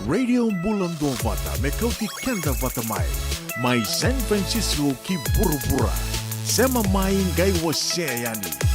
Radio Bulan 2 Vata, Mekauti Kenda Vata Mai, Mai San Francisco ki Burubura, Sema Mai Ngai Waseyani.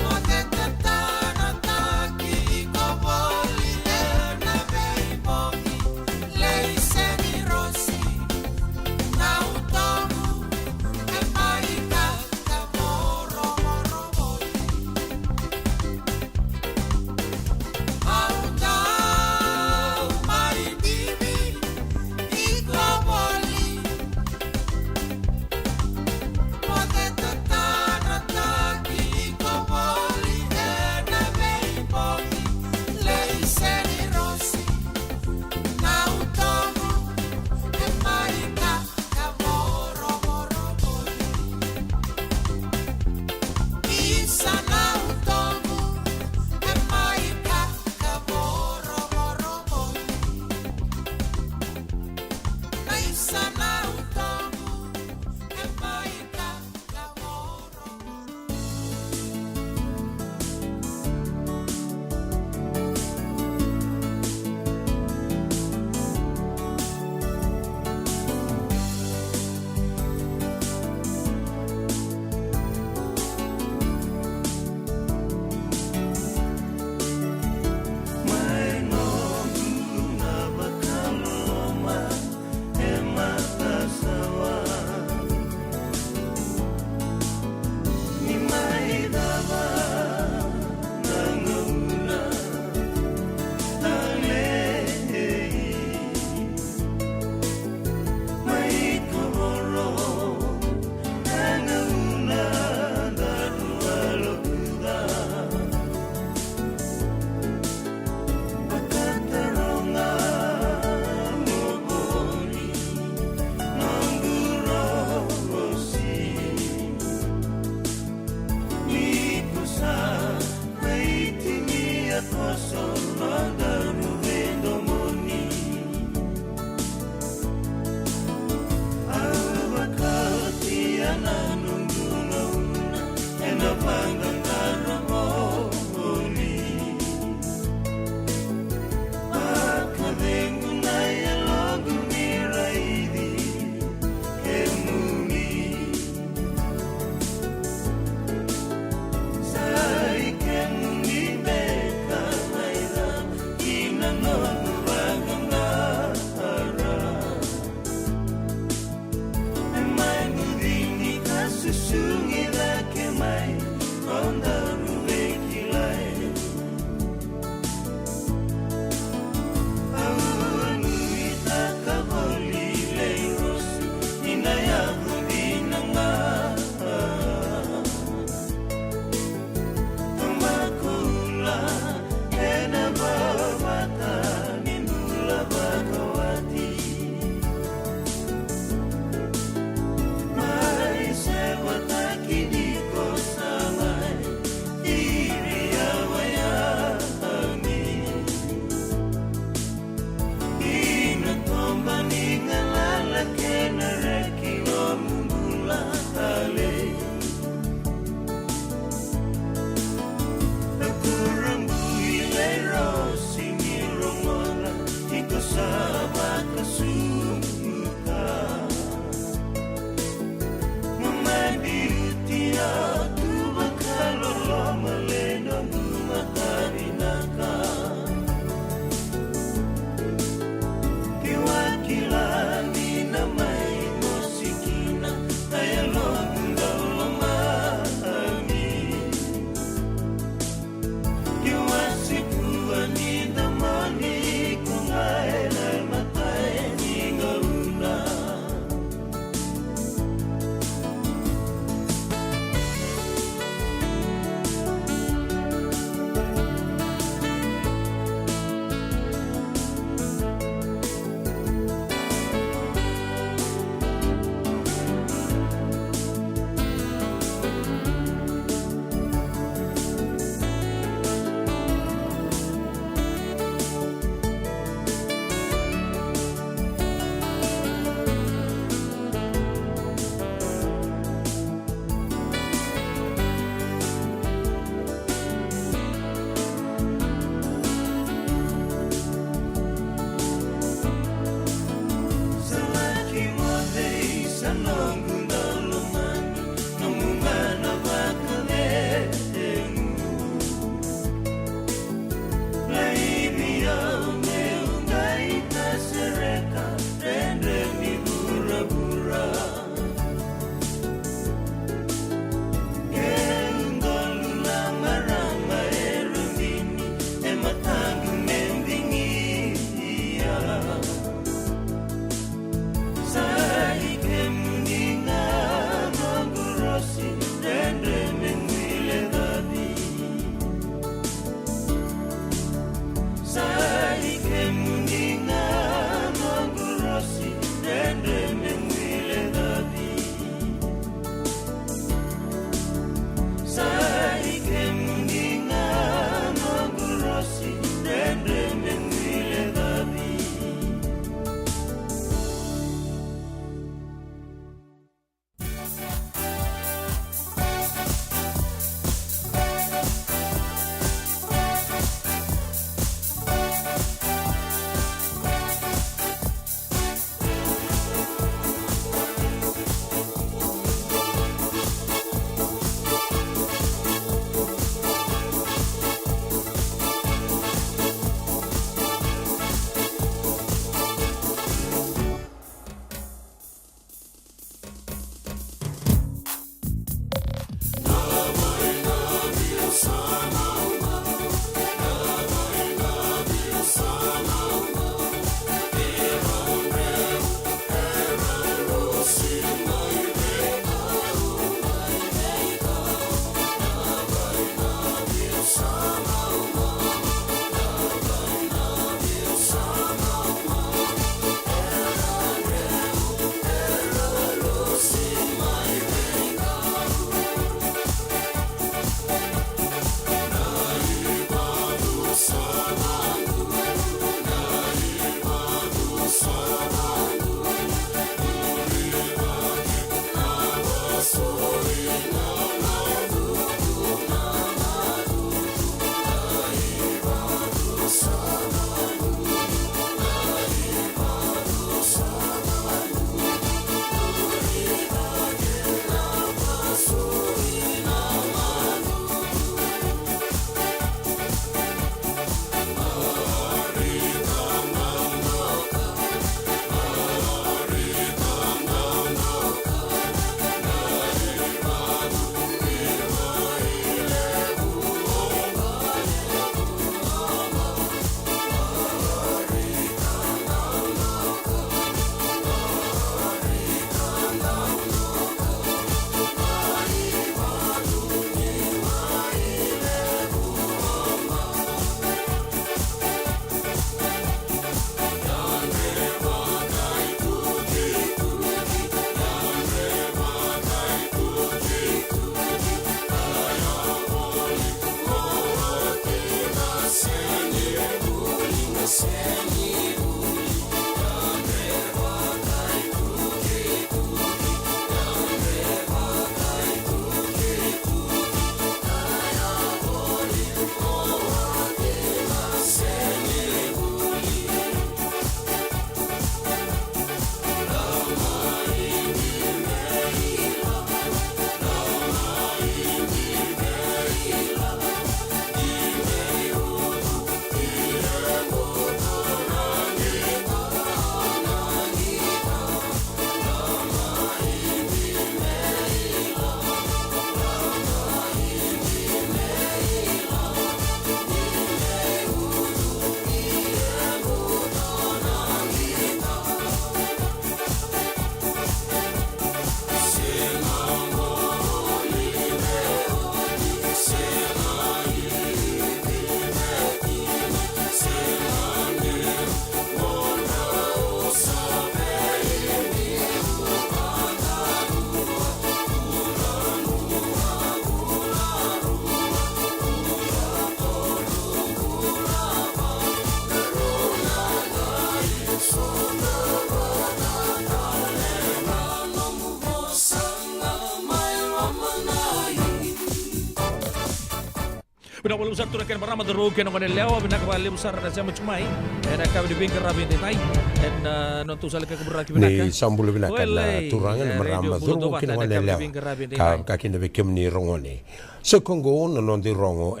Pinawala usar turakan marama the road kena kanel lewa pinakabali usar na siya macumay and kabi bingkar rabi tinay and non tu sala ka beraki pinaka ni sambulu binaka na turangan marama the road kena kanel lewa ka kina bekem ni rongone so kongo non di rongo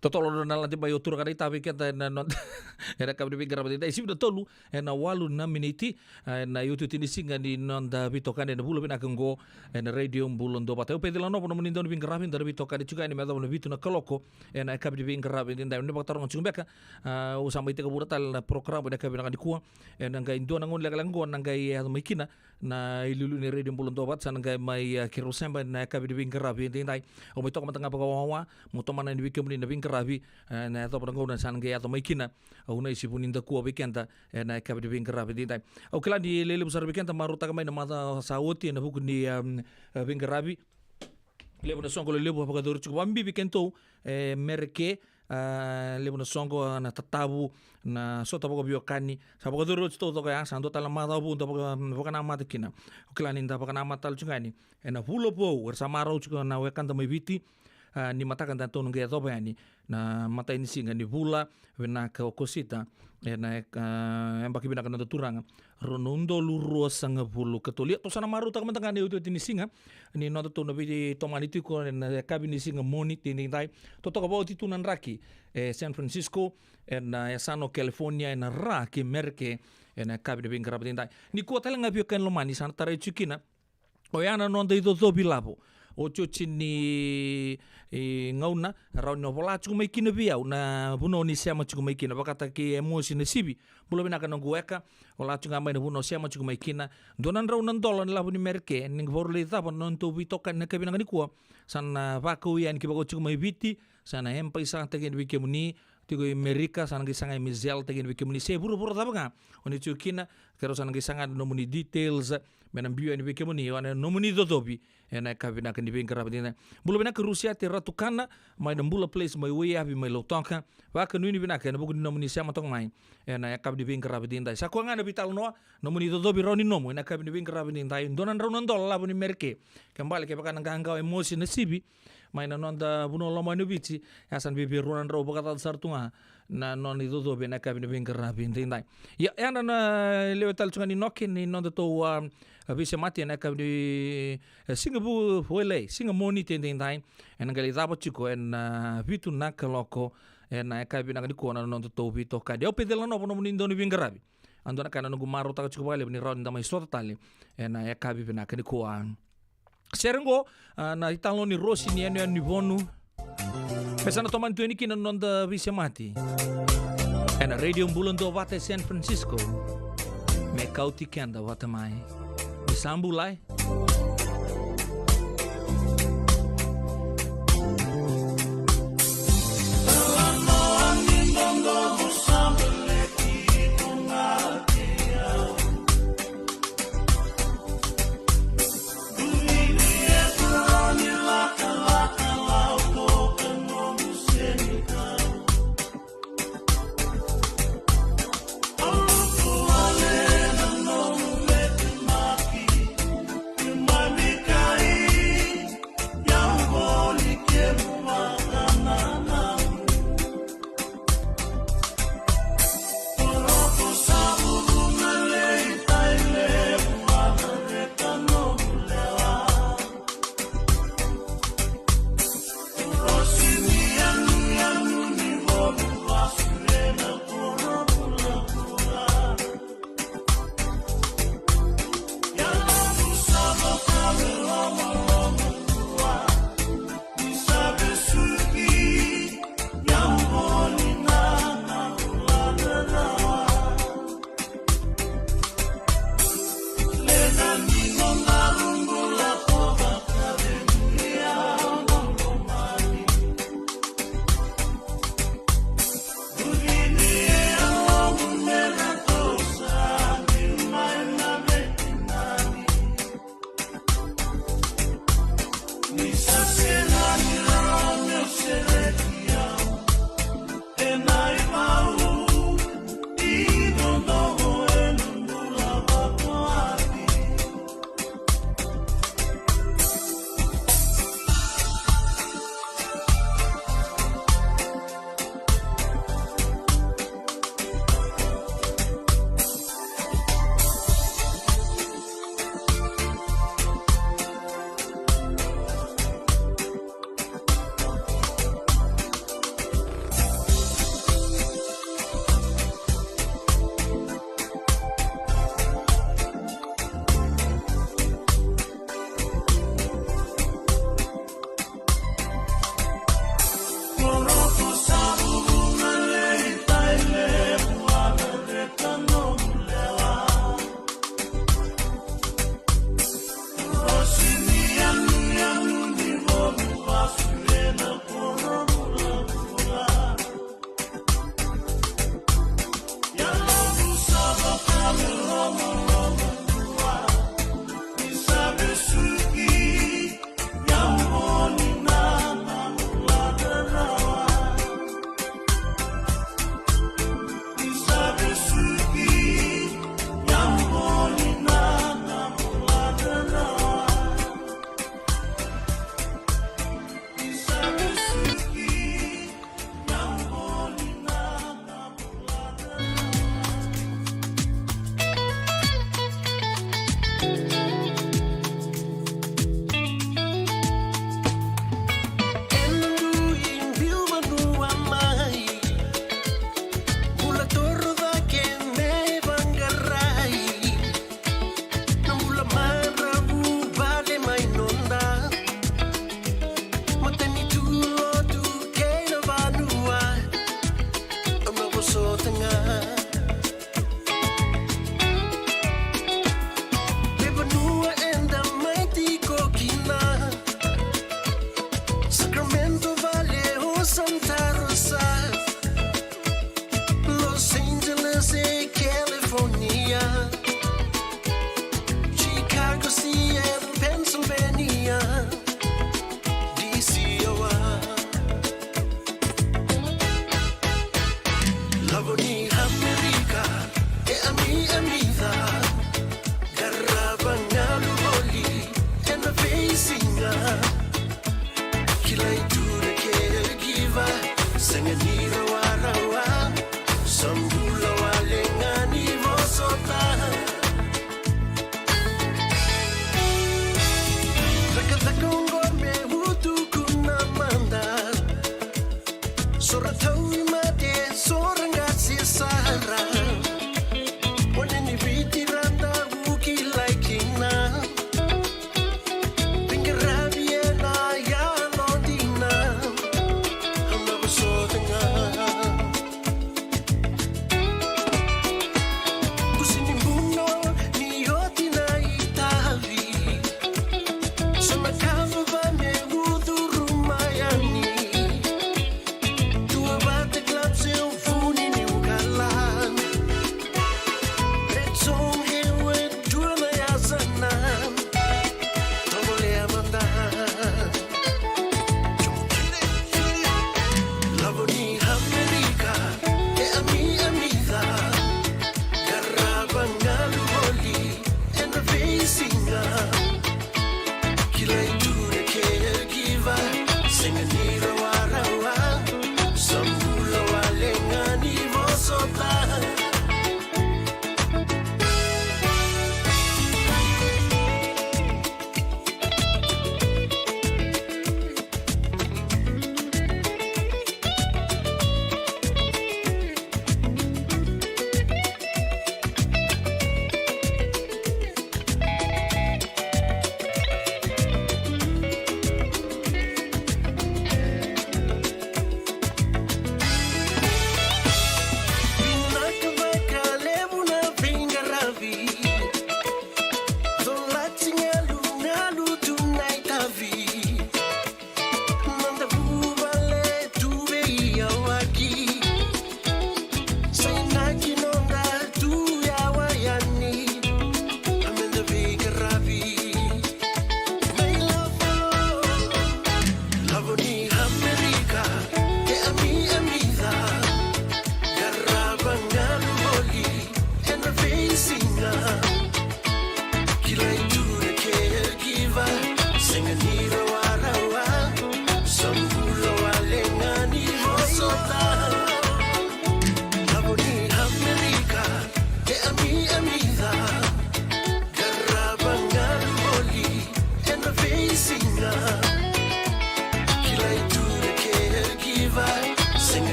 totolo na lang di bayo turakan itabi kita na non era kabi bingkar rabi tinay sibda tolu na walu na miniti na yutu tinisinga ni non da bitokan na bulu pinakang go na radio bulon do patay pwede lang no pono munindon bingkar rabi da bitokan juga ni medalo na bitu na kaloko na kabi bingkar rabi tinay ni baktarong chungbeka usama ite kaburatal na program na kabi na kanikuwa nangay indo nangon lagalanggo nangay makina na ilulu ni radio bulon do pat sa nangay may kirusemba na kabi bingkar rabi tinay o may to matanga pagawawa mutoman na bikem ni bingkar rabi na to parang na sa nangay ato makina una isipun inda kuwa bikenta na kabi bingkar rabi tinay o kala di lele besar bikenta maruta kamay na mata sawoti na hukun ni bingkar rabi lebo na songko lebo pagador chuko ambi bikento merke lebo na songko na tatabu na sota poko biokani sa pagador chuto to kaya sando tala mata bu to poko na mata kina kala ninda poko na mata chungani na pulo po bersama rau chuko na wekan ta mibiti ni mata kan tanto nungge to bayani na mata ini singa ni bula na ka okosita na embaki bina kan turanga ronundo luro sanga bulu ketolia to sana maru tak mentanga ni utu ini singa ni no to no bi tomani tu ko na kabini singa moni tini dai to to about itu nan raki San Francisco na Sano California na raki merke na kabini bingkara dai ni ko tala ngabio kan lo mani sana tare chukina o yana non dai to bilabo o chini ngauna rau no vola chu mai kina biau na buno ni sia ma chu mai kina bakata ki emosi na sibi bulo bina kana gueka ola chu ngamai na buno sia ma chu mai kina donan rau nan dolan la buni merke ning vorle ta bon non to bitokan na kabina ngani kuwa sana vaku yan ki bako chu mai biti sana empai sa tegen wiki muni tigo Amerika sana ki sanga mizel tegen wiki muni se buru ta banga oni chu kina kero sana ki sanga no muni details menam biu ni wiki muni wana no muni dodobi ena kabina kan dibing karabina bulo bina ke Rusia te ratukana mai dambula place mai we abi mai lotonka wa ke nuni bina ke no bugu no muni sama tong mai ena kab dibing karabina sa ko ngana bital no muni dodobi roni no ena kab dibing karabina donan ronan dol la buni merke kembali ke bakana nganga emosi nasibi mai na nonda buno lama no bici asan bibi ronan ro bakata sartunga na non itu do bena kabine bingker rabin tindai ya na lewetal chunga ni nokin ni non to bisa mati na kabine singabu wele singamoni tindai en gali dabo chiko en vitu na kaloko en kabine ngadi ko na non to vito kadi o pedela no no nindo ni bingker rabi ando na kana no gumaro ta chiko bale ni ron da mai sota tali en kabine na kadi ko Serengo na italo ni Rossi ni anu ni bonu. Pesana toman tu ini kina nonda bisa mati. Ena radio bulan do vate San Francisco. Me kauti kenda vate mai. Bisambulai.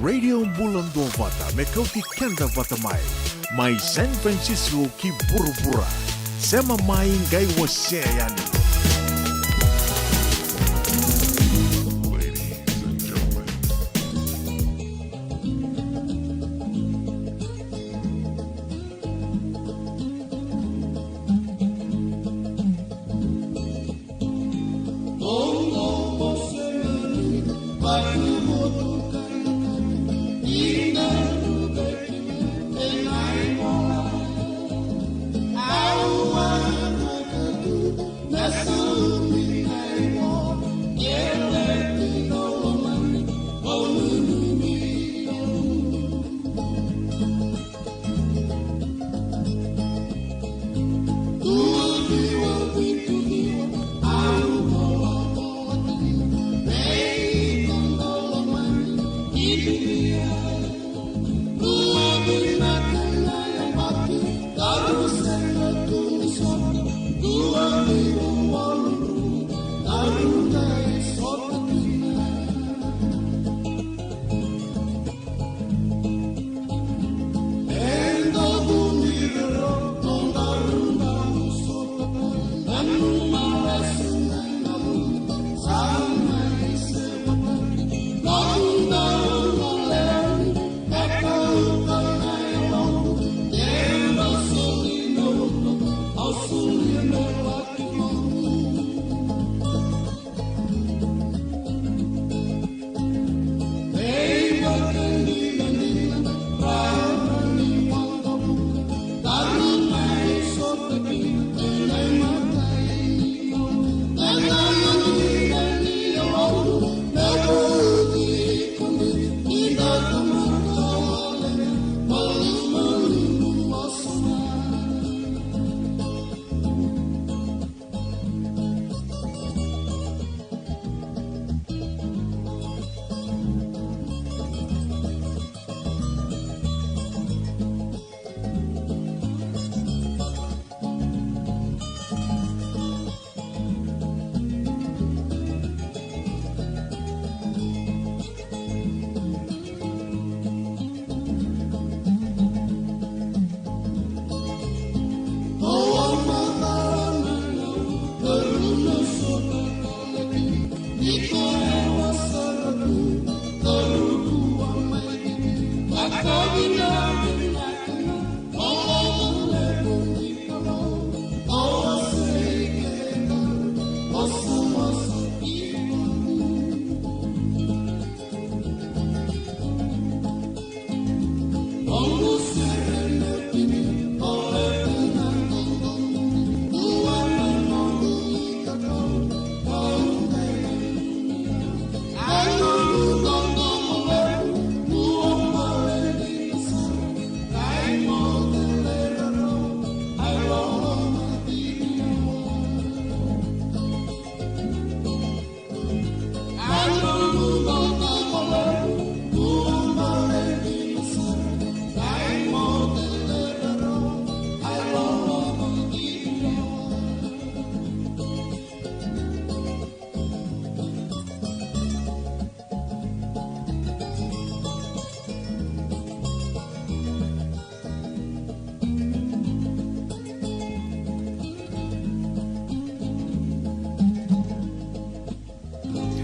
Radio Bulondo Vata mekauti kenda vata mai San Francisco ki burubura sema mai ngai waseani.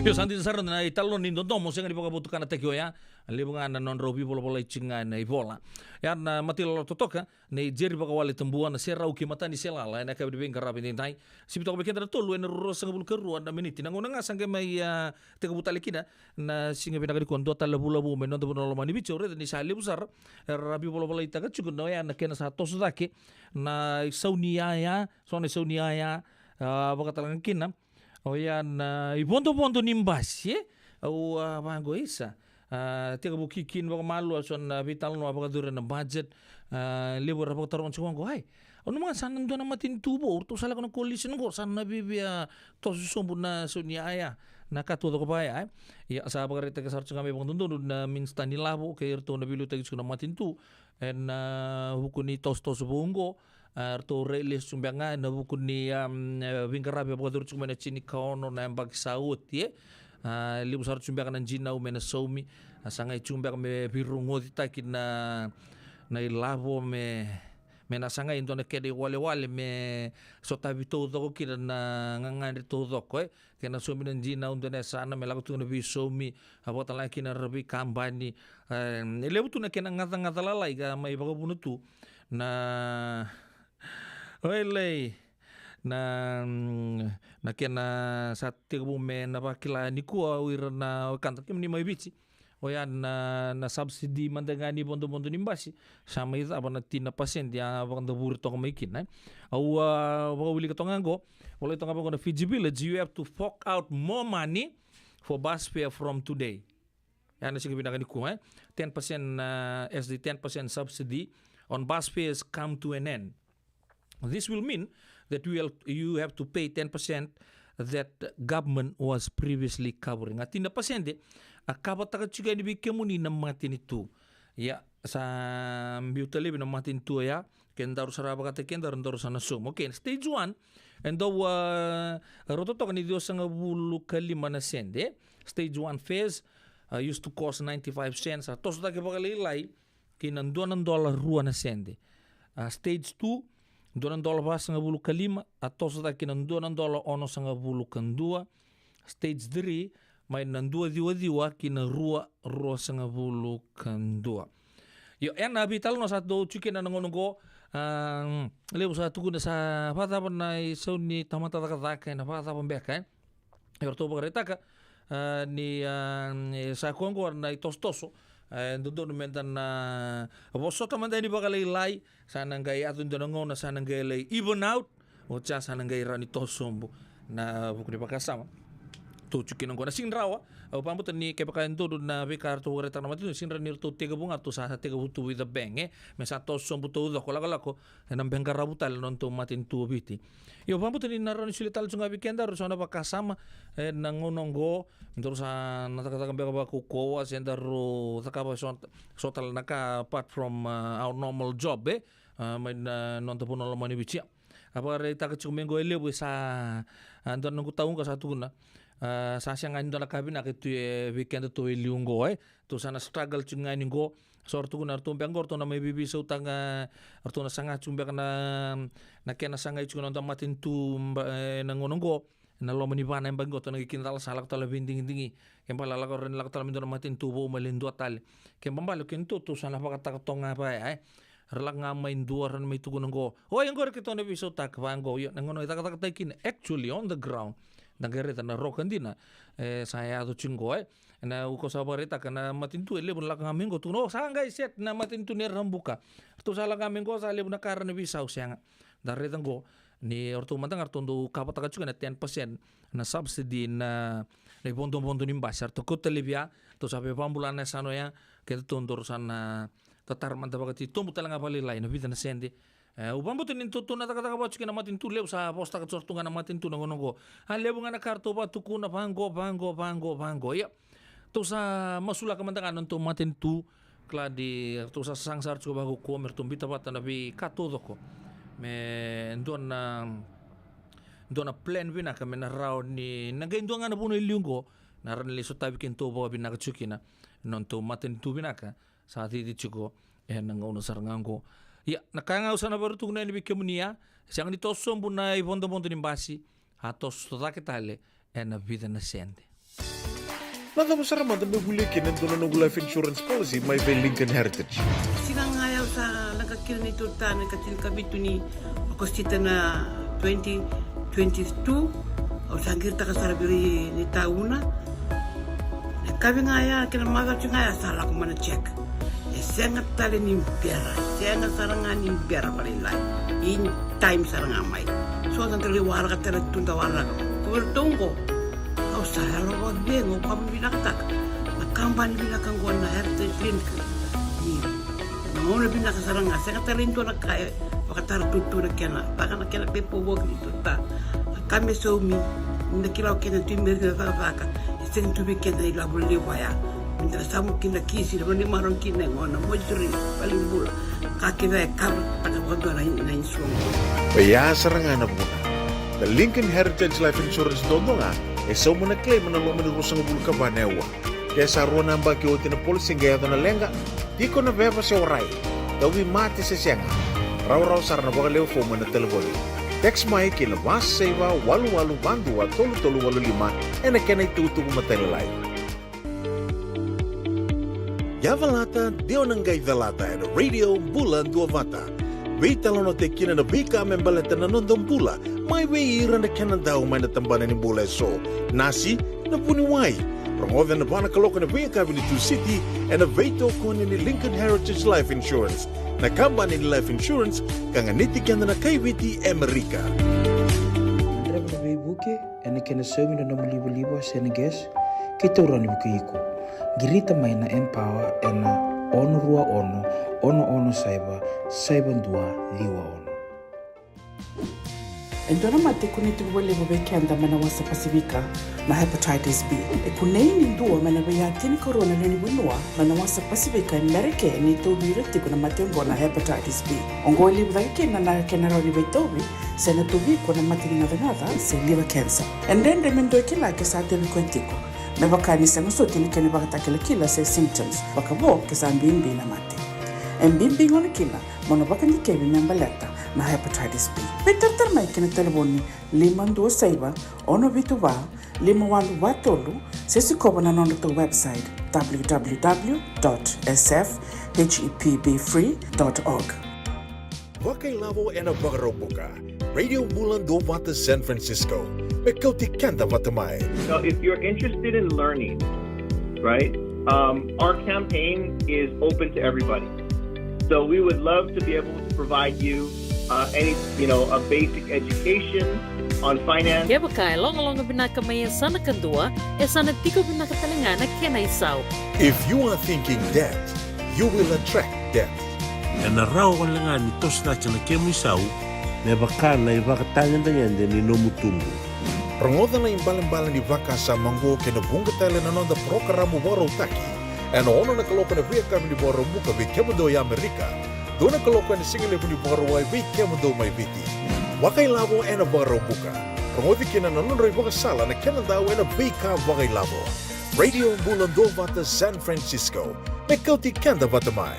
Yo santi saran na italo ni don tomo senga di pakabutukan na tekyo ya. Libungan na non robi pola ichinga na ibola. Ya na matilo totoka na jeri pakawali tembuan na sera uki mata ni selala na kabi beng karabi ni tai. Sibito ko bekenda tolu na ro sanga bul keru na miniti na ngona sanga mai teka butali kina na singa bina kadi kondo tala bula bu menon to bono mani bicho re ni sali busar rabi pola itaga chugun no ya na kena sa tosu dake na saunia ya sone saunia ya bakatalang kina. O yan, ibondo-bondo nimbas, ye? O, bago isa. Tiga bukikin baka malu, ason vital no, baka dura na budget, libur baka taruan sa ko, ay, ano mga sana doon na matintubo, urto sala ko ng coalition ko, sana nabibia, to susumbo na sunyaya, nakatuto ko pa ay, sa baka rita kasar sa kami, baka doon na minsta nilabo, kaya ito nabilu tagis ko na matintu, and hukuni tos-tos buong arto relis sumbanga na bukod ni Vingarabi apa kadurut cuma na chini kaono na bag saut ye libu sar sumbanga nan jina umena somi sangay sumbanga me birungo ditakin na ilavo me na sangay into na kede wale me sotabi todo kira na ngangani todo ko kena somi nan jina undo na sana me lagu tu na bi somi apa talai kina rabi kambani lebu tu na kena ngata lalai ga mai bago bunutu na Oilei na kena sate bume na pakila ni kuwa wira na kanta kim ni mai bici oya na subsidi mandangani bondo nimbasi sama itu apa na tina pasien dia bakanda buri to maikin au baka wili ka tongango wala tonga baka na Fiji Village you have to fork out more money for bus fare from today yan na sige binakani ko 10% SD 10% subsidy on bus fares come to an end. This will mean that you have to pay 10% that government was previously covering. At tina pasende, akabatakat juga ni bikemuni na matin itu. Ya, sa biutali na matin itu ya, kendaru saraba kata kendaru sana sum. Okay, stage 1, and though rototok ni Dios nga bulu kalima na sende. Stage 1 phase used to cost 95 cents. Tos da ke bagalilay kinanduan ng $2 na sende. Stage 2 $2 sa nga bulu kalima atau sa takin ng $2 ono sa nga bulu kandua. Stage 3 may nandua diwa kina rua sa nga bulu kandua. Yo yan nabital no sa do chicken na nangonong lebu sa tugon sa pata pa na isaw ni tamata takataka na pata pa beka yorto ba ka ni sa kongo na itostoso doon mentan na boso taman dai bagalay sana gay atun donango na sana gay even out o cha sana gay rani tosombo na bukri pakasama to chukin ko na sinrawa o pambot ni kay pakain to na bikar to reta na matu sinra ni to tega bunga to sa tega butu with the bang me sa tosombo to do ko nan bengkar rabutal non to matin tu biti yo pambot ni naron silital sunga weekend ro sana pakasama nangononggo terus natakataka beka ku ko sendaro takaba sotal naka apart from our normal job may non to puno lamani bichi apa reta ka chumengo elebu sa andon ngu taung ka satu na sa siang ando na kabina kitu weekend to iliungo to sana struggle chunga ningo sortu kuna artu bengor to na may bibi sa utang artu na sanga chumbe na kena sanga chunga no matin tu nangononggo na lo manibana yang banggo to nagikintal salak to labinding-dingi ken palala ko ren lak to mindo matin tubo malindo atali ken pambalo ken to sana pakataktong nga pa relak nga main duar may tugon ngo yang gore kito na biso tak bango yo nangono itakatakin actually on the ground nagareta na rokan dina saya to chingo na uko sa barita kana matintu ele bun lak nga mingo tuno sangay set na matintu ni rambuka to sala nga mingo sa le bun karna bisaw siya dari tanggo ni orto mantang artondo kapataka juga na 10% na subsidy na bondo-bondo nimbasar to ko televia to sabe pambulan na sano ya keto tondor sana tatar manta bagati tumbu talanga palilay na vida na sende upambo tin tutu na takataka ba chukina matin tu lew sa posta ka sortunga na matin tu nangonongo lew nga na karto ba tuku na bango ya to sa masula ka mantang anon to matin tu kladi to sa sangsar chuba ko komer tumbita bata na bi katodo ko me doon na plan vina kami na raw ni nagaindua nga na puno iliunggo naran liso tabi kinto bo binaka chukina non to matin tu binaka sa titi chuko nangauna sarangango ya nakanga usana baru tu na ni bikemunia siang dito sombu na ibondo-bondo nimbasi atos to takitale na vida na sende Maka besar mata begule kenen to no life insurance policy my ve Lincoln Heritage. Sigang ayaw sa nakakil ni Tuta, nakatil kabito ni Agostita na 2022 o sangir ta kasarabiri ni tauna. Kami ngaya kina maga ngaya salah ko mana check. Sangat tali ni biara, sangat sarangan ni biara palilai. In time sarangan mai. So nanti liwar kata tunda warna. Kau tunggu. Kau salah lo buat bengo kamu bilang tak. Kampan bilang kang gua na heritage link. Ni, namun bilang sarangan. Sangat tali itu nak kaya. Pakatar tutu nak kena. Pakai nak kena pepo buat itu tak. Kami suami. Nak kira kena timber kena pakai. Sen tu bikin dari labu lewaya. Minta samu kina kisi, lalu ni marong kina ngona mojuri paling bula. Kaki na kar tak waktu na insuang. Baya serangan na muna. The Lincoln Heritage Life Insurance dodonga so muna claim na lo manurusang bulu ka banewa. Kaya sa ruwan ang bagi o tinapolsing gaya na lenga, di ko na beba sa oray. Dawi mati sa siyanga. Raw-raw sarana bakalew fo mo na telefoni. Text mai kina vas seva walu-walu bandua tolu-tolu walu lima ena kena itutu matelelai. Yavalata deonangai velata ena radio bulan dua vata. Veitalono te kina na bika membaleta na nondom pula. Mai veira na kena dau mai na tambana ni bula so. Nasi na puniwai. Prongoven na bana kaloka na veka vini tu city ena veito kone ni Lincoln Heritage Life Insurance. Na company ni Life Insurance kanga nitikan na kaiviti Amerika. Andra na buke ena kena semi na libo-libo Senegas kita urani buku iko. Girita mai na empower ena ono rua ono saiba dua liwa ono. Endona mate kuniti wale bobeke anda mana wasa Pasifika na hepatitis B. Kunei ni ndua mana bayatini corona ni bunua mana wasa Pasifika Amerika ni tobi reti kuna mate na hepatitis B. Ongo libu dake na kenara ni betobi sena tobi kuna mate ni nada se liver cancer. And then remendo kila ke sa tebi kwentiko. Me bakani sa nguso tini kene bakatakila kila se symptoms bakabo ke sa mbimbi na mate. Mbimbi ngona kila mono bakani kebi membaleta na hepatitis B. Betar mai kena telefoni 526 ono vituva 51watolu sesi koba na nondo to website www.sfhepbfree.org. Wakai lavo ena bagarobuka. Radio Bulan do Vata San Francisco. Mekauti kanta vatamai. So if you're interested in learning, right, our campaign is open to everybody. So we would love to be able to provide you a basic education on finance. Kaya bakay, long binakamayan sana kandua, sana tiko binakatalangana kena isaw. If you are thinking debt, you will attract debt. Na raw ko lang ni tos na chana kemisaw, na baka na ibakatangan na yan din inomutungo. Rangoda na imbalan-balan ni Vaka sa manggo kinabunga tala na nonda programo waro taki. And ono na kaloka na via kami ni waro muka vi kemado ya Amerika. Doon na kaloka ni singile ni waro ay vi kemado may viti. Wakay labo ena waro muka. Rangodi kina na nonroy waka sala na kenadaw ena vika wakay labo. Radio Bulan do Vata San Francisco. Mekauti kanda vatamay.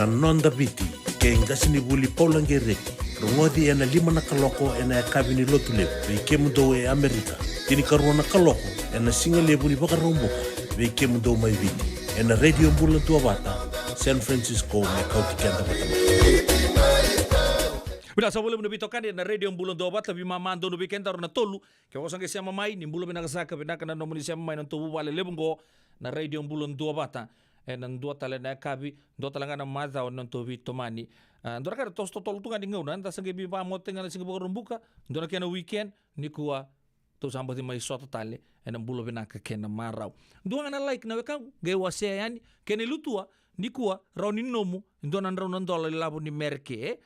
Nonda viti, ke ingasi ni buli paulange reki. Rungodi ena 5 na kaloko ena kabini lotu lebu. Vike mundo e Amerika. Tini karuana na kaloko ena singa lebu ni baka romboka. Vike mundo mai viti. Ena Radio Bulan tua Vata, San Francisco me kauti kenda Vata. Bila sa wala mo nabitokan na Radio Bulan tua Vata, bimamando no weekend na tolu. Kaya ko sangke siya mamay, ni bulo binakasaka, binaka na nomoni siya mamay ng tubo wale lebungo na Radio Bulan tua Vata. Nan dua tala na kabi do tala nga na maza o nan tobi tomani ndora ka tos totol tunga dingaw na ta sange bi pa mo tenga na singa rumbuka ndora kena weekend ni kuwa to sambati mai sota tale en bulo binaka kena marau ndua na like na weka ge wase yani kene lutua ni kuwa rauni nomu ndona rauna dola labo ni merke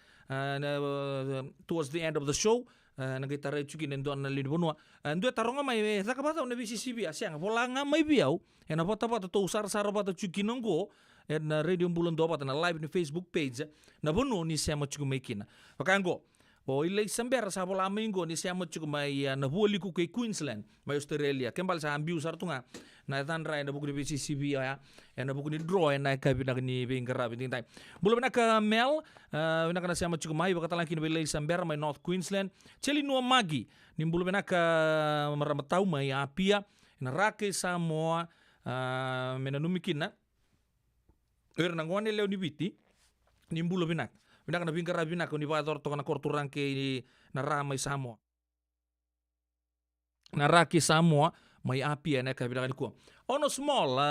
towards the end of the show nagitara chuki nendo na linbonwa ndo taronga mai sakabata na BCCB asyang volanga mai biau ena pata to usar pata chuki nongo na Radio Bulan tua Vata na live ni Facebook page na bono ni sema chuku mekina pakango O ilay sambera sa bola minggo ni siya mo chuko may nabuoli ko kay Queensland, may Australia. Kembal sa ambiu sartunga na tanra na buku ni BCCB ya, na buku ni draw na kabi na ni bingkara binting tay. Bulo na ka Mel, na kana siya mo chuko may bakatalan kini ilay sambera may North Queensland. Cheli no magi ni bulo na ka maramatau may apia na rake Samoa menanumikin na. Nangwane leo ni biti ni bulo binak. Binak na bingkara binak ni bator to kana korturang ke na ramay Samoa. Na raki Samoa may api na kabilang ko. Ono small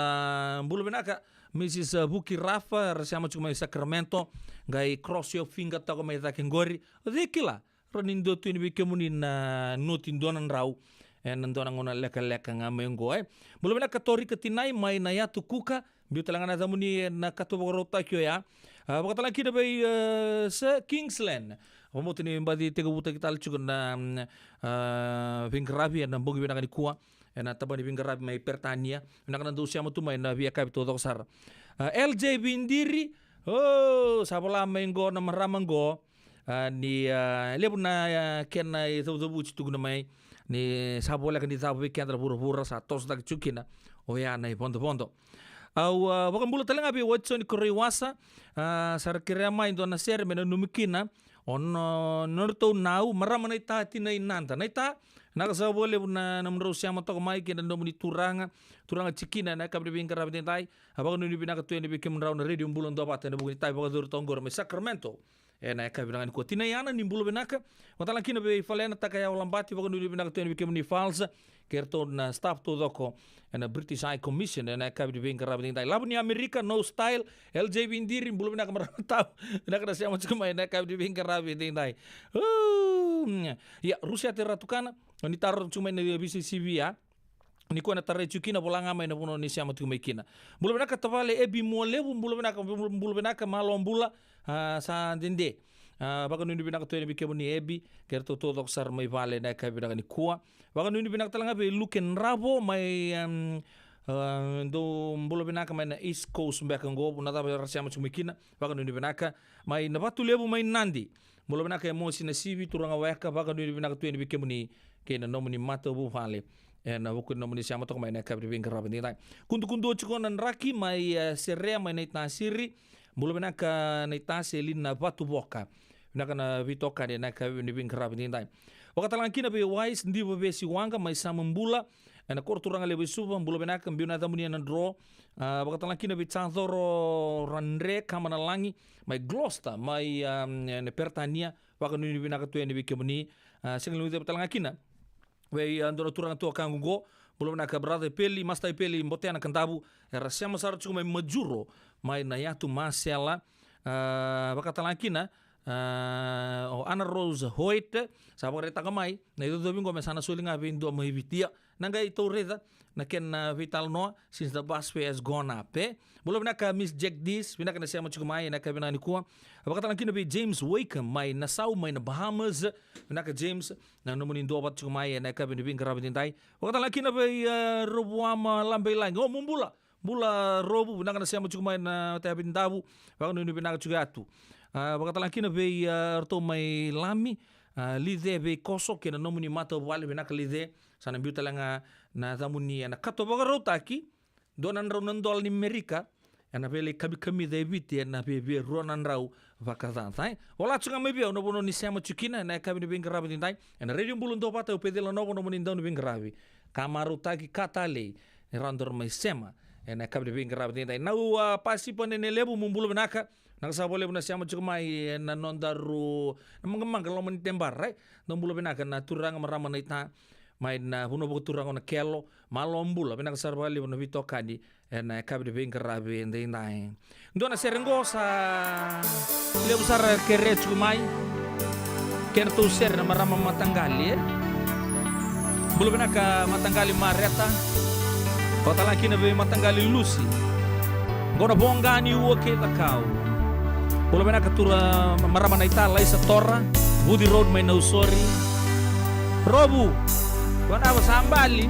bulo binaka Mrs. Buki Rafa rasama chuma Sacramento gai cross your finger ta ko may takengori. Dikila ronindo tu ni bikemuni na notin donan raw nandona ngona leka-leka nga mengo bulo binaka tori ketinai may naya tukuka biutalanga na zamuni na katobogorota kyo ya. Bakatalang kita bay sa Kingsland. Pamuti ni mbadi tiga buta kita alcuko na Vingarabi na bogi binaka ni kuwa. Na taba ni Vingarabi may Pertania. Nakanando siya mo tumay na via kapito doksar. LJ Bindiri. Oh, sabola mengo na maramanggo. Ni lepo na ken na ito-buchi tugo na may ni sabola kan di tapo kendra pura-pura sa tos na chukina. O yan na pondo-pondo. Wakang bulu talaga bi Watson Kuriwasa sa kirama indo na ser menanumikina on norto nau marama na ita inanta na ita nakasabole na namro siya mo to kumay kina nomuni turanga chikina na kabri bingkara bitai abang nuni binaka tu ni bikim raw na radio bulon do pata na bugi tai baga dur tongor me Sacramento na kabirangan ko tinayana ni bulo binaka watalang kina be falena takaya ulambati baga nuni binaka tu ni bikim ni falsa kerto na staff to doko na British High Commission na kabri bingkara bitai labu ni Amerika no style LJ Bindiri bulo binaka maramataw na kada siya mo kumay na kabri bingkara bitai ya Rusia teratukana ni taron cuma ni BCCB ya ni ko na tare chukina bolanga mai na puno ni siya matu mekina bulo benaka tavale ebi mole bulo benaka malombula sa dende baka nuni binaka to ni bikemu ni ebi kerto to doksar mai vale na ka binaka ni kuwa baka nuni binaka talanga be luken rabo mai do bulo benaka mai na East Coast mbeka ngo na taba siya matu mekina baka nuni binaka mai na batu lebu mai nandi bulo benaka emosi na sivi turanga weka baka nuni binaka to ni bikemu ni kena nomuni mata bu vale na buku nomuni siya matok mai na kabri bingkara bentai kundu chikonan raki mai serea mai na siri bulo benaka na selin na batu boka benaka na vitoka de na kabri bingkara bentai wakatalang kina be wise ndi be si wanga mai samambula na korturanga lebe suba bulo benaka mbiuna tamuni na draw wakatalang kina be chanthoro ranre kamana langi mai Gloucester mai na Pertania wakanuni benaka tu ni bikemuni singlu de talanga kina we andoro turang to kangungo belum nak brother peli mastai peli mbote na kantabu rasia masar cuma majuro mai na yatu masela bakatalakina Ana Rose Hoyt sabar reta kamai na itu domingo mesana sulinga vindo mahivitia nanga itu reta na ken vital no since the busway has gone up belum nak Miss Jack Dis bina kana siya machumai na kabina ni kuwa bakatalakina be James Wakeham mai na Nassau mai na Bahamas bina ka James na numunin do bat chumai na kabina bin karabintai bakatalakina be Robuama lambai lang oh mula robu bina kana siya machumai na tabin dabu bakanu bina ka chugatu bakatalakina be arto mai lami lide be koso kena nomuni mata wale bina ka lide sana biuta langa na zamuni na kato bagarotaki donan ronandol ni Amerika na pele kami de biti na be ronan rau vakazan sai wala chunga me be no bono ni sema chukina na kabi be ngrabi dai na radio bulun do pata upedela no bono munin dono be ngrabi kamarutaki katale randor mai sema na kabi be ngrabi dai na pasi ponene lebu mumbulu benaka nakasabole na siya machumai na nondaru mangamang kalau mentembar right nombulu benaka na turang marama na ita mai na huno buku turang na kelo malombula benaka sarbali na vito kadi na kabri bingarabi ndai ndai ndona serengo sa lebu sar kere chumai kertu ser na marama matanggali bulu benaka matanggali mareta kota laki na be matanggali lusi ngona bongani uoke takau bulu benaka tura marama na ita lai satora Woody Road mai na usori robu wana basambali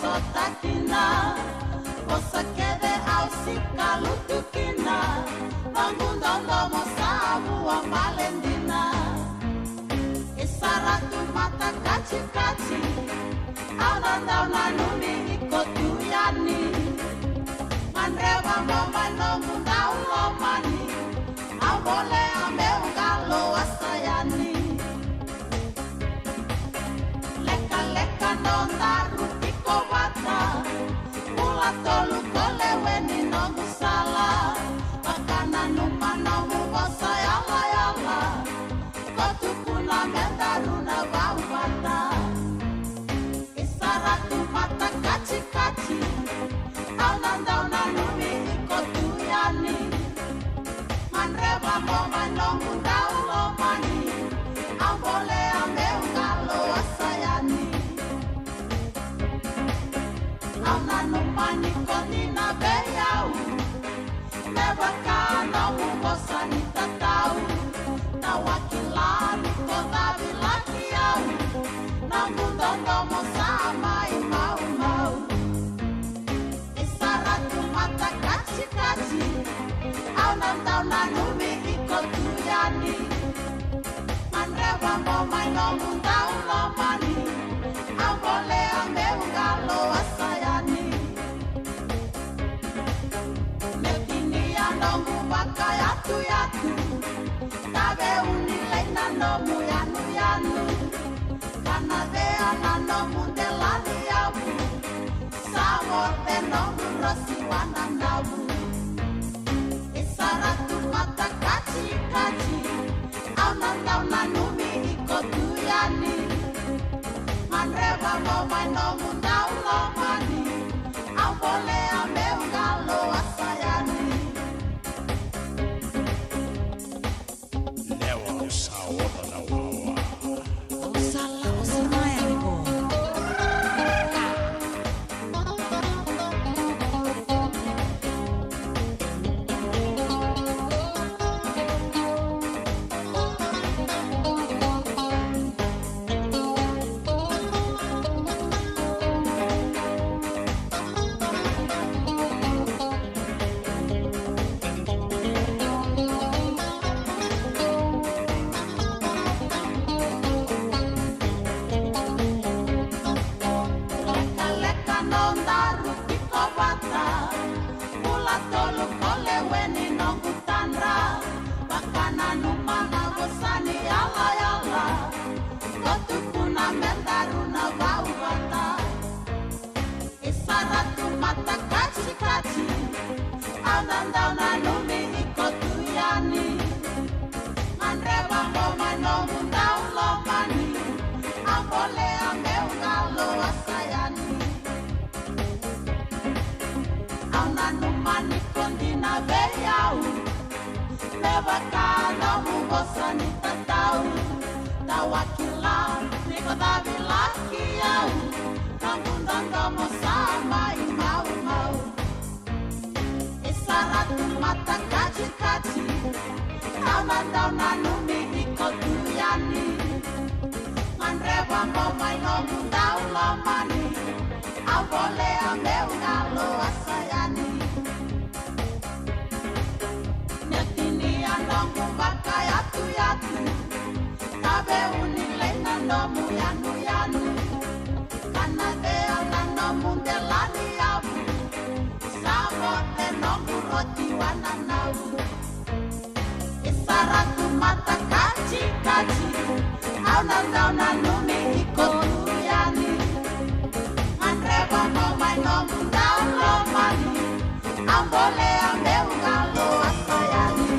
sotakina osakede ausika lutukina mangundondo mosabu wa malendina isaratu mata kaci-kaci aunandauna numi ikotuyani manrewa momano mundaulomani abole ameungalo asayani leka nondaru ikobata mula tolu koleweni nongusala makana numanomu bosa yala kotukuna mendaruna baubata isaratu mata kaci-kaci aunandauna numi ikotuyani manreba momano mundaulomani abole ameungalo asayani Aunanumani konina beyau Nebakana mubosani tatau Nawakilani kodabi lakiau Namundondo mosama imau Isaratu mata kaci-kaci Aunandauna numi ikotuyani Manreba momai nomundau lomani Abole ameungalo asayani Metinia nomu bakayatu Tabe unilei na nomu yanu Kanadea na nomu delani yabu Sabor de nomu rosi wanandabu Isaratu mata kaci-kaci Aunandauna numi ikotuyani Manreba momai nomundaulamani Abole ameungalo asayani Lewa usawa na wawa Usala usimaya niko Leka nondaru ikobata Mula tolu koleweni nongutandra Bakana numana gosani yala Kotukuna mendaruna baubata Isaratu mata kaci-kaci Aunandauna numi ikotuyani Manreba momai nomundaulamani Abole ameungalo asayani Aunanumani kondina beyau Nebakana mubosani tatau Tawakila nikodabi lakiau Namundondo mosama imau Isaratu mata kaci-kaci Dauna numi iko tuyani Manreba mamai no mundau lomani Avole ameu ngalo asayani Nyakini andongu baka yatu yatu Tabe unile nandomu yanu yanu Kanadea nandomu ndelani yabu Sabote nongu roti wananau Isaratu mata kachi kachi Dauna numi iko tuyani Manreba mamai no mundau lomani Ambole ameu ngalo asayani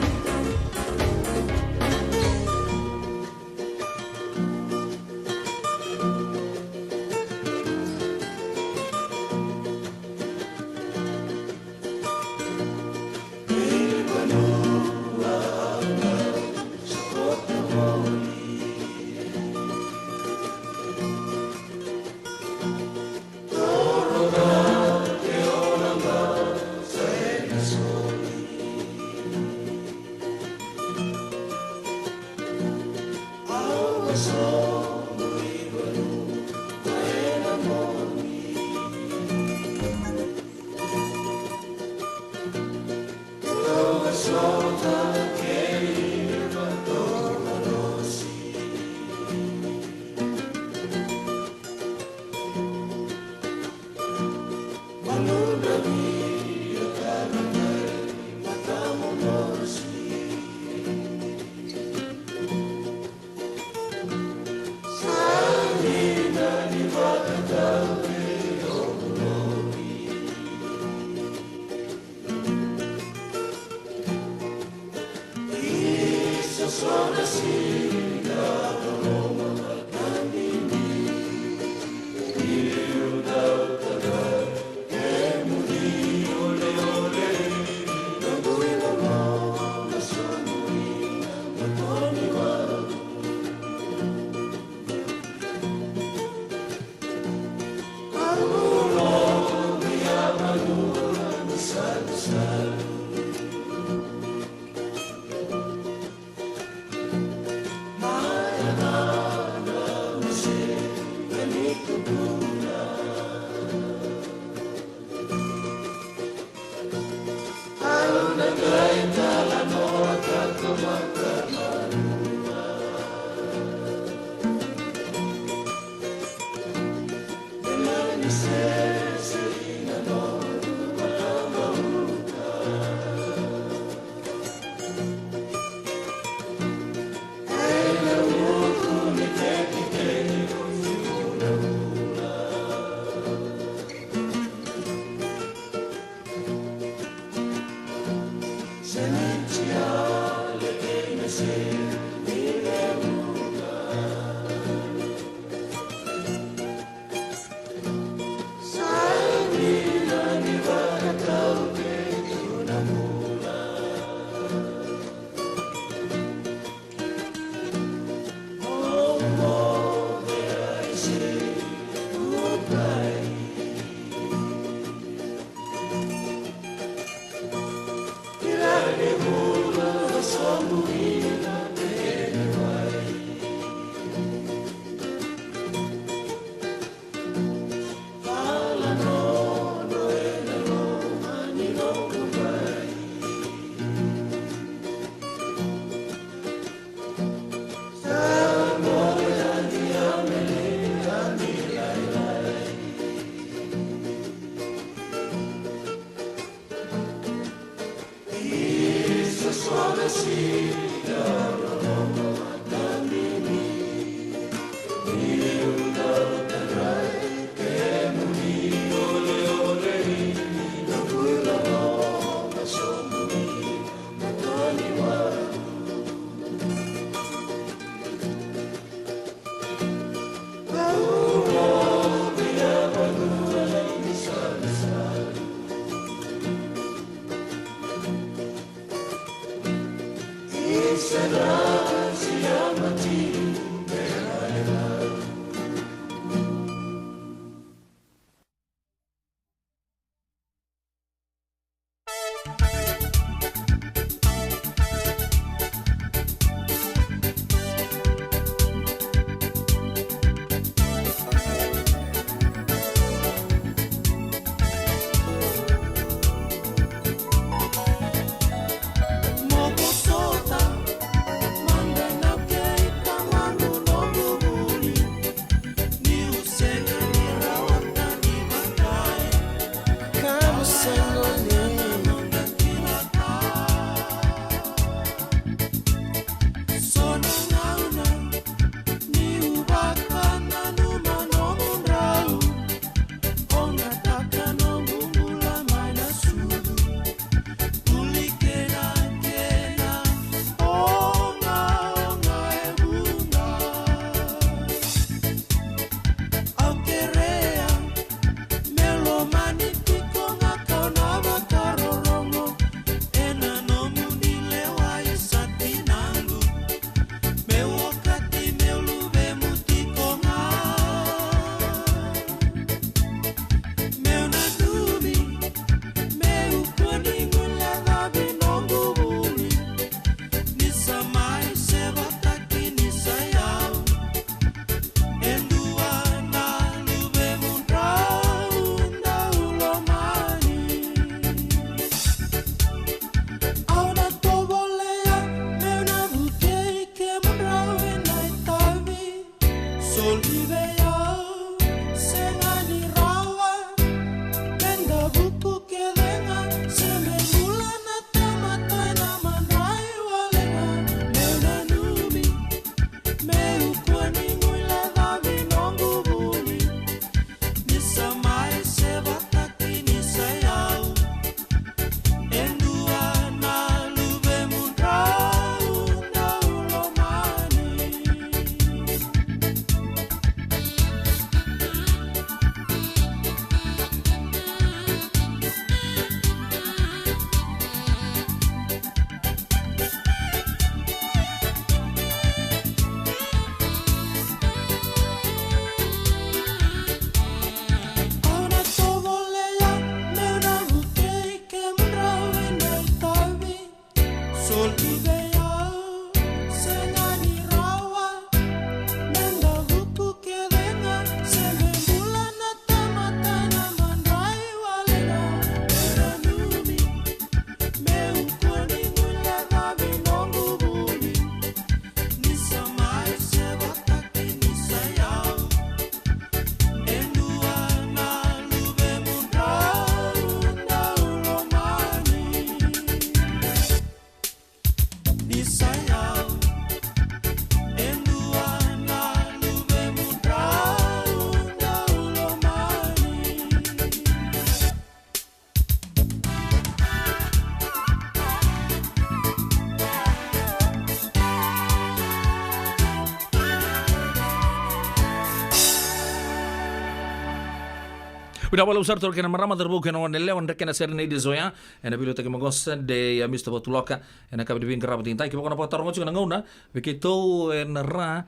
Pinawala usar tor kena marama darbo kena wan lewan rekena serne de zoya ena bilo take magosa de ya Mr. Botuloka ena kabdi bin karaba tintai ki bokona potar ngochu ngona vikito en ra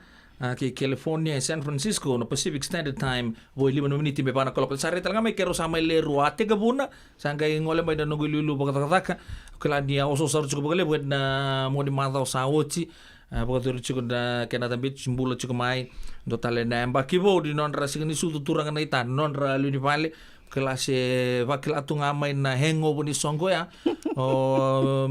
ki California e San Francisco no Pacific Standard Time voi 5 meniti be bana kolok sare talanga mai kero sama le ruate gabuna sanga ngole mai nunggu lulu bakataka kala dia oso sar cukup bagale buat na mo di madau sawoci bakatur cukup da kena tambit simbolo cukup mai do tale na embakibo di non rasigni sutu turang na itan non ra lu di vale kelas wakil atu ngamai na hengo boni songo ya o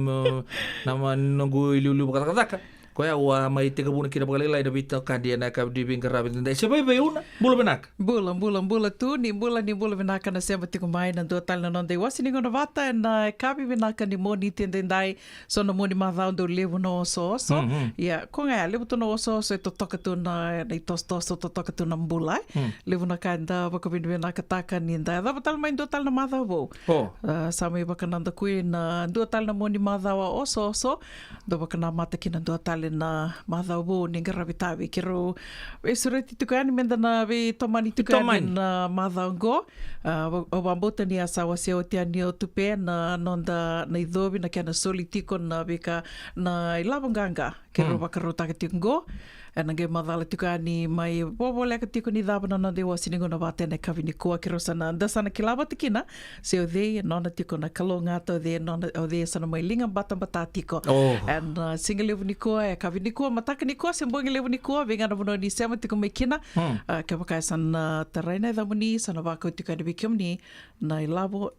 nama nunggu lulu bakataka Koya wa mai te kabuna kira bagale lai da bita kadia na ka di bin karabit ndai sebai bai una bula benak bula tu ni bula benaka na sema te kumai na do tal na non de wasi ni ngona vata na kabi benaka ni moni tende ndai so na moni ma do levo no so ya konga levo to no so to toka tu na nei to toka tu na bula levo na ka nda baka bin benaka taka ni nda da tal mai do tal na ma bo sa mai baka nanda kui na do tal na moni ma wa so do baka na mata ki na do tal na madhau ni garabitawi kiro esureti tukani menda na ve tomani tukani na madhau go o bambota ni asawa se o tiani o tupe na nonda na idobi na kiana soli tiko na veka na ilabanganga kiro bakaro takatingo ena ge madhala tukani mai bobo leka tiko ni dhabana na dewa siningo na vate na kavini kua kiro sana dasana kilaba tikina se o dhe nona tiko na kalonga to dhe nona o dhe sana mai linga bata tiko and singa levu ni kua kavini kua mataka ni kua sembongi levu ni kua venga na bono ni sema tiko mai kina ka pakai sana taraina dhamuni sana vako tiko ni bikimni na ilabo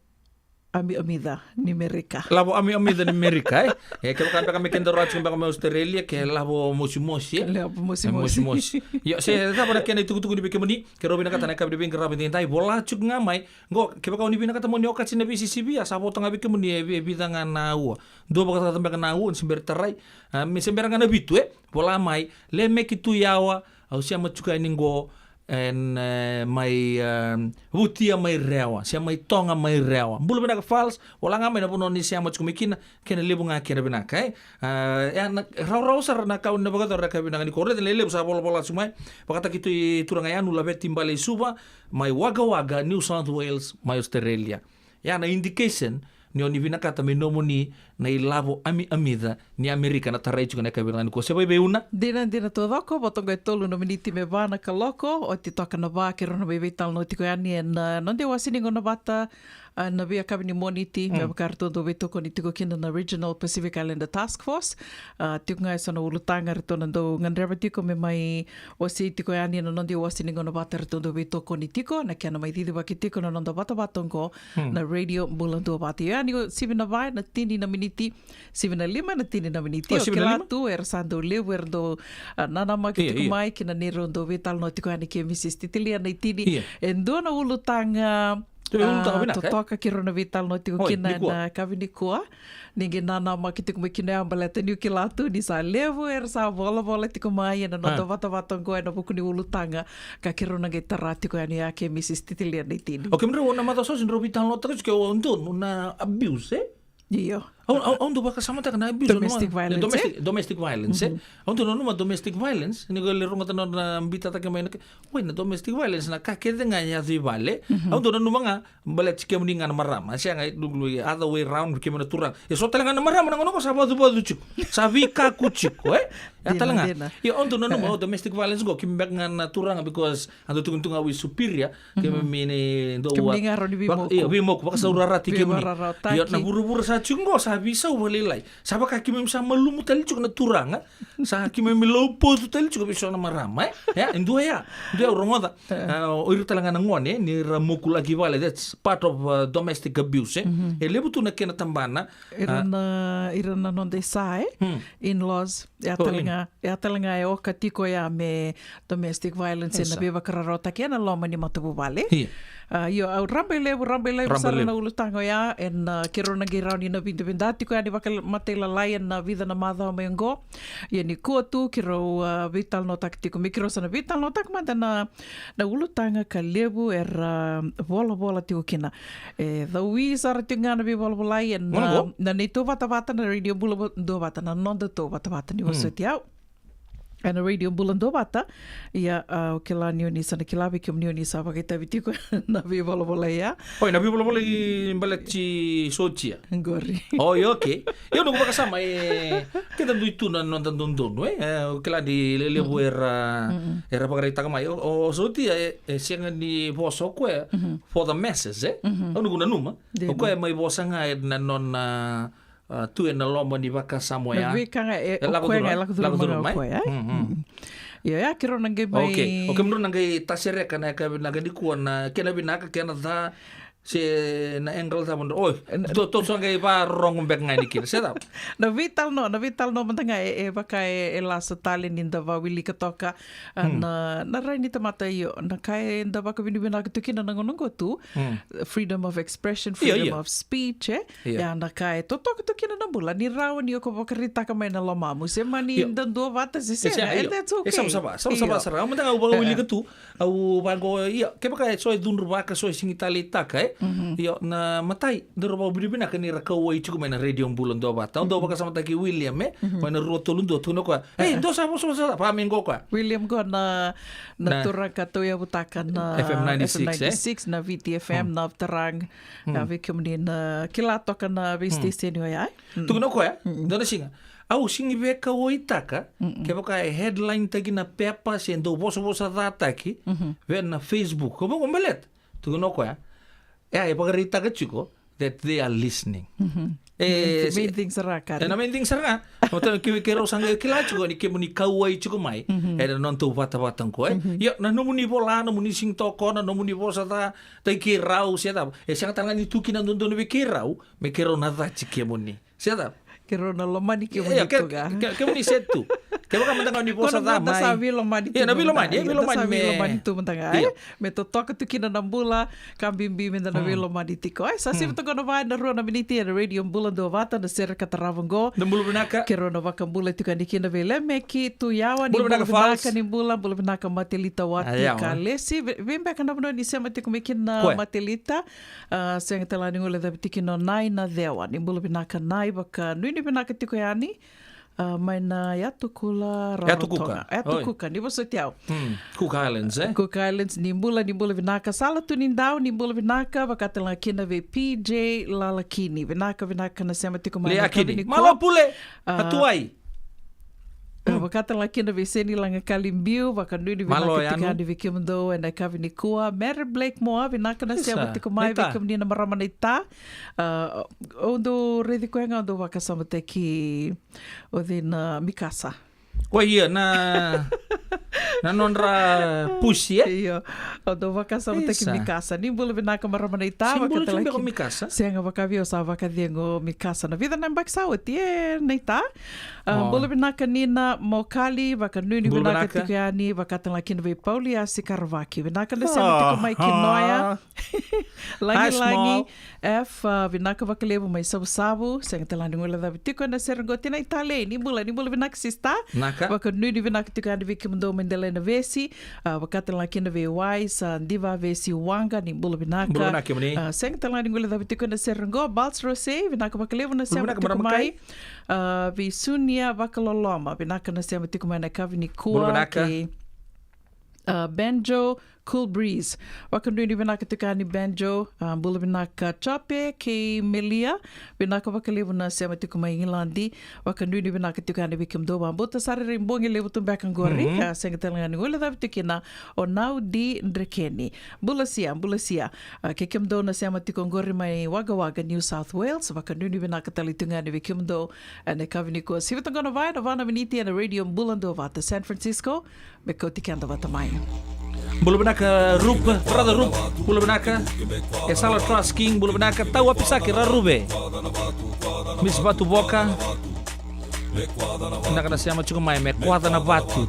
Ami-amida ni Amerika. Labo ami-amida ni Amerika kalau kan kami kenda rats kami Australia ke labo mosi-mosi. Labo mosi-mosi. Ya saya tak pernah kena tuku-tuku di bikin ni. Kero bina kata nak kami di bikin rapi tintai bola cuk ngamai. Ngo keba kau ni bina kata mo nyokat sinabi sisibi ya sabo tengah bikin ni bidangan nau. Dua bakal kata bikin nau sember terai. Semberangan nabitu bola mai leme kitu yawa. Au siapa cuka ini ngo en mai butia mai rewa sia mai tonga mai rewa bulu bena fals wala nga mai na puno ni sia mo kumikina kena lebu nga kena bena kai ya raw sar na kaun na bagato raka bena ni korre le lebu sa bola sumai pakata kitu turanga ya nula beti mbale suba mai waga New South Wales mai Australia ya na indication ni oni vina kata menomo ni na ilavo amida ni Amerika na tarai juga na kabila ni ko sebai beuna dina todoko botongo tolu no miniti me bana kaloko o ti toka na ba kero no bebe tal no tiko yani en non de wasini ngona bata na via kabini moniti me bakarto do beto ko ni tiko kinda na Regional Pacific Islander Task Force tiko ngai sono ulutanga rito nando ngandreva tiko me mai wasi tiko yani no non de wasini ngona bata rito do beto ko ni tiko na kiana mai didi baki tiko no nondo bata batongo na radio bulando bata yani sivina vai na tini na miniti sivina lima na tini na miniti o kila tu sando lewu do nanama ki tiko mai kina nero do betal no tiko yani ke Mrs. Titilia na tini endo na ulutanga totoka ki rona vital no tiko kina na kavini kua ninguém nana ma ki tiko me kina ambaleta ni ki latu ni sa levu sa bola tiko mai na no vata go na buku ni ulutanga ka ki rona ge taratiko yani ya ke Mrs. Titilia na tini okay mre wona mata so sin vital no tiko ke wonto na abuse Iyo. Onde baka sama tak na abuse domestic violence. Domestic violence. Onde no numa domestic violence ni go le ronga tan na mbita tak mai na. Na domestic violence na ka ke denga ya di vale. Onde no numa nga bale chike mninga na marama. Sia nga dulu other way round ke mana turang. Ya so talanga na marama ngono ko sa badu chuk. Sa vika kuchik ya talanga. Ya onde no numa domestic violence go kimbak nga na turang because ando tuntung awi superior ke mini do wa. Iya bimok baka sa urarati ke mni. Ya na buru-buru sa chungo sa bisa walilai saba kaki mem sama lumu tali juga na turanga sa kaki mem lopo tu tali juga bisa na marama ya indua rongoda oir talanga ngone ni ramukul lagi vale that's part of domestic abuse lebu tu na kena tambana irana nonde sai in-laws ya talanga o katiko ya me domestic violence na beba kararota kena loma ni matubu vale yo rambele sara na ulutango ya en kero na girani na vindati ko yani bakal matela layan na vida na madha mengo yani ko tu kero vital no taktiko mikro sana vital no tak manda na ulutanga ka lebu bola tiko kina the we sara tinga na bola yan na nito bata na radio bula do bata na non to bata ni wasetia Ana radio bulan do bata ia o ke la nioni sana kilabi ke nioni sa pa kita vitiko na vi bola ya. Oi, na vi bola imbaleci socia. Ngori. Oh, okay. Eu não vou passar mas kita do itu não tandondon, o que lá de levo era pagarita mai. O sotia senga di vosso que for the masses, Eu não guna numa. O que mai vossa nga na non tu na lomba ni vaka samoya. Na vi kanga o kwenga la kuduruma o kwenga. Ya kiro nangai mai. Okay. Okay, menurut nangai tasere kana ka naga di kuana kena binaka kena ta se na engel ta bond. Oi, to sangai pa rong bek ngai dikir. Sedap. Na vital no mantanga vaka la satale ninda va wili katoka na rai ni tamata io na kai nda vaka vini binaka tukina nangonongo tu freedom of expression, freedom of speech ya na kai to tukina na bula ni raw ni ko vakarita ka mai na lomamu se mani ndando vata se and that's okay. Sama sara. Mantanga u wili katu au bago ia ke baka so dun vaka so singitali taka Yo na matai doroba bibina kani rakau ai chuku mena radio bulan do bata do baka sama taki William mena rotolun do tuno kwa do sa pa mengo kwa William go na turang katoya butaka na FM 96 na VTFM na terang na vikum ni na kilato kana station ya tuno kwa do na singa au singi veka oitaka ke baka headline tagi na pepa sendo boso data ki ve na Facebook ko mo melet tuno kwa e pagarita ka chiko that they are listening. Main thing saraka. Na main thing saraka. Mata kiro sanga kila chiko ni kemuni kawai chiko mai. Non tu bata-batang ko Yo na nomuni bola no muni sing toko na nomuni bosa ta kirau siapa. Siang tangan ni tuki na dondo be kirau, me kiro na da chikemuni. Siapa? Kiro na lomani kemuni to ga. Kemuni setu. Kaya baka mantanga ni bosa ta mai. Sa vi lomani. Na vi lomani me lomani tu mantanga. Me to toka tu kina nambula kambimbi me na vi lomani tiko. Sa sim to kono vai na rona miniti na radio bulan do vata na ser kataravango. Na bulu benaka. Kiro na vaka bula tu kani kina ve lemeki tu yawa ni bulu benaka ni bula matelita wati kalesi. Vemba kana bono ni sema tiko me kina matelita. Senga tala ni ngole da tikino nai na dewa ni bulu benaka nai baka nui ni benaka tiko yani. Mai na Yatukula Rarotonga. Yatukuka, ni boso tiao. Cook Islands, Cook Islands, nimbula vinaka. Sala tu nindau, nimbula vinaka, wakatala kina ve PJ Lalakini. Vinaka na sema tiko mai. Leakini. Malo pule, atuai. Wakatala kina ve seni langa kalimbiu, wakanuni vinaka tika di vikimdo, and I kavini kua. Mary Blake moa, vinaka na sema tiko mai, vikamni na maramanita. Ondo redi koenga ondo wakasama teki odina Mikasa. Kwa hiyo na nonra pusi Iyo. Ondo wakasama teki Mikasa. Nimbula vinaka maramanita. Simbolo chumbe ko Mikasa. Senga wakavio sa wakadiengo Mikasa. Na vida na mbaksawa tie neita. Bula vinaka nina mokali wakanuni vinaka tikiani wakatala kina ve Pauli asi Karavaki. Vinaka na sema tiko mai kinoya. Langi F vinaka wakalevu mai sabu senga talani ngula da tiko na serengoti na itale nimbula vinaka sista. Wakanuni vinaka tikiani vikimdo mendele na vesi. Wakatala kina ve Wise Diva vesi wanga nimbula vinaka. Senga talani ngula da tiko na serengo Balts Rose vinaka wakalevu na sema tiko mai. Visunia Vakaloloma, vinaka na sema tiko mai na kavini kua ke Banjo Cool Breeze. Wakanduni vinaka tukani Banjo, bula vinaka Chope ke Melia, vinaka wakalevu na sema tiko mai Ngilandi, wakanduni vinaka tukani vikimdo bambuta sari rimbongi levu tumbakan gori, senga talangani ngula davi tukina o nau di ndrekeni. Bula sia, ke kimdo na sema tiko ngori mai Wagga New South Wales, wakanduni vinaka talitungani vikimdo, and kavini kua sivitangana vai na vana viniti na radio bulando vata San Francisco, bekoti kanda vata mai. Bulu benaka Rup, brother Rup, bulu benaka Esala Trust King, bulu benaka tahu apa sakit Rarube Miss Batu Boka Nak na siya cukup main me kuada na batu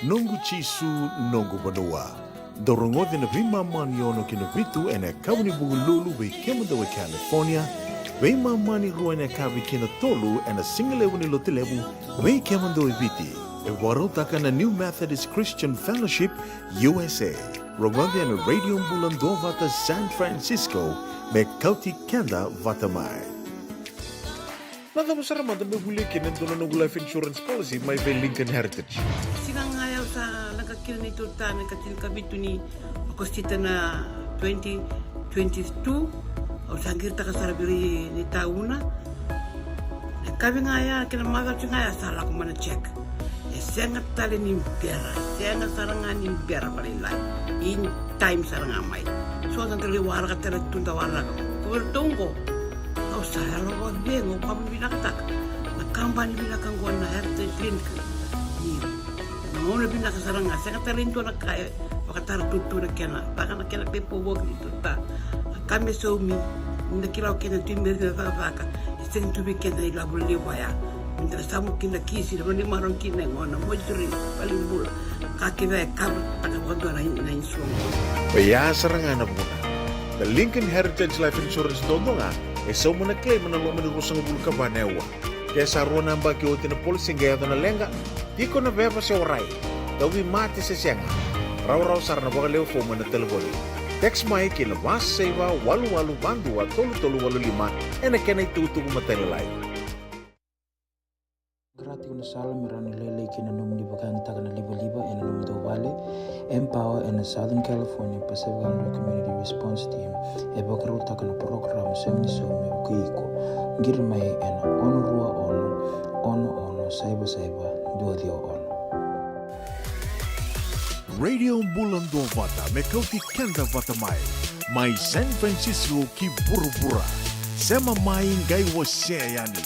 nungu chisu nungu banua. Dorongote na vima mani ono kina vitu ene kawni bugu lulu be kemudawe California. Vima mani rua ene kawi kina tolu ene singalewu ni lotilewu be kemudawe viti. E warotaka na New Methodist Christian Fellowship USA. Rongote ene radio bulan do vata San Francisco me kauti kenda vata mai. Nada masara manda me huliki na dono no life insurance policy mai be Lincoln Heritage. Singa ngaya sa nakakil ni tutane katil kabitu ni akostita na 2022 o sangir ta kasarabiri ni tauna. Kabi ngaya kina maga ngaya sala ko mana check. E senga tale ni bera, senga saranga ni bera balila. In time saranga mai. So dan tele warga tele tunda warga. Ko tongo. O saya lo wa bengo pa binaktak. Na kampanye binakang ko na heritage clinic. Ngone bina kasaranga senga talento na kaya wakatara tutura kena baka na kena pepo wog dito ta kame so mi nda kila kena timber na vaka senga tubi kena ila bulle waya nda samu kina kisi no ni maron kina ngona mojuri palimbul kakive kam taka wondo na insuo ya saranga na buna the Lincoln Heritage Life Insurance dondonga e so mona claim na lo mena rusang bulu ka banewa ke sarona mbaki otina polisi ngaya na lenga iko na beba se orai dawi mate se sianga raw sarna boga leo fo mona telefoni text mai ke na was seva walu bandu wa tolu walu lima ena kena tutu matele lai Grati una sala mirani lele kina numni bakan takana liba ena numi do vale Empower in the Southern California Pacific Islander Community Response Team e bakaru takana program semni so me kuiko girmai ena onurua ono saiba dua dia on Radio Bulan do Vata me kauti kenda vata mai San Francisco ki burubura sema mai ngai wose yani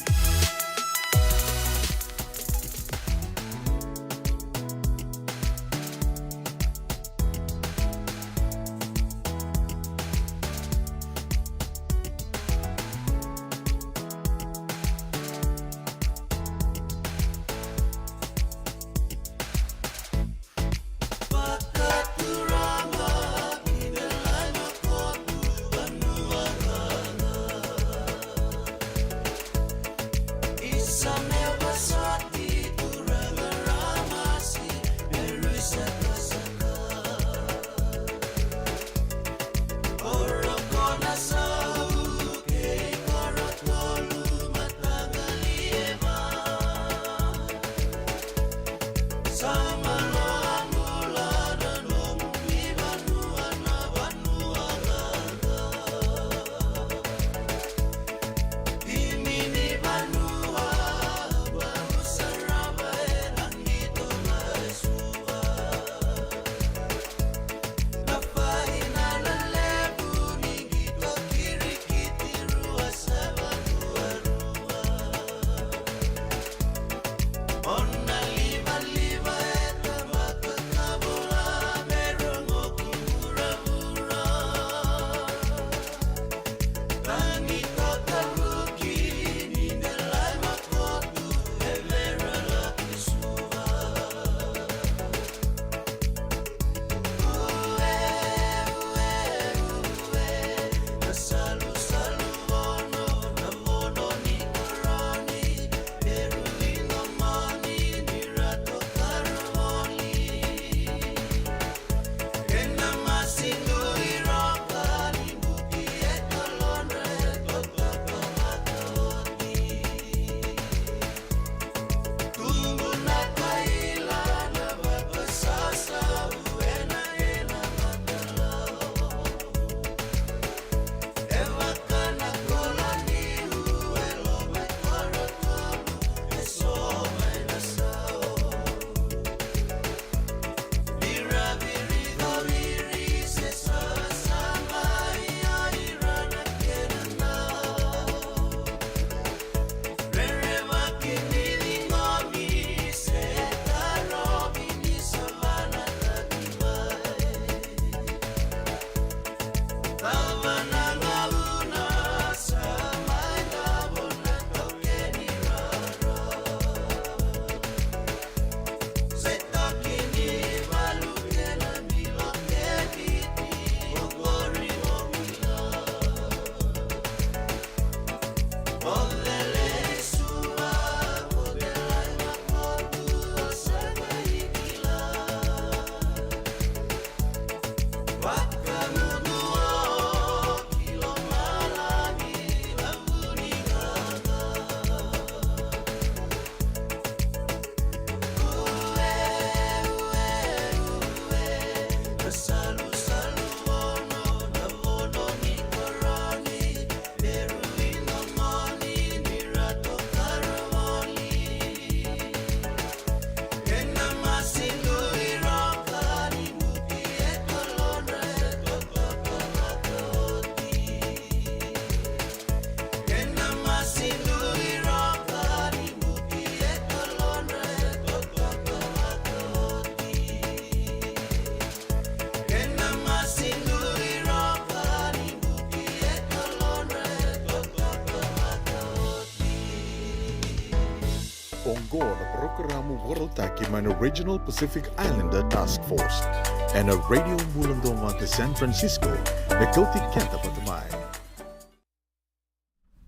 Ongo na programa Warotaki man Regional Pacific Islander Task Force and a radio Mulundonga to San Francisco na Kauti Kenta Patamai.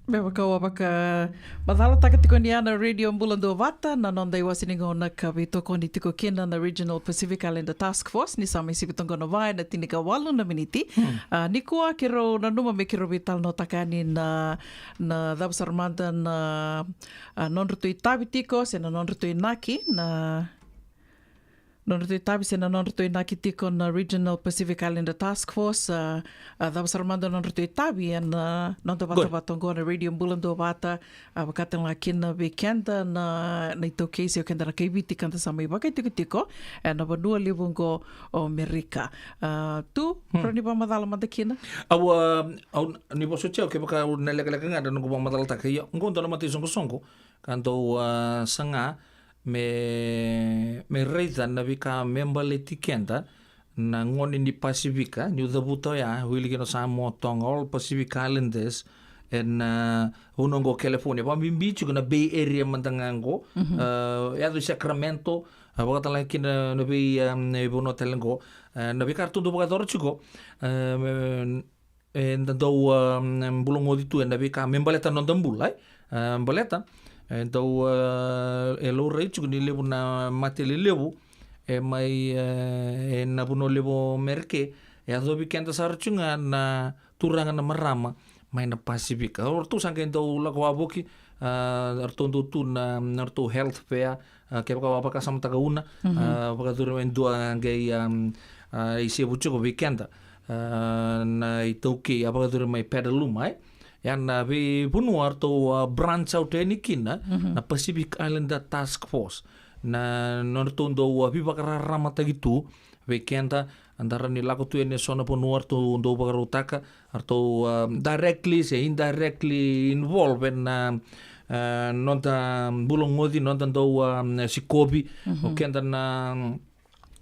Beba kaua baka madala takatiko ni ana radio Mbulando Vata na nonda iwasiningo na kabitoko ni tiko kena na Regional Pacific Islander Task Force ni sama isipitongo na vai na tinika walu na miniti. Ni kua kiro na numa me kiro vital no takani na Dabsarmanda na nonrutu i tabitiko se na nonrutu i naki na nonrutu i tabi se na nonrutu i naki tiko na Regional Pacific Islander Task Force Dabsarmanda nonrutu i tabi na nonda vata vatongo na radio Mbulando Vata wakatan la kina be kenda na ito keisi o kenda na keibiti kanta sama i baka tiko na vanua livungo o Amerika. Tu, prani pa madala manda kina? Au ni poso cheo ke baka nelekaleka ngada nungu pa madala taka iyo. Ngonto na mati songo kanto sanga me reita na vika membale tikenda na ngoni ni Pasifika ni udabuto ya wili kino sa motong all Pacific Islanders en unongo California pa mimbichu na Bay Area mantangango ya do Sacramento baka tala kina na Bay bono telengo na vika tundo baka doro chuko en do bulongo ditu na vika membaleta nondambulai baleta então elo reichu ni levo na matele levo mai na buno levo merke ya do bikenta sarchunga na turanga na marama mai na Pasifika ortu sangke do la ko aboki artondo tu na arto health fair ke ko apa kasam tagauna baka duro endua ngai isi bucho ko bikenta na itoki apa duro mai pedalumai yan na vi punuar to branch out ni kina na Pacific Islander Task Force na nortondo vi bakara ramata gitu weekenda antara ni lako tu ene sona punuar to ndo bakarutaka arto directly se indirectly involved na nonta bulongodi nonta ndo sikobi okenda na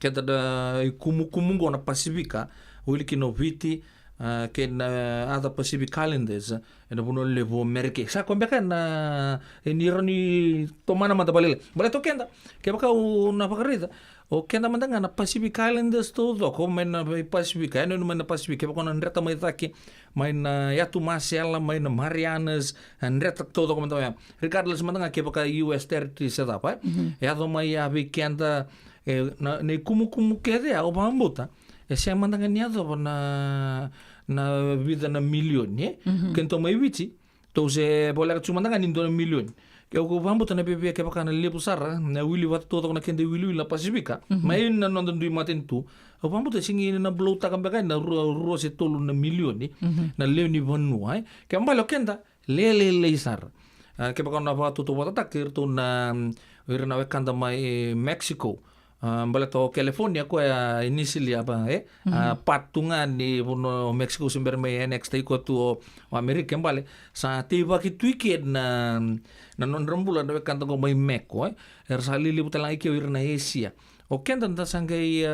kenda da kumungo na Pasifika uliki no viti ken other Pacific Islanders na puno levo Amerika sa kombeka na enirani tomana mata balele bale to kenda ke baka na pakarita o kenda mandanga na Pacific Islanders to do ko men na Pacific ano men na Pacific ke baka na reta mai taki mai na Yatu Marcella mai na Marianas and reta todo como também regardless mandanga ke baka US territory setup ya do mai ya kenda na ne kumu ke de o bambuta se mandanga niado na vida na milioni kento mai vici to se bola ka mandanga ni do milioni ke ko vambo tana bebe ke baka na lepu sara na wili wat to na kende wili la Pasifika mai na non do maten tu o vambo te singi na blota ka baka na ro se tolu na milioni na leuni vanua ke mbalo kenda le sar ke baka na va to wata kirto na irna wekanda mai Mexico bala to California ko initially apa patungan ni puno Mexico sumber mai next ko tu Amerika bale sa tiba ki tweaked na non rambulan de kanto ko mai Mexico ersali li butala iki irna Asia o kenda nda sangai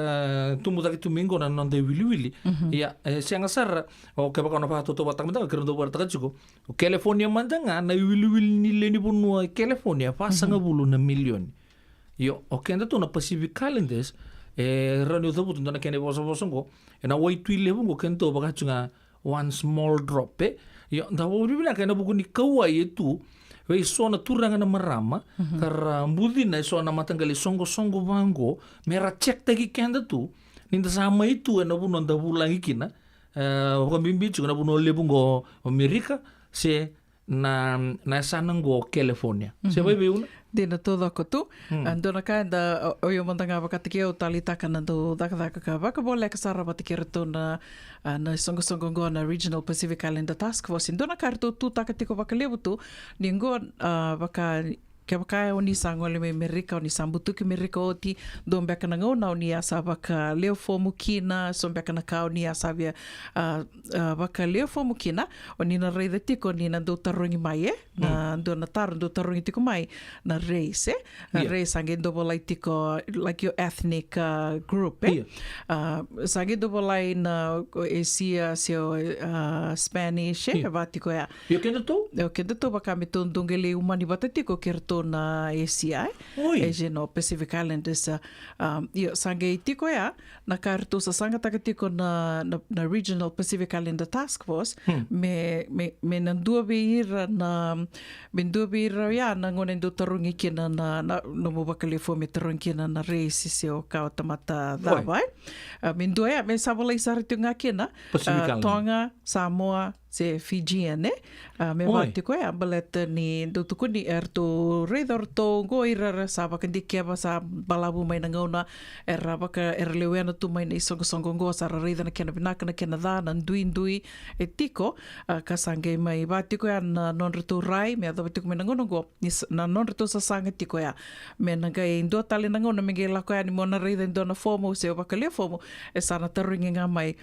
tumuta ki tumingo na non de wili ya sianga sar o ke baka no pa to batang mata kirndo barta chuko California mandanga na wili ni le ni puno California pa sanga bulu na milioni yo o kenda to na Pacific Islanders rani uta butu na kene boso ngo na wai tui levu ngo kento baka chunga one small drop yo da wo bibina kana buku ni kawa yetu we sona turanga na marama kara mbudi na sona matangali songo bango mera check tagi kenda tu ninda sama itu na buno nda bulangi kina ko bimbi chunga buno levu ngo Amerika se na sana ngo California se vai be una Dina todo ako tu. Andona ka da oyo mandanga bakatike o talitaka na do daka ka baka bole ka sara batike to na songo go na Regional Pacific Islander Task Force. Andona ka tu takatiko baka lebu tu ningo baka ke baka oni sangole me Amerika oni sambutu ki Amerika oti do baka na ngona oni asa baka leo fomu kina so baka na ka oni asa bia baka leo fomu kina oni na reida tiko ni na do tarongi mai na do na tar do tarongi tiko mai na race race sange do bolai tiko like your ethnic group sange do bolai na Asia sio Spanish batiko ya yo kendo to baka me tondongele umani batatiko kerto tō na ACI, Asian or Pacific Islanders. Io sanga I tiko ia, na ka rito sa sanga taka tiko na Regional Pacific Islander Task Force, me nandua beira na ia na ngone ndo tarungi kina na mo bakalefo me tarungi kina na reisi se o kao tamata dawai. Me ndua ia, me sabalai sarito ngā kina, Tonga, Samoa, se Fijian, me wāti koe ambaleta ni tuku ni to reidor to goira sa bakandi keba sa balabu mai na ngauna baka leuena tu mai nei songo ngo sa reida na kena binaka na kena da na ndui e tiko ka sange mai wāti koe na non reto rai me ado tiko mai na ngauna go na non reto sa sanga tiko ia me na gai ndo tale na ngauna me gai la koe ni mona reida ndo na fomo se o baka le fomo e sana taringi nga mai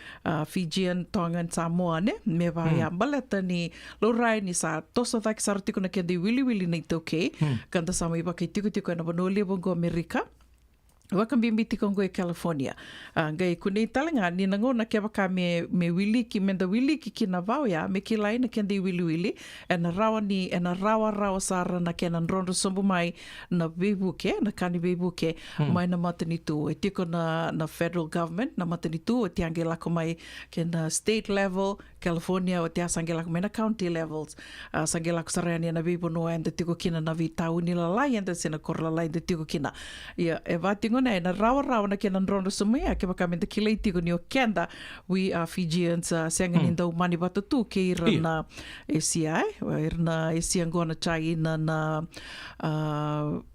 Fijian, Tonga and Samoa ne me wa ia baleta ni lo rai ni sa toso tak sartiko na kendi wili nei toke kanta sama iba kai tiko na bonole bongo Amerika waka bimbi tiko ngo e California ngai kunei talenga ni nango na ke baka me wili ki menda wili ki kina vau ya me ki lai na kendi wili na rawa sara na kenan rondo sombo mai na bebuke na kani bebuke mai na matani tu e tiko na federal government na matani tu o tiange lako mai ke na state level California o tia sange lako mai na county levels sange lako sarani na bebu no enda tiko kina na vitau ni la lai enda sena korla lai enda tiko kina ia e vati ngona na rawa na kenan rondo somia ke baka menda kilei tiko ni o kenda we are Fijians senga ni ndau mani bata tu ke ira na ACI ira na ACI ngona China na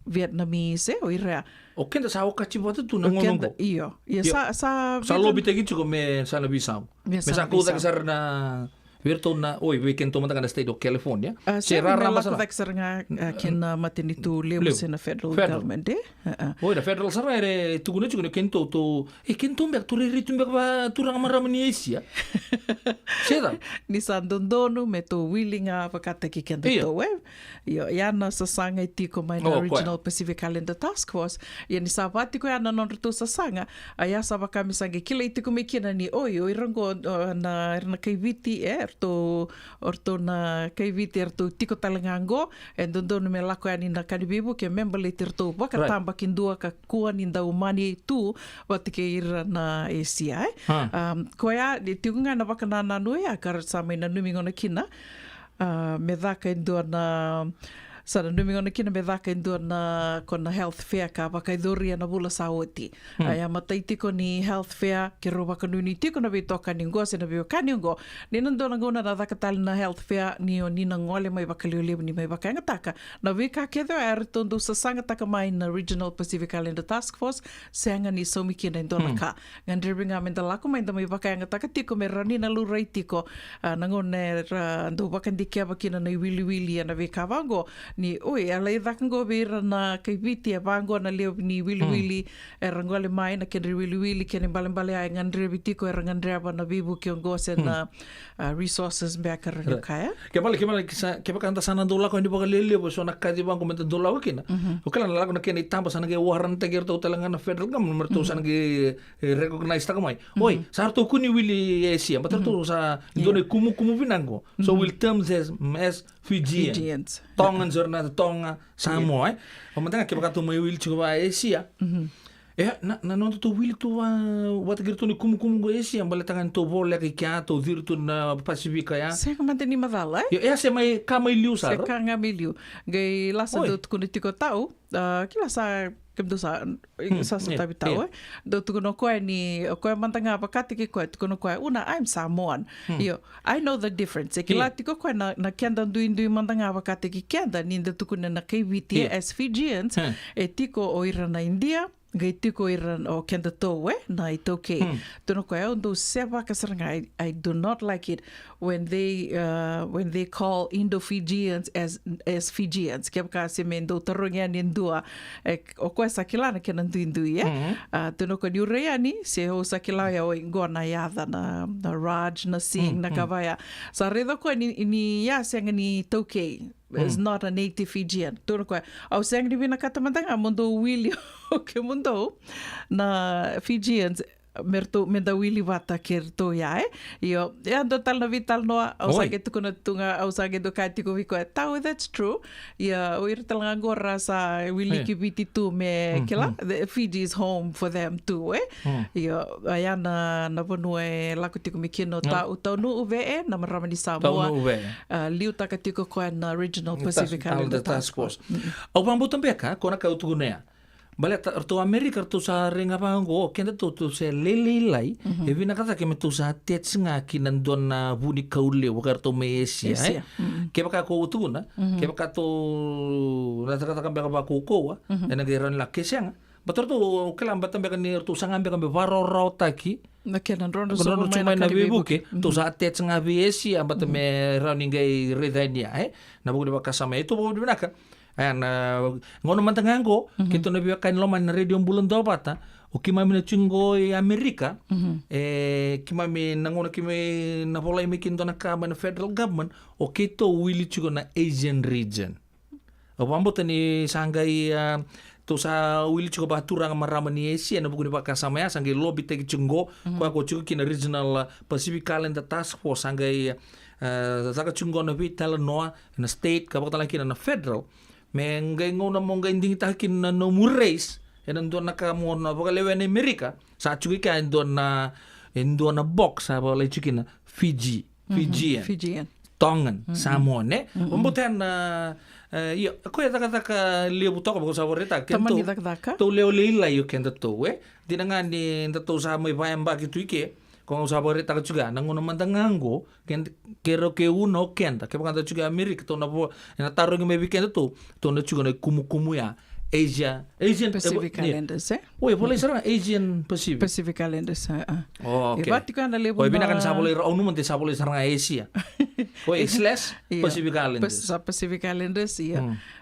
Vietnamese o ira o kenda sa o kachi bata tu na ngonongo iyo sa lobi te gitu me sa na bisau me sa ko da sar na virtu na weekend to mata state of California se rara masala vexer nga ken matini tu levels in a federal government da federal sara ere tu gune kento to kento mbek tu ritu mbek ba tu ranga maramani Asia seda ni sandondonu me to willinga vakata ki kento to yo yana sa sanga tiko mai na Regional Pacific Islander Task Force ya ni sabati ko yana non retu sa sanga aya sa bakami sange kila tiko me kina ni irango na kaiviti orto na kaiviti erto tiko talangango e dondono me lako ani na kanibibu ke membali tirto waka tamba kindua ka kua ni ndau mani tu wati ke ira na ACI koia di tiunga na waka na nui a kar sa mai na numingona kina me dhaka indua na Sana numingona kina me dhaka indua na kona health fair ka waka idhoria na bula sa oti. Aya matai tiko ni health fair ke ro waka nuni tiko na vitoka ni ngoa se na vio kani ngo. Ni nandona ngona na dhaka tali na health fair ni o nina ngole mai waka lioleo ni mai waka ingataka. Na vika kedho e tondo sa sanga taka mai na Regional Pacific Islander Task Force senga ni somi kina indona ka. Ngandriringa menda lako mai nda mai waka ingataka tiko me rani na lurai tiko na ngone ndo waka ndikia wakina na wili na vika wango ni ala idhakango vira na kaiviti vango na leo ni wili rangole mai na kene wili kene mbale ai ngandre vitiko ngandre na bibu kiongose na resources back kaya ke bale ke bakanta sana dola ko ndi bagalele bo so nakadi bango meta dola wakina o kala na na kene tamba sana ge waran te gerto talanga federal government merto sana ge recognize ta kamai sarto kuni wili Asia batarto sa done kumu vinango so will terms as Fijians Tongan jornada Tonga Samoa o mantanga ke bakato mai wil chuba Asia na non to wil to wat gerto ni kumu go Asia bale tangan to vola ke kya to virtu na Pasifika ya se ka manteni madala se mai ka mai liu sa se ka nga miliu gai lasa do kunitiko tau kila sa kemdo sa tabi tau do tukono koe ni koe mantanga pakati ke koe tukono koe una I'm Samoan I know the difference e kila tiko koe na kenda ndui mantanga pakati ke kenda ni nda tukuna na kaiviti as Fijians e tiko o ira na India gai tiko ira o kenda towe na i toke tuno koe undo sewa kasaranga I do not like it when they call Indo-Fijians as Fijians ke baka se mendo tarongia ni ndua o koe sakilana ke ndui tuno koe ni ureani se ho sakilaya o ingona yadha na Raj na Singh na kawaya sa redo koe ni ya senga ni toke is not a native Fijian. Tuno koe au senga ni vina katamandanga mundo wili o ke mundo na Fijians merto menda wili wata kerto ya io ando tal na vital noa au sage tu kuna tunga au sage do kati ko viko tau that's true ia o ir tal ngora sa wili ki viti tu me kila Fiji is home for them too ia ia na bonue la ko tiko me kino tau no uve na maramani Samoa liu takatiko ko na Regional Pacific Islander Task Force au pambutan beka kona ka utugunea bale to America to sa ringa pango kenda to se lelilai e vina kata ke metu sa tetsinga kinandon na buni kaule wakar to mesia ke baka ko utuna ke baka to na kata kambe ka ko ko ena geran la kesang bator to kelam batam beka ni to sangambe kambe varo rotaki na kenan rondo so mai na bibuke to sa tetsinga viesia batame running redania na buku baka sama itu buku binaka ayan ngono mantangango kito na biya kain loman na radio bulan do bata o kimami na chungo Amerika kimami nangono kimi na polai mikinto na kama na federal government o kito wili chugo na Asian region o pambutan ni sangai to sa wili chugo baturang marama ni Asia na buguni baka samaya sangai lobby tagi chungo kwa ko chugo kina Regional Pacific Islander Task Force sangai saka chungo na vital noa na state kapag talaki na federal mengai ngona monga inding takin na no murace enan do na ka mo na baka lewen Amerika sa chuki ka ndo na box sa bala chuki na Fijian Tongan Samoan umbutan na ko ya taka leo butok ko sa boreta kento to leo lila yo kento to dinanga ni to sa mai bayamba gitu ike kung sa boreta ka juga nangono mantangango kero ke uno kenta ke bakanta juga Amerika to na po na taro ngi mebi kento to na juga na kumu ya Asian Pacific Islanders Oi, boleh serang Asian Pacific Islanders okay. Ibati kan ale oi binakan sa boleh onu monte sa boleh serang Asia oi slash Pacific Islanders Pacific Islanders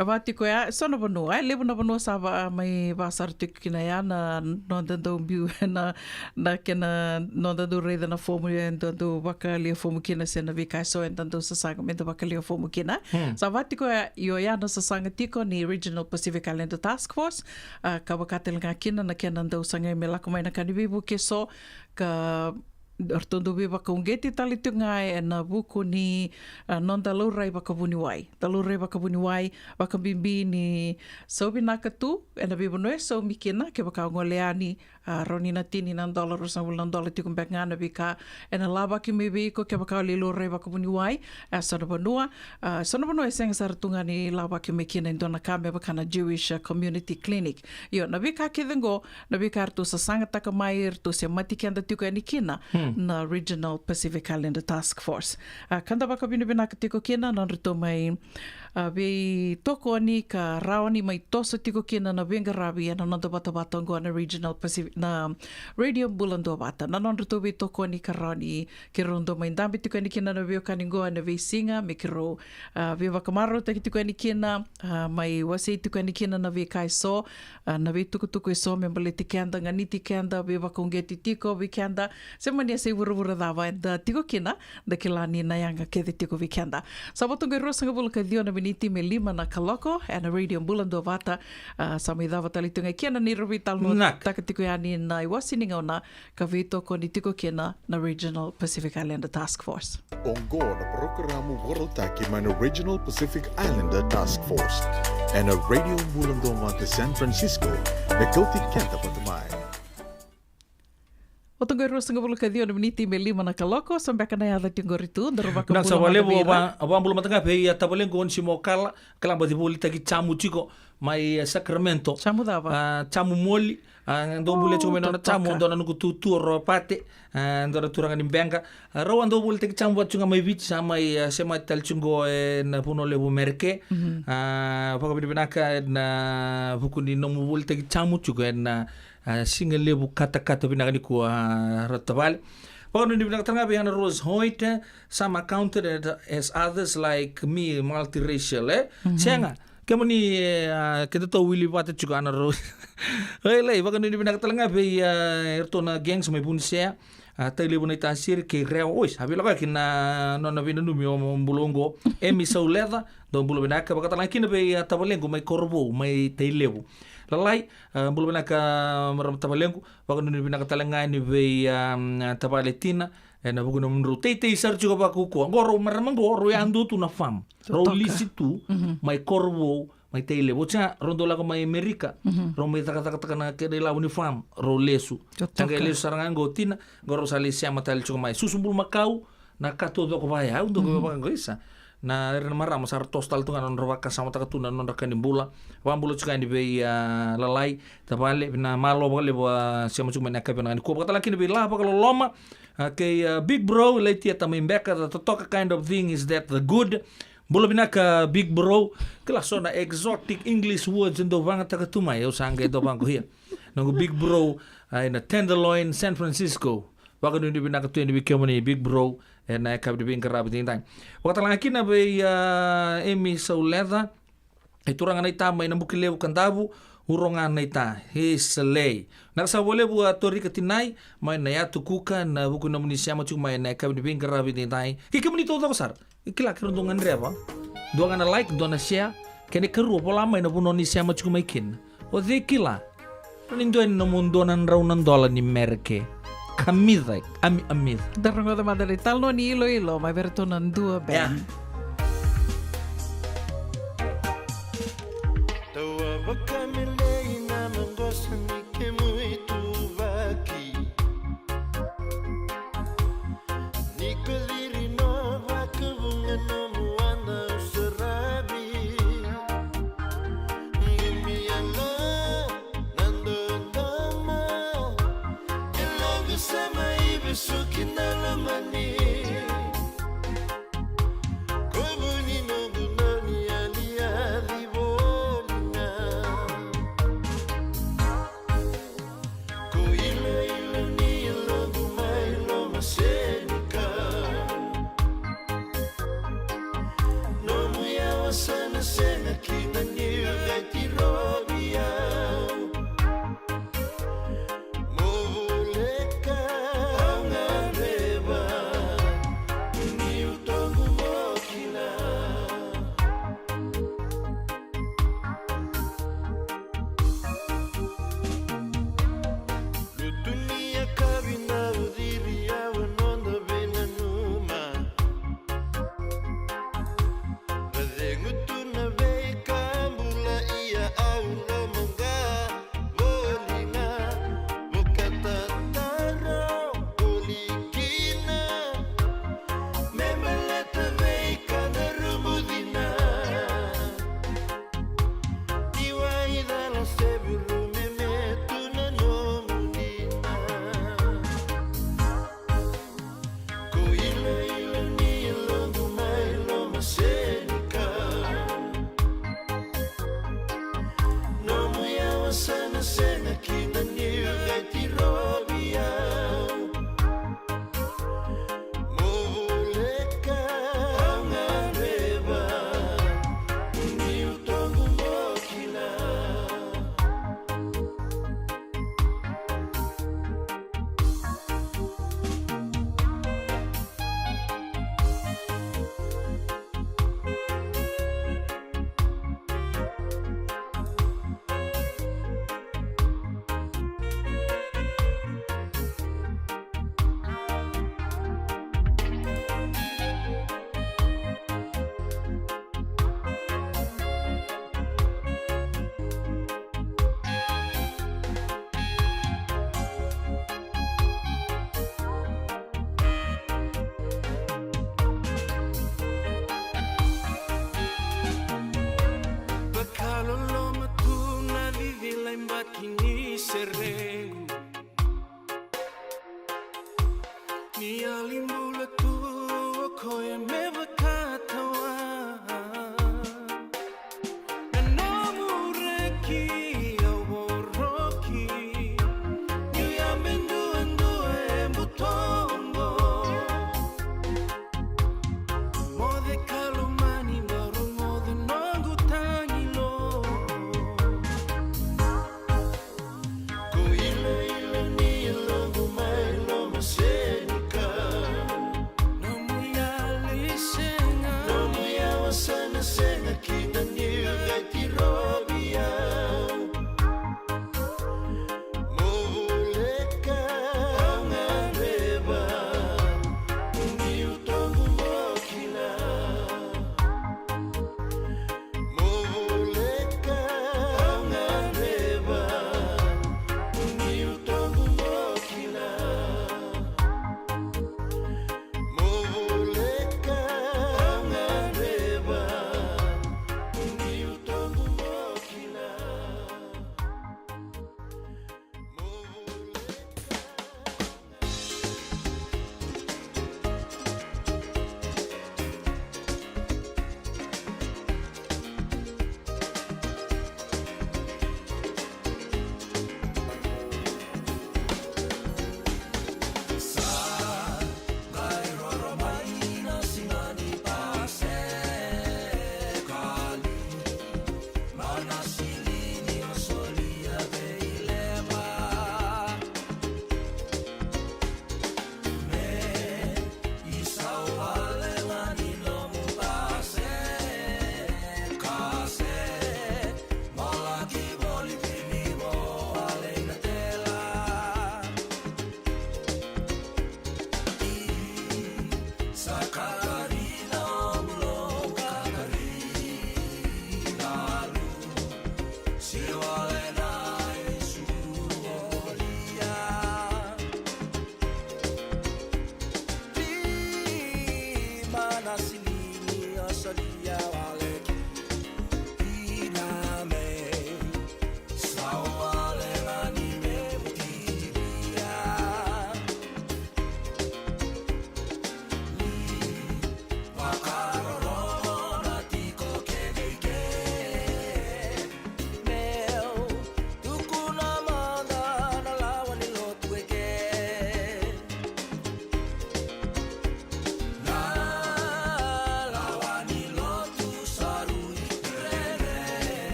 Ibati ko ya sono bono lebu na bono sa mai basar tik kinaya na nonda do biu na kena nonda do reda na formula endo do bakalia formu kina sena vika so endo sa sagamento bakalia formu kina sa vati ko yo ya na sa sangatiko ni Regional Pacific Islander Task Force kabakatel nga kina na kena ndo sanga mela kumai na kanibibu keso ka Artondo be baka ungeti tali tu ngai na buku ni non dalurai baka buniwai baka bimbi ni so binaka tu ena be bonoe so mikina ke baka ngoleani roni na tini nan dollar sa bulan dollar ti kumbek ngana bika ena laba ki maybe ko ke baka lilurai baka buniwai sono bonua seng sartunga ni laba ki mikina indona kame baka na Jewish Community Clinic yo na bika kidengo na bika tu sa sangata ka mair tu se matikenda tu ka nikina na Regional Pacific Islander Task Force. Kanda baka binibinaka tiko kina nan rito mai be toko ani ka rawani mai toso tiko kina na benga rabi na nando bata batongo na Regional Pacific na Radio Bulando bata. Na non rito be toko ani ka rawani ke rondo mai ndambi tiko ani kina na veo kaningo na ve singa me kiro ve vakamaro tiko ani kina mai wasi tiko ani kina na ve kai so na ve tuku so me mbale tikanda ngani tikanda ve vakongeti tiko ve kanda semania se vura dava da tiko kina da kilani na yanga ke tiko ve kanda. Sabatongo rosanga bulka diona Beniti me lima na kaloko and a radio Bulando vata sa mai dava talitunga kena ni rovital no takatiko yani na iwasininga na kavito ko ni tiko kena na Regional Pacific Islander Task Force. Ongo na programo Worldtaki na Regional Pacific Islander Task Force and a radio Bulando vata San Francisco na kauti kenta patamai. O tunggu ros tunggu bulu kadio na Beniti me lima na kaloko sampai kana ya dati ngoritu darobaka bulu. Nang sawale bo abang bulu matanga pe ya tabalen gon si mokala kala badi bulu tagi chamu chiko mai Sacramento. Chamu dava. Chamu moli ando bulu chiko mena chamu ando nanu tutu ropate ando turangan imbenga. Raw ando bulu tagi chamu chunga mai vich sama sema tal chungo na puno lebu merke. Paka binaka na bukuni nomu bulu tagi chamu chiko na single lebu kata-kata binakani ko ratabal. Pagano ni binakatanga bihana Rose Hoyt, some accounted as others like me, multiracial Senga. Kamu ni kita tahu Willy Watt juga ana Rose. Hei, pagano ni binakatanga be erto na gang sa may punsia. Tayo lebu na itasir kay Reo Ois. Habi laka kina nona binanumi o mbulongo. Emi Sauleda, don bulo binaka. Pagkatalang kina be tabalengo may korbo, may tayo lebu. lalai bulu bina ka maram tabalengu baka nuni bina ka talengai ni vei tabaletina na buku nomru tei sar juga baku ko ngoro maram ngoro ya andu tu na fam roli situ mai korvo mai teile bocha rondo laga mai Amerika romai taka na ke de la unifam rolesu tanga lesu sarangan gotina ngoro sali siama tal chuko mai susumbul makau na kato do ko vai au do ko baka ngoisa na era marama sar tostal tu nganon rovaka sama taka tuna non rakani bula wambulo chuka ni be lalai tabale na malo bale bo siamo chuka na kape na ko kata laki ni be la bakalo loma ke big bro leti ata membeka the talk kind of thing is that the good bolo binaka big bro kala sona exotic English words ndo vanga taka tuma eu sanga do bango hia no big bro in a Tenderloin San Francisco baka ni binaka tu ni bikemoni big bro na kab de bin karab din tan wakata laki na be emi sauleda ituranga na ita mai na bukilevu kandabu uronga na ita hisley na sa bole bu atori katinai mai na ya tukuka na buku na munisia ma mai na kab de bin karab din tan kikemni to do sar ikila kirundungan reba doanga na like dona share kene keru pola mai na bunoni sia ma mai kin o de kila nindo no mundo nan raunan dola ni merke Kamida, amida. Darungo da madali tal no ni ilo, mai verto nan dua ben.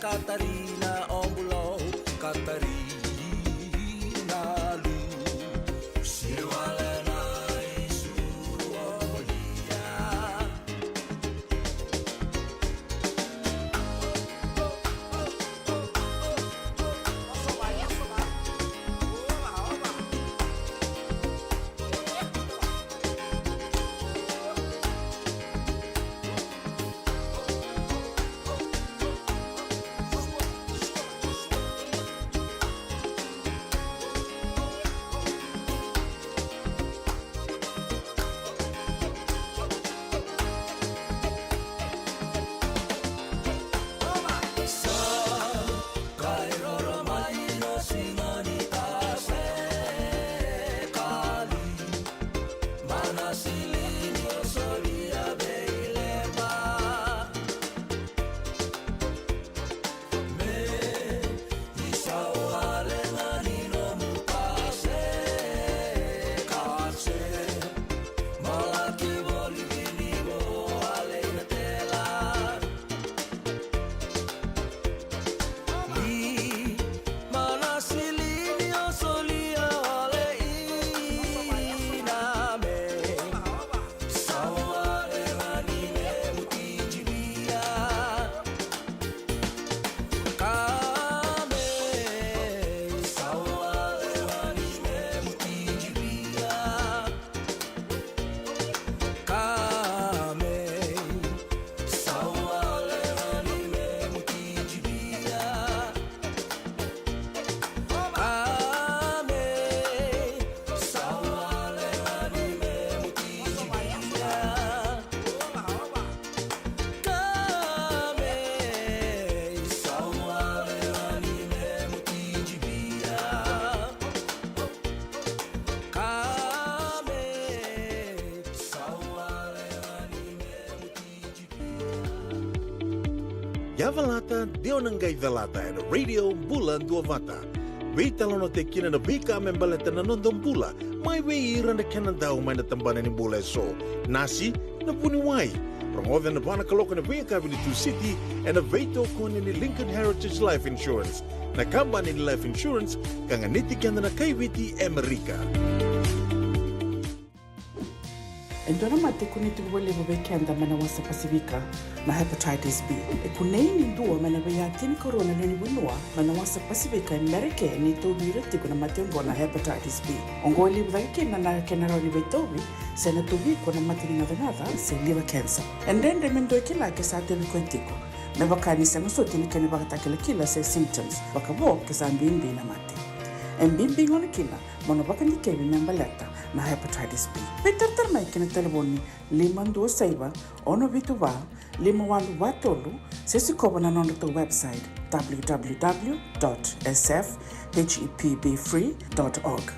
Katarina Ombulo, Katarina Lu, Siwalena Isuolia. Yavalata, Deonangai Velata, and Radio Bulan Duavata. Wait alone te kina na bika membaleta na nondong bula. Mai wei ira na kanandao mai na tambana ni bula so. Nasi na puniwai. Promover na bana kaloka na bika vini tu city and a veito kone ni Lincoln Heritage Life Insurance. Na kambani ni Life Insurance kanganiti kanda na kaiwiti Amerika. Endona mate kuniti wale wabekenda mana wasa Pasifika na hepatitis B. Kuneini ndua mana bayatini corona nini winua mana wasa Pasifika Amerike ni tobi retiku na matembo na hepatitis B. Ongoli wabeke na kenaroni betobi sena tobi kuna matini ngadangada se liver cancer. Endende mendo kila kesate vikwentiko. Na wakani sengusote ni kani wakatakila kila se symptoms wakabo kesambimbi na mate. Mbimbi ngoni kila mono wakani kevi membaleta na hepatitis B. Peter Termaike na telefoni 526 ono vituva 51watolu sesi kobo na nondo to website www.sfhepbfree.org.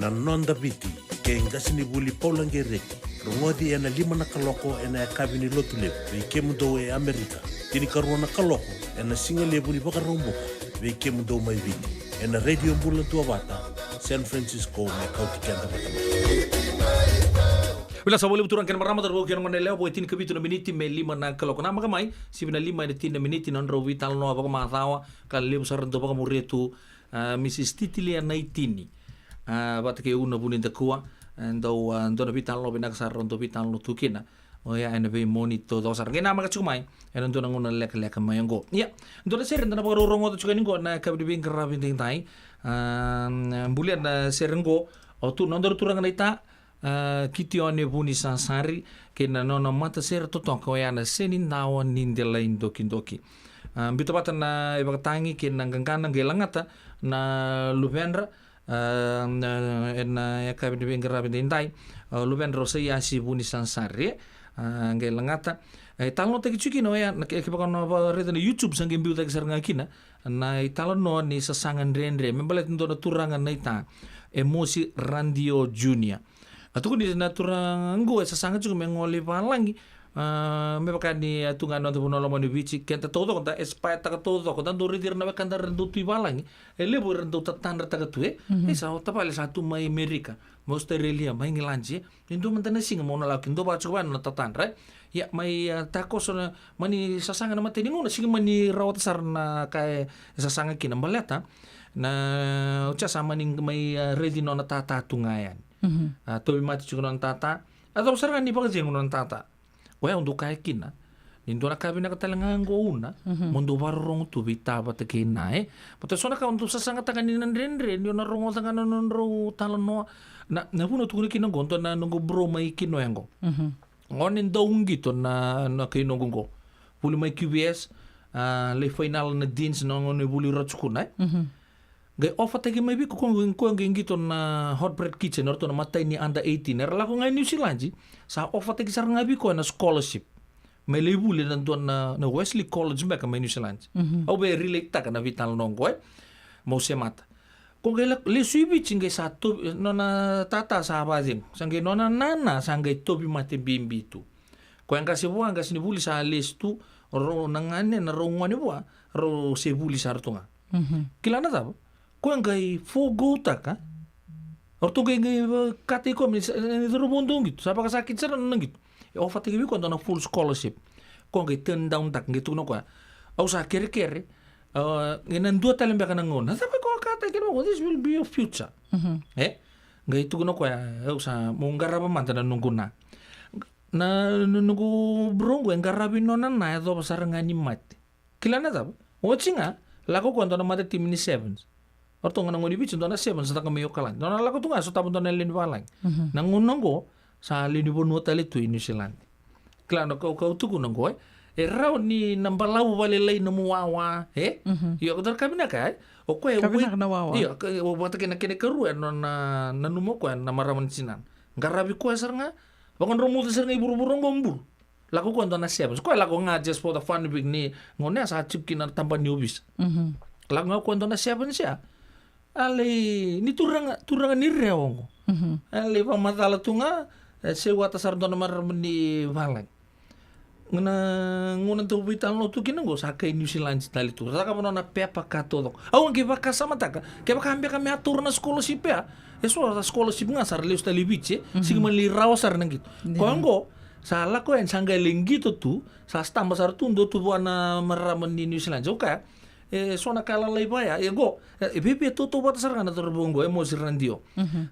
na nonda viti ke ngasini buli paulange reki rongodi ena 5 na kaloko ena kabini lotule ve kemundo e Amerika tini karona kaloko ena singale buli bakarombo ve kemundo mai viti ena Radio Bulan Duavata San Francisco me kauti kanda batama. Bila sa boleh buturan kan marama terbawa kena menelai boleh tin kebitu na miniti me 5 na kaloko nama kamai sibina 5 na tin na miniti non rovital no apa kematawa kal lemu saran to baka muretu Mrs. Titilia Naitini. Bata ke una bunin takua ndo na vital no benak saron to vital no tukina o ya ena be monito do sar ngena maka chumai ena ndo ngona lek mayango ya ndo na ser ndo baro rongo to chukaningo na kabdi bin grabi ding tai bulian na serengo o tu ndo turang na ita kitione buni sansari ke na no mata ser to tonko ya na senin nawa nindela indoki bito bata na ibakatangi ke nanggangana gelangata na luvendra na ya kabdi bin grabi ding tai luvendra se ya si buni sansari gelangata talon te kichuki no ya na ke bakon rede na YouTube sang gembiu te saranga kina na talon no ni sasangan rendre membalet ndo na turangan na ita emosi Randio Junior atu ni na turangan go sasangan juga mengoli palangi me baka ni tunga no tu no lo ni bici kenta todo konta espai ta todo konta do ridir na kanta rendu tu balang ele bo rendu ta tanda ta tu sa ta pale satu mai Amerika Australia mai ngilanji indo mantana singa mo na la kindo ba chuba na ta tan right ya mai ta ko so mani sasanga na mateni ngona singa mani rawat sar na kai sasanga kina baleta na uca sama ning mai ready no na tata tungayan to mati chuga no tata atau sarang ni pagajeng no tata Wea untuk kaikina, nindo na kabina katalangan go una, mundo barong tu bita bata kinae, pata sona ka untuk sasanga tangan ni nandrendre, niyo na rongo tangan nandro talano, na puno tu kina gonto na nunggu bro mai kino yango, ngonin daung gitu na kino gongo, puli mai QBS, le final na dins na ngoni buli ratsukunai, Gay offer tagi mai bi kung gitu na hot bread kitchen or to na matay ni under 18 er lako ngay New Zealand sa offer tagi sar nga bi ko na scholarship may label na doon na Wesley College ba ka may New Zealand au be relate ta na vital nong ko mo se mata kung gay le suibi chingay sa to no na tata sa bazing sangay no na nana sangay to bi mate bimbi tu ko ang kasi buwan kasi ni buli sa list tu ro nangane na ro ngani buwa ro se buli sa artunga kilana ta Kung gay fogo taka, orto gay kati ko mis rumundong gitu, sa sakit sa nang gitu. Offer tigi ko na full scholarship. Kung gay turn down tak gitu no ko. Au sa kere nginan dua talim ba kanang ngon. Sabi ko kata kino this will be your future. Gay tu no ko au sa munggara pa man tanan nunggu na. Na nunggu brongo ngarabi no na do pasaranga ni mat. Kilana ta? Watchinga, lako ko na mate team ni sevens. Orto nga nangoni bicho na 7 sa takamayo kalan. Dona lako tunga so tapon na linwalang. Nangunang go sa linibon tali tu New Zealand. Klano ko tuku nang go raw ni nambalaw walilay na muwawa yo kadar kami na kay o ko yo bata kina karuan no na nanumo ko na maraman sinan. Garabi ko sar nga bakon romo sar nga iburu-burong gombul. Lako ko na 7. Ko lako nga just for the fun big ni ngone sa chip kina tampan newbies. Lako nga ko na 7 siya. Ali ni turang ni rewong. Ali pamatala tunga sewa tasar dona mar ni valang. Nguna tu vital no tu kinango sa kay New Zealand tali tu. Saka mo na pepa ka todo. Awan ke baka sama taka. Ke baka ambia kami atur na scholarship ya. Eso sa scholarship nga sar leus tali biche, sige man li raw sar nang gitu. Kongo sa la ko en sangay linggito tu sa stamba sar tundo tu buana maraman ni New Zealand. Joka so nakalalay ba ya go bebe toto bata sar kana terbongo emosi randio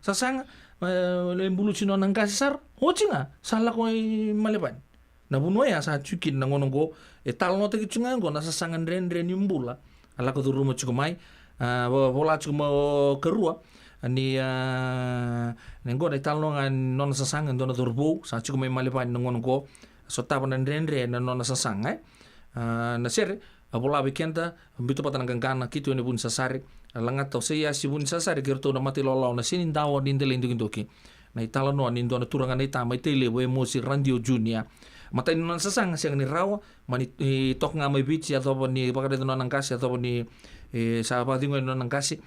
sasang lembulu sino nang kasar hochinga sala ko maleban na buno ya sa chukin nang onongo talno te kichunga go na sasangan ren yumbula ala ko rumo chukumai bola chukuma kerua ani nengo de talno ngan non sasangan dona turbo sa chukumai maleban nang onongo so tapan ren non sasangai na ser Abola bikenta bito patang gangana kitu ni bun sasari langat to saya si bun sasari gerto na mati lolo na sinin dawo din dele indung doki na itala no nindo na turangan na ita mai tele we mo si randio junior mata ni non sasang siang ni rawa mani tok nga mai bici atau ni pakade no nang kasi atau ni sahabat dingo no nang kasi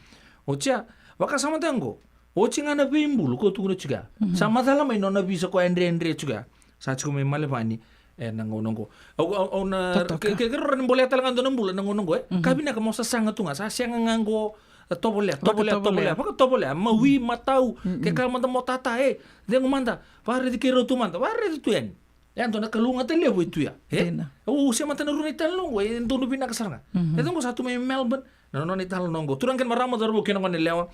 ocha waka sama tango ochi nga na bimbul ko tu juga sama dalam mai no na bisa ko andre juga sa chuko mai malevani nangonong ko o na kero rin boleh talangan doon ng bulan nangonong ko kabi na kamo sa sanga tunga sa siya nga ngo tobolya baka tobolya mawi mataw kaya kamanda mo tata dia ngumanda pare di kero tumanda pare di tuyan yan to nakalunga tele boy tuya siya mata narunay talong ito nubi na kasaranga ito ko sa tumay Melbourne nanonay talong ko turang kan maramo darbo kinong nilewa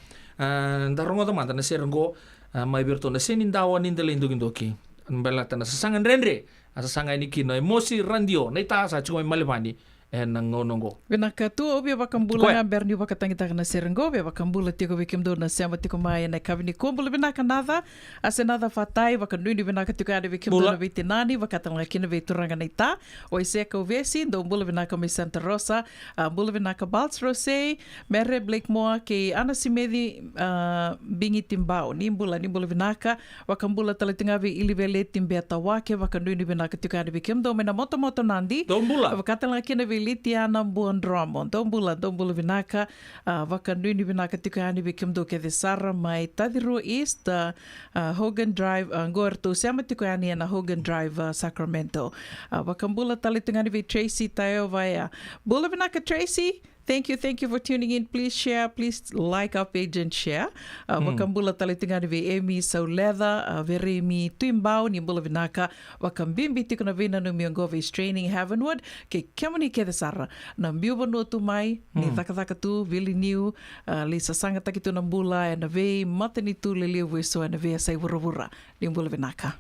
darong ko tamanta na siya ngo may birto na sinindawan nindala indog-indoki ang balata na sasangan renre asasanga ini kino emosi randio na ita sa chungo malevani nangonongo Vinaka tu obi bakambula nga berni bakatangita na serengo obi bakambula tiko bikimdo na sema tiko maya na kabini kumbula vinaka nada asenada fatai bakanduni vinaka tiko ade bikimdo na vitinani bakatanga kina vituranga na ita oiseka uvesi do mbula vinaka me Santa Rosa mbula vinaka Balts Rose mere Blakemore ke ana simedi bingi timbao nimbula vinaka bakambula talatingavi ilivele timbeta wake bakanduni vinaka tiko ade bikimdo me na moto nandi bakatanga kina Litiana Buondramo. Tombula vinaka. Wakanuni vinaka tikani vikimdo ke de Sara mai Tadiru East Hogan Drive Ngorto Sama tikani na Hogan Drive Sacramento. Wakambula talitungani vi Tracy tayo via. Bula vinaka Tracy. Thank you for tuning in. Please share, please like our page and share. Wakambula talitunga ni Amy Sauleda, very mi tuimbao ni bula vinaka. Wakambimbi tikuna vina no miongove training Heavenwood. Ke kiamani ke desara. Na mbiuba no tu mai, ni thaka tu, vili niu, lisa sanga takitu na mbula, na vei matani tu lelio weso, na vei asai wura ni bula vinaka.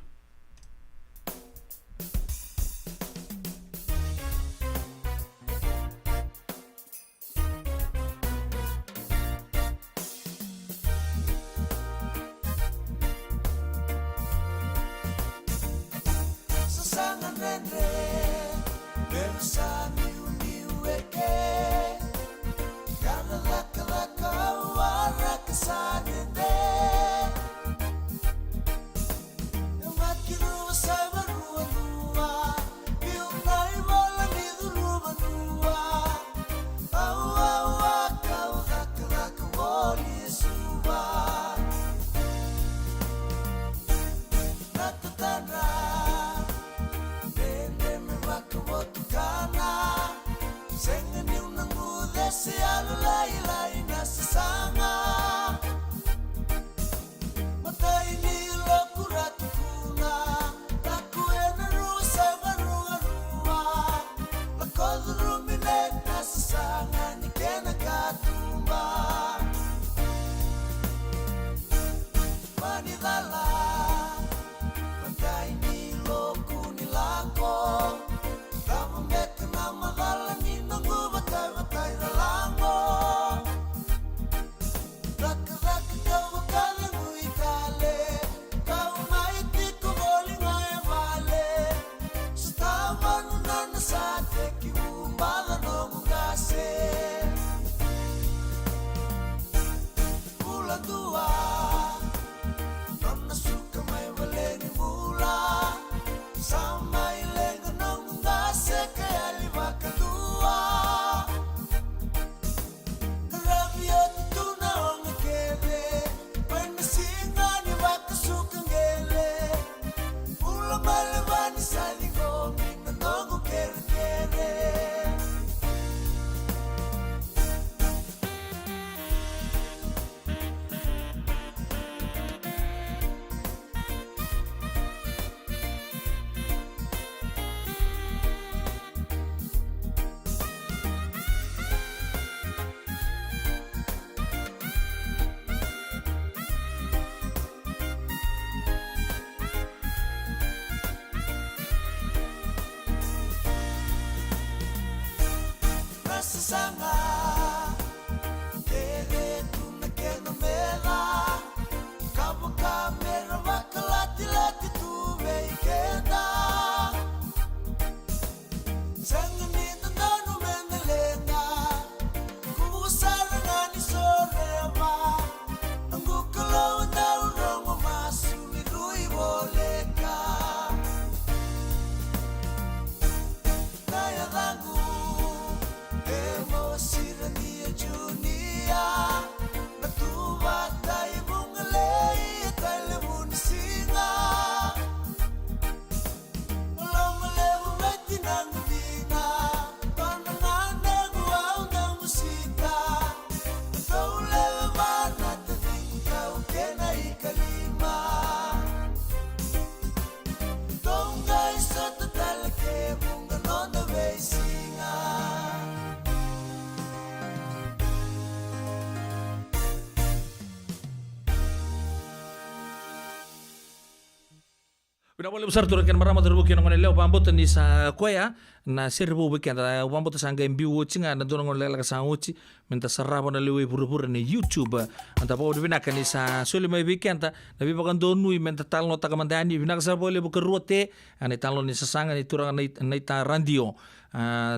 Pinawali besar turun kan marama terbuki nongon leo pambot ni sa koya na serbu weekend da pambot sanga mbiu cinga na dono ngol lela sa uci minta sarabo na lewe pura-pura ni YouTube anta po divina kan ni sa soli mai weekend na bi bakan donu minta talno ta kamandani bina sa bole bu keruote ani talno ni sasanga ni turang ni ta randio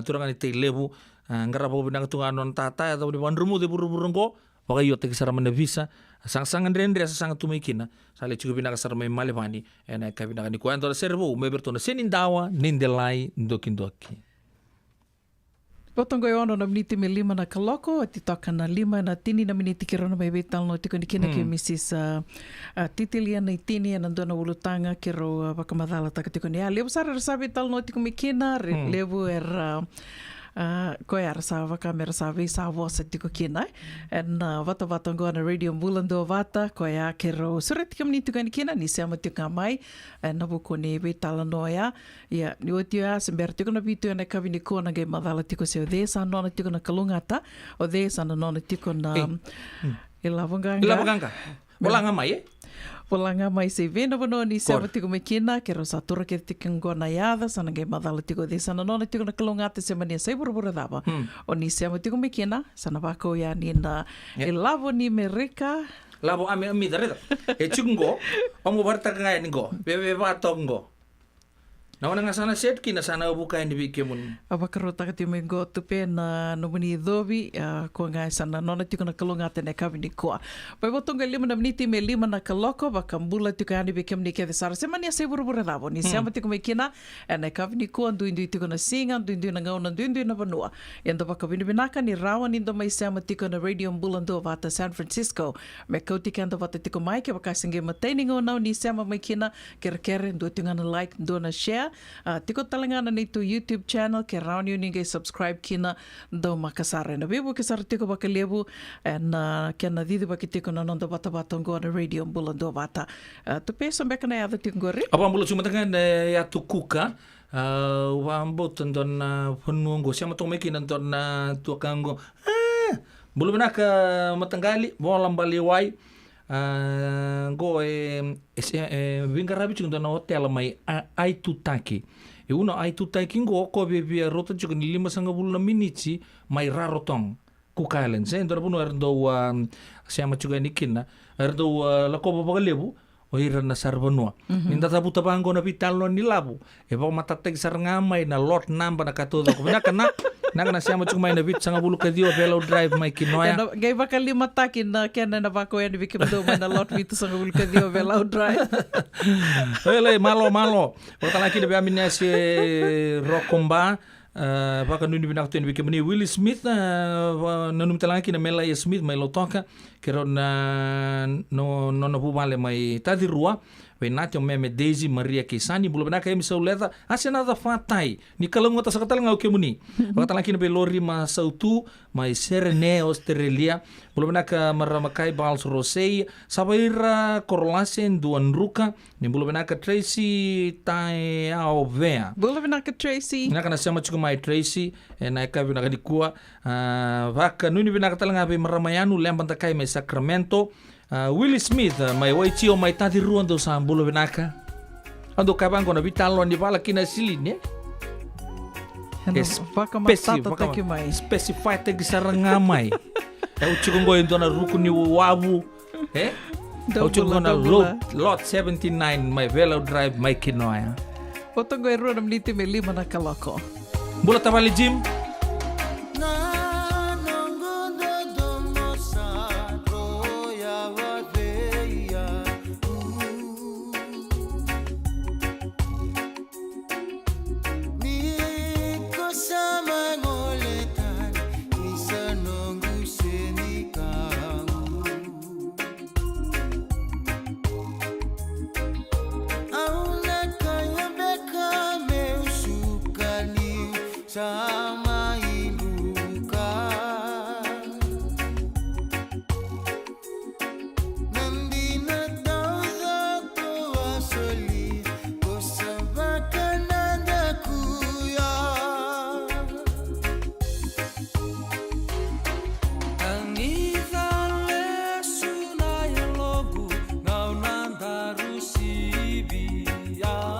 turang ni te lebu ngara po bina tunga non tata atau di bandrumu de pura-pura ngo pakai yo te kisara visa sang-sangan rendre sang tumikina sale chuku bina kasar mai malevani ena ka bina ni kuanto servo me bertona senindawa nindelai ndoki Potong goe ono na miniti me 5 na kaloko, ati toka na 5 na tini na miniti ke rona mai betal no tiko ni kina ke Mrs. Titilia na itini na dona ulutanga ke ro wakamadhala taka tiko ni a. Levo sara rasa betal no tiko me kina, levo koe ara sa waka mera sa vei sa wasa tiko kina. En wata ngoa na Radio Mbulando wata, koe a ke ro sura tika mini tiko ni kina, ni seama tiko mai, na wuko ni betal no ya. Ia, ni o tio a sembera tiko na vitu na kawini kua na gai madhala tiko se o dhe sa nona tiko na kalungata, o dhe sa na nona tiko na ilavonganga. Ilavonganga. Olanga mai, Polanga mai se vena wano ni seama tiko me kina, ke ro sa tura ke tiko ngona iada, sana ngai madhala tiko dhe sana nona tiko na kalungata se mania sei burubura dawa. O ni seama tiko me kina, sana wako ya ni na ilavo ni mereka. Labo ame dareda. E chungo, omo barta ngai ningo, bebe batongo. Na wana nga sana set kina sana ubuka ni bike mun. Awakaro taka te mengo tupe na nomuni dobi ko nga sana nona tiko na kalunga te ne kawini koa. Pai botonga 5 na miniti me 5 na kaloko bakambula tiko ani bike mni ke sara se mania se burubura davo ni se tiko me kina ne kawini koa ndu tiko na singa ndu na ngauna ndu na vanua. Yendo bakawini binaka ni rawa ni ndo mai se tiko na Radio Mbulando vata San Francisco. Me kauti kanda vata tiko mai ke bakasinge mataining ona ni se mai kina kere ndu tinga na like ndu na share. Tiko talangana ni tu YouTube channel ke raun yu ninge subscribe kina do makasare na bebu ke sara tiko baka lebu na kena didi baki tiko na nonda bata ngoa na Radio Mbulando bata tu peso mbeka na yada tiko ngori apa mbulu cuma tangan ya tu kuka wambo tendon penuanggo siapa tu meki nonton tu kanggo bulu benaka matanggali bolam baliwai vingarabi chung na hotel mai Aitutaki. E una Aitutaki ngo ko bebia rota chung ni 5 minutes mai rarotong Cook Island. Sen dor puno erdo siama chung ni kina erdo la ko bagalebu o ira na sarbanua. Ninda tabuta bango na pitalo ni labu. E ba matateg sarngamai na lot number na katoda ko na Naka siama chung mai na bit sanga bulu kadio Velo Drive mai kinoya. Gai baka 5 takin na kena na bako ya ni bikimdo mai na lot bit sanga bulu kadio Velo Drive. Ele malo. Waktu lagi de amina si Rokomba baka nuni binakto ni bikimni Will Smith nanum talaki na Mela Smith mai lotoka kero na no bumale mai tadi rua. Venatio meme Daisy Maria Kisani bulu benaka emi sauleta asenada fatai ni kalungo ta sakatala ngau kemuni wakata laki be lori ma sautu mai Serene Australia bulu benaka maramakai Bals Rosei sabaira Corolasen duan ruka ni bulu benaka Tracy Tai Aovea bulu benaka Tracy naka na sama chuku mai Tracy na ka benaka dikua vaka nuni benaka talanga be maramayanu lembanta kai mai Sacramento Will Smith mai waitio mai tadi ruan do sambulo benaka ando kabango na vitalo ni bala kina silini specify te gisaranga mai eu chukungo indona ruku ni wabu eu chukungo na lot 79 mai Velo Drive mai kinoya otongo erua na miniti me 5 na kaloko bula tabali Jim sama ibuka nandina dauda ko asoli ko sabaka nanda kuya anidale sunaya lobu ngau nanda rusibia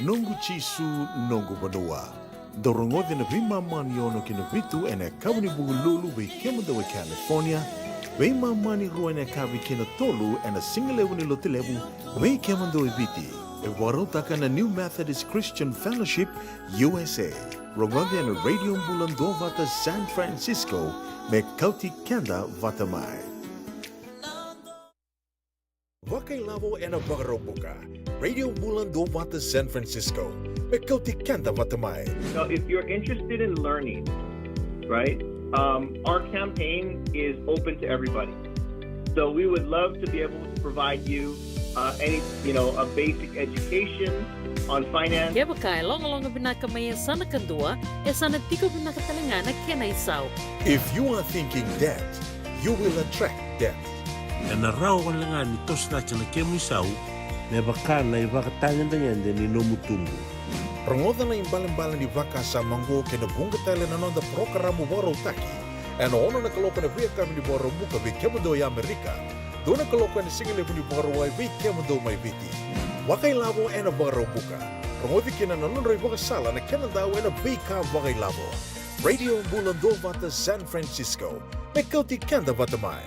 Nungu chisu nungu banua. Dorongote na vima mani ono kina vitu ene kabuni bugululu we kemuda we California. We mani rua ene kabi kina tolu ene singalewu ni lotilewu we kemuda we viti. E warotaka na New Methodist Christian Fellowship USA. Rongote ene radio mbulando vata San Francisco me kauti kenda vata mai. Wakailavo ena Wakarobuka. Radio Mulando Vata San Francisco. Mekauti Kanta Vatamai. Now, if you're interested in learning, right, our campaign is open to everybody. So we would love to be able to provide you a basic education on finance. Kaya baka long binakamayan sana kandua, sana tiko binakatalangana kena isaw. If you are thinking debt, you will attract debt. Na rao lang ni tos na chana kemu isau, ne baka na ibakatangan danyan ni nomutumbu. Rongoda na imbalan-balan di vaka sa manggo kena bunga tala na nonda programa boro taki. En ono na kaloka na via kami di boro muka vi kemudo ya Amerika. Do na kaloka na singile ni boro wai vi kemudo mai viti. Wakai lavo ena boro muka. Rongodi kena na nonda vaka sala na kena daw ena vika wakai lavo. Radio Bulando Vata San Francisco. Mekauti kenda vata mai.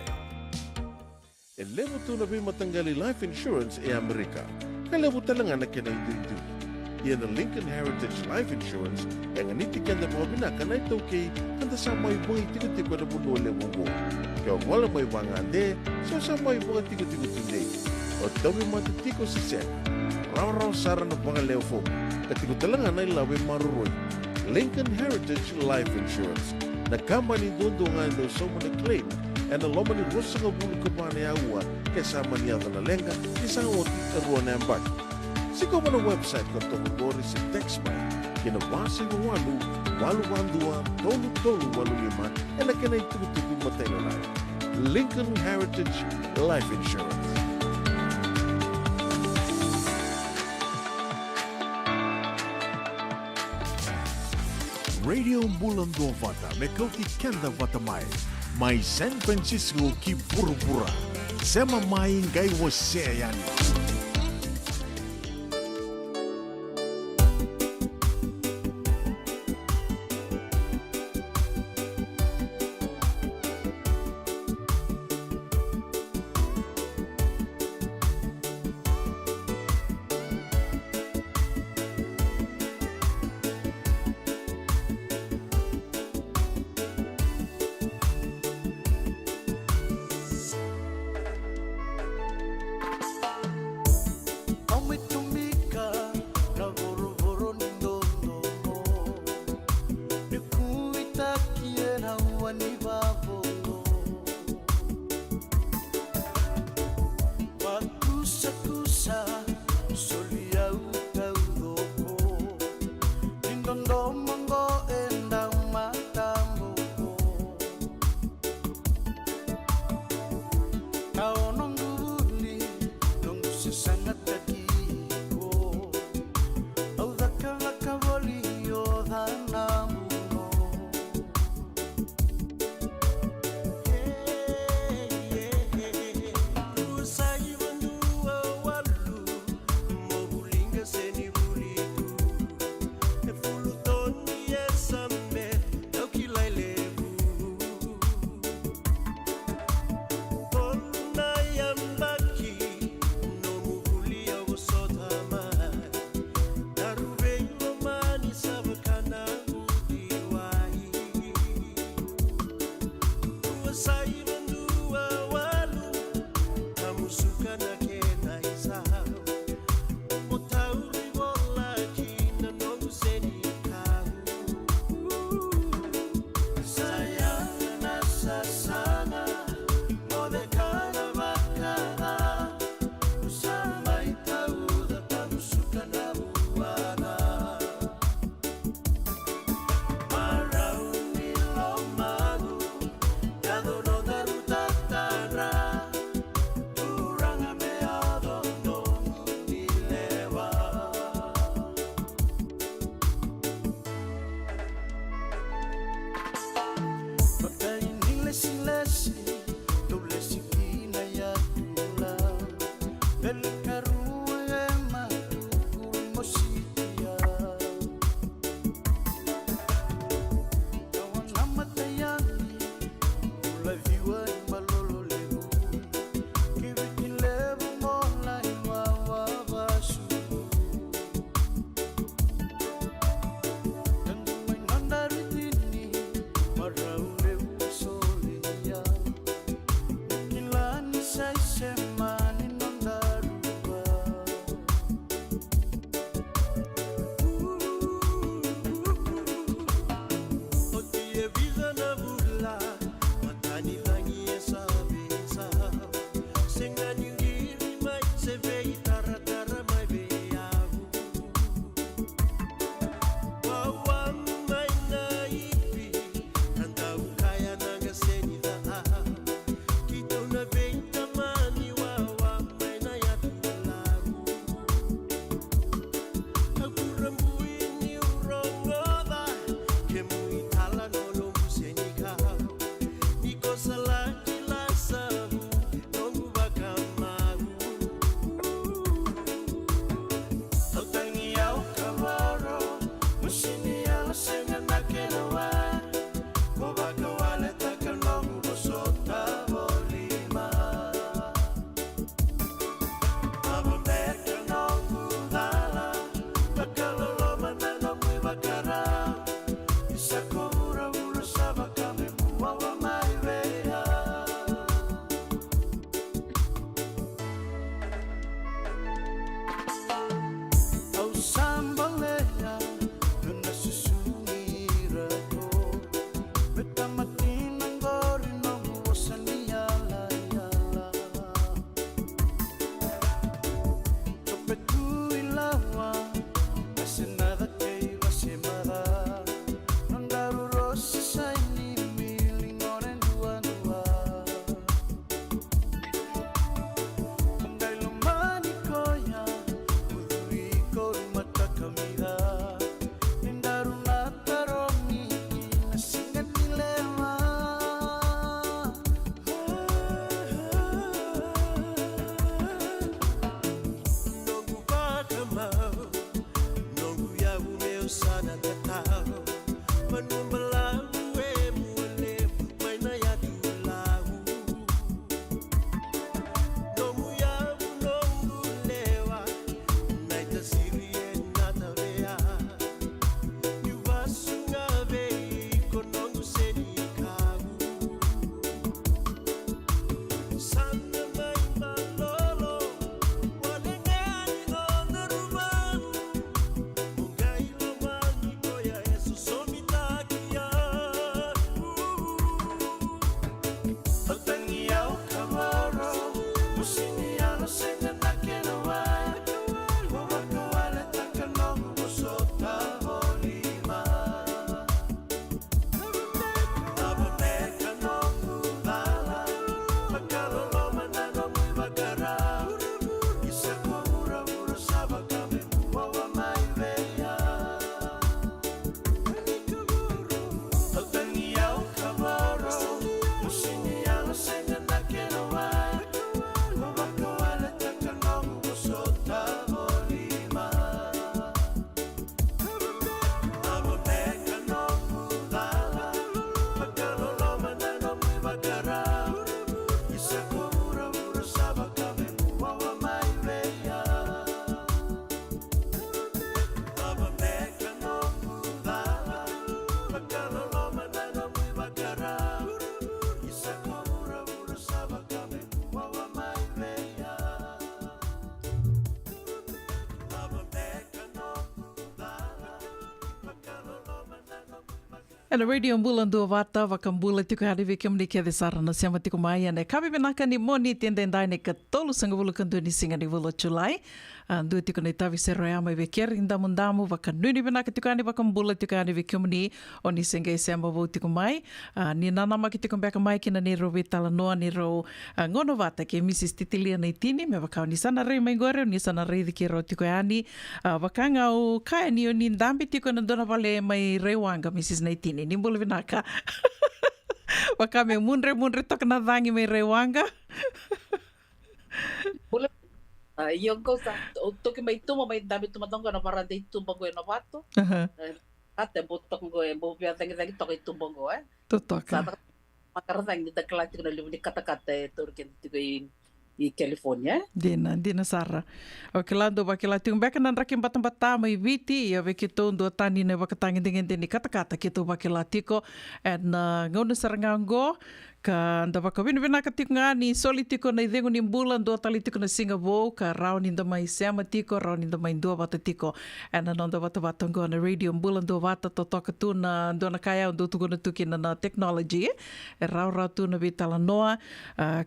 E levo tu na matanggali life insurance e Amerika. Ka levo talanga na kena itu. Ia na Lincoln Heritage Life Insurance yang aniti kenda mga binaka na ito kay kanda sa may mga tigo-tigo na buno levo mo. Kaya wala may wangande, so sa may mga tigo-tigo today. O tawi matitiko si Sen. Raw-raw sara na mga levo. Katigo talanga na ilawi maruroy. Lincoln Heritage Life Insurance. Nakamba ni dondo nga ito sa mga claim and the lomani rosa nga bulu kabane awa kesama niya na lenga isang oti karuan na ambag. Sigaw mo na website ko itong gori si Textman kinabasi ng walu-walu-wandua tolu-tolu-walu-lima e na kinay-tugu-tugu matay na lang. Lincoln Heritage Life Insurance. Radio Bulando Vata Mekauti Kenda Vata Mai. Mai San Francisco ki buru-bura. Sema mai ngai wase yani. Ana radio mbulan dua vata vakambula tiku hari vikem ni kede sarana siama tiku maya ne kabi benaka ni moni tiende ndai ne katolu sanga vulu kandu ni singa ni vulu Julai dua tiku ni tavi seroyama veker inda mundamu vakanuni benaka tiku ani vakambula tiku ani vikem ni oni singa siama vulu tiku mai ni nana maki tiku beka mai kina ni ro vitala noa ni ro ngono vata ke Mrs. Titilia na itini me vakau ni sana rei mai gore ni sana rei diki ro tiku ani vakanga o kaya ni oni ndambi tiku na dona vale mai rewanga Mrs. na itini ni mbulu vinaka wakame munre toka na dhangi me rewanga Bule iyo cosa toki mai tuma mai dami tuma tonga na parade tumba go na vato ate botok go e bo pia tangi toki tumba go totoka sa makarang ni taklati na limu ni kata-kata turkin tigo i California. Dina Sara. O kilando ba kilati beka nan rakim batang mai viti ya vekito ndo tani ne bakatangi dengan ni kata-kata kito ba kilatiko and ngono sarangango ka nda baka vina katiko ngani solitiko na idengo ni bulan do talitiko na Singapore ka raun inda mai siama tiko raun inda mai do bata tiko and nonda bata go na radio bulan do bata to toka tu na do na kaya do tu na tuki na technology rau tu na vitala noa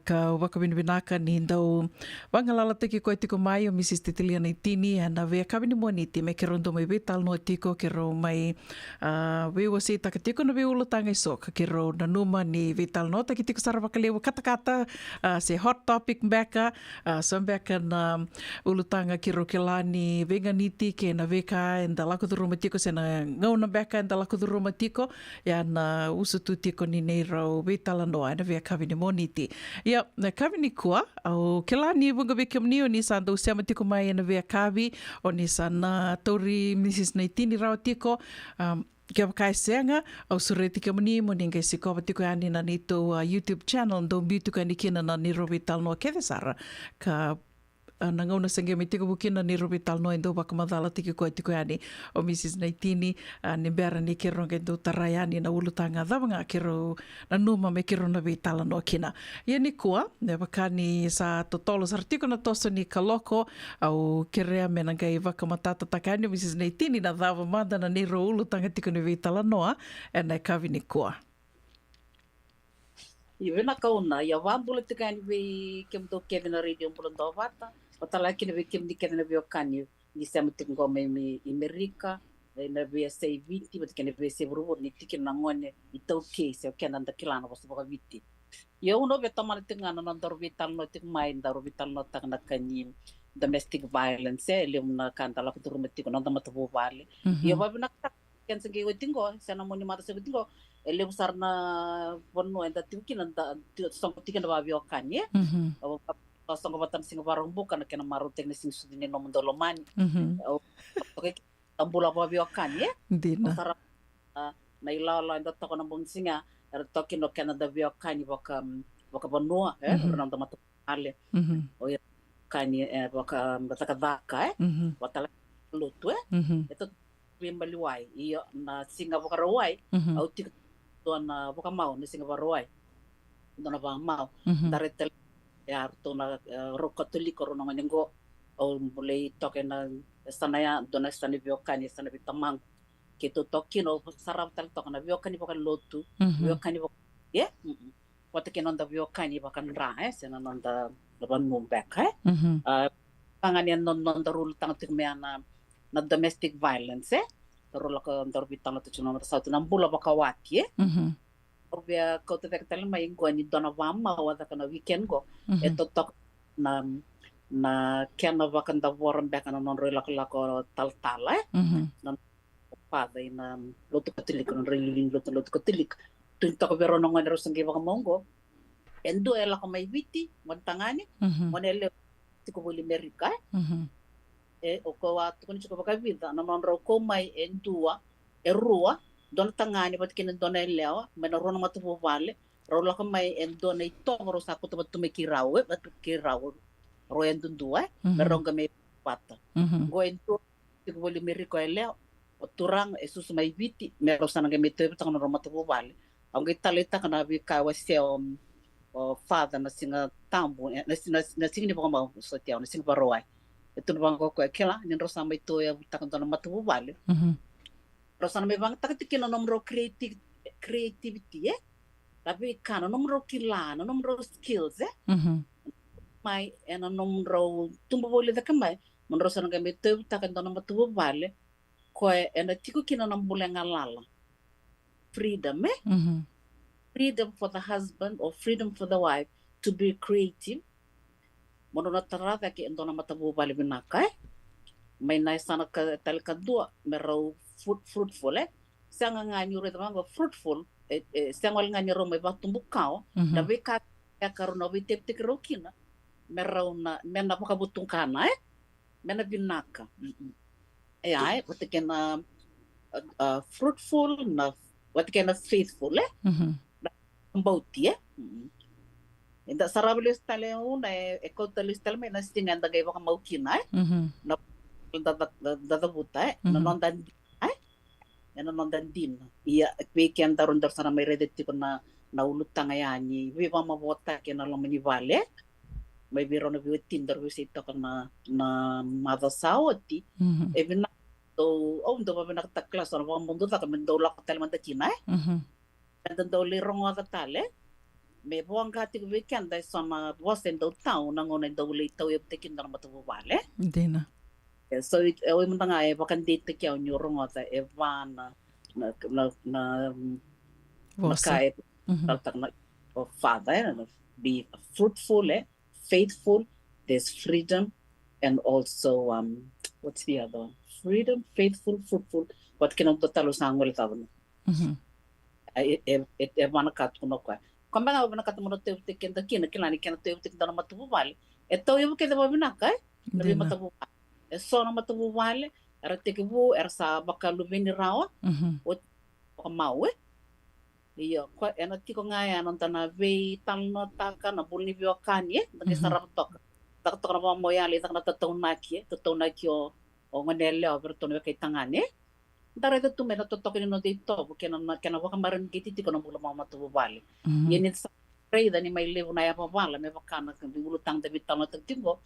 ka baka vina ka ni ndau wangalala tiki ko tiko mai o Mrs. Titilia na itini and ve kabini moniti me kerondo mai vital no tiko kero mai we wasi takatiko na we ulutanga sok kero na numa ni vital no taki tiko sarava kalewa kata-kata se hot topic beka so beka na ulutanga kiro kelani veganiti ke na veka enda lako duruma tiko se na ngauna beka enda lako duruma tiko ya na usutu tiko ni neiro vitala no ana ve kabini moniti ya na kabini kua au kelani bunga bekem ni o ni sanda usiama tiko mai na ve kavi o ni sana tori Mrs. Naitini rawa tiko kia kai senga au sureti ke mani mo ninga siko tiko ani na nito YouTube channel ndo bitu ka nikina na ni robital no ke sara ka na ngauna senge me tiko bukina ni robital no ndo baka madala tiko ani o Mrs. Naitini ni bera ni kero ngendo tarayani na ulutanga dhavanga kero na numa me kero na vitala no kina ia ni kua ne baka ni sa totolo sartiko na toso ni kaloko au kerea me ngai vaka matata takani Mrs. Naitini na dhava manda na ni ro ulutanga tiko ni vitala noa e na kavi ni kua Iwe na kauna ia wambula tikani we kemdo Kevin na radio mbula ndo vata Watala kina we kim dikena na vio kanyo ni sema tingo me Amerika na via sei viti but kena we se buru ni tikena ngone itau case o kena nda kilana was boka viti yo uno ve tamana tingana na ndor vital no tik mai ndor vital no tak na kanyin domestic violence le mna kanta la kutu rumetiko na ndama tubo vale yo babu na kan senge o tingo sana moni mata se tingo ele usar na bono enda tikina nda song tikena ba vio kanye Song batan sing barong bukan kena maru teknik sing sudine no mendolomani. Oke tambula ba biokan ya. Dina. na ilala ndo toko na bunsinga era toki no Canada vio kani waka banua ronda matu ale o ia kani waka mataka vaka watala lutu ito bimbali wai iyo na singa waka rawai au tik na waka mau na singa rawai dona ba mau daretel ya to na ro katoliko ro na ngo o mulai toke na sanaya dona stani vio kani stani bitamang kito toki no sarap tal toka na vio kani waka lotu vio kani waka wata ke nonda vio kani bakan ra sena nonda laban mumbek panganian nonda rule tang tik meana na domestic violence rule ka ndor bitang to chuna mata sautu nambula bakawati obia ko te tek tal mai ngoni dona vama wata kana weekend go eto tok na kena bakan da woran back na non rela ko tal tala non pada ina lotu katilik non relilin lotu katilik tunta ko vero nong ngero sangi baka mongo endo ela ko may witi mon tangani monele tiko boli Amerika o ko wa to ko baka vida na non ro ko may endua erua don tangani bat kin don elewa menoro no matu vale ro la ko may endo nei to ro sa ko to me kirawe bat kirawe ro endua meronga me pata go endo tiko boli Amerika elewa o turang esus may witi mero sana ke meto tang no matu vale ang italita kana bi kawase o father na singa tambo na singa ni baka so tiaw na singa baroy ito na bang ko kela nin rosa may to ya takon na matubo vale rosa na may bang takitikin na numero creativity tapi kana numero kilana numero skills may ena numero tumbo bole da kamay mon rosa na gamit to takon na matubo vale ko ena tiko kina na bulenga lala freedom freedom for the husband or freedom for the wife to be creative mono na tarada ke endona matabu bali binaka may na sana ka tal kadua mero fruitful sanga ngani ure tama fruitful sanga ngani ro may batumbu kao dabe ka ya karuna bitep tik rokina mero na mena pakabutung kana mena binaka ay watikena fruitful na what kind of faithful mbauti inda sarabilis tale una ekotalis tale na stingan da gaiba maukina na da buta na nondan na nondan din iya weekend daron dar sana may redet ko na ulutang ayani viva mabota ke na lamani vale may biro na biutin dar wisito ko na mother sawati even do do ba naktaklas or ba mundo ta men do lak tal man ta China and do li rongo ta tale me buang ka ti weekend dai sama was do town nang on do li to yep tekin dar matu vale dina so it o mun tanga e bakan date ke on rongo ta evana na makai ta na father be fruitful faithful there's freedom and also what's the other one? Freedom, faithful, fruitful. What can I tell us? I'm going to tell you. It one cut to no quite. Come back over a cut mono to take in the kin, a kilani can take the matu valley. A toy of the Wabinaka, the Matabu, a son of Matabu valley, a take a woo, or sa bacaluvini rawa, what a mawe. Yo, quite an article on Tanave, Tano Taka, a Bolivia Kanye, the Sarah talk. Dr. Moyali, the Tonaki, o manele over tono kay tangane dare to mena to tokin no dito kena waka maran giti ko no bula mama to bali yenit sa rei dani may levo na ya bala me bakana kan bulu tang de bitano to timbo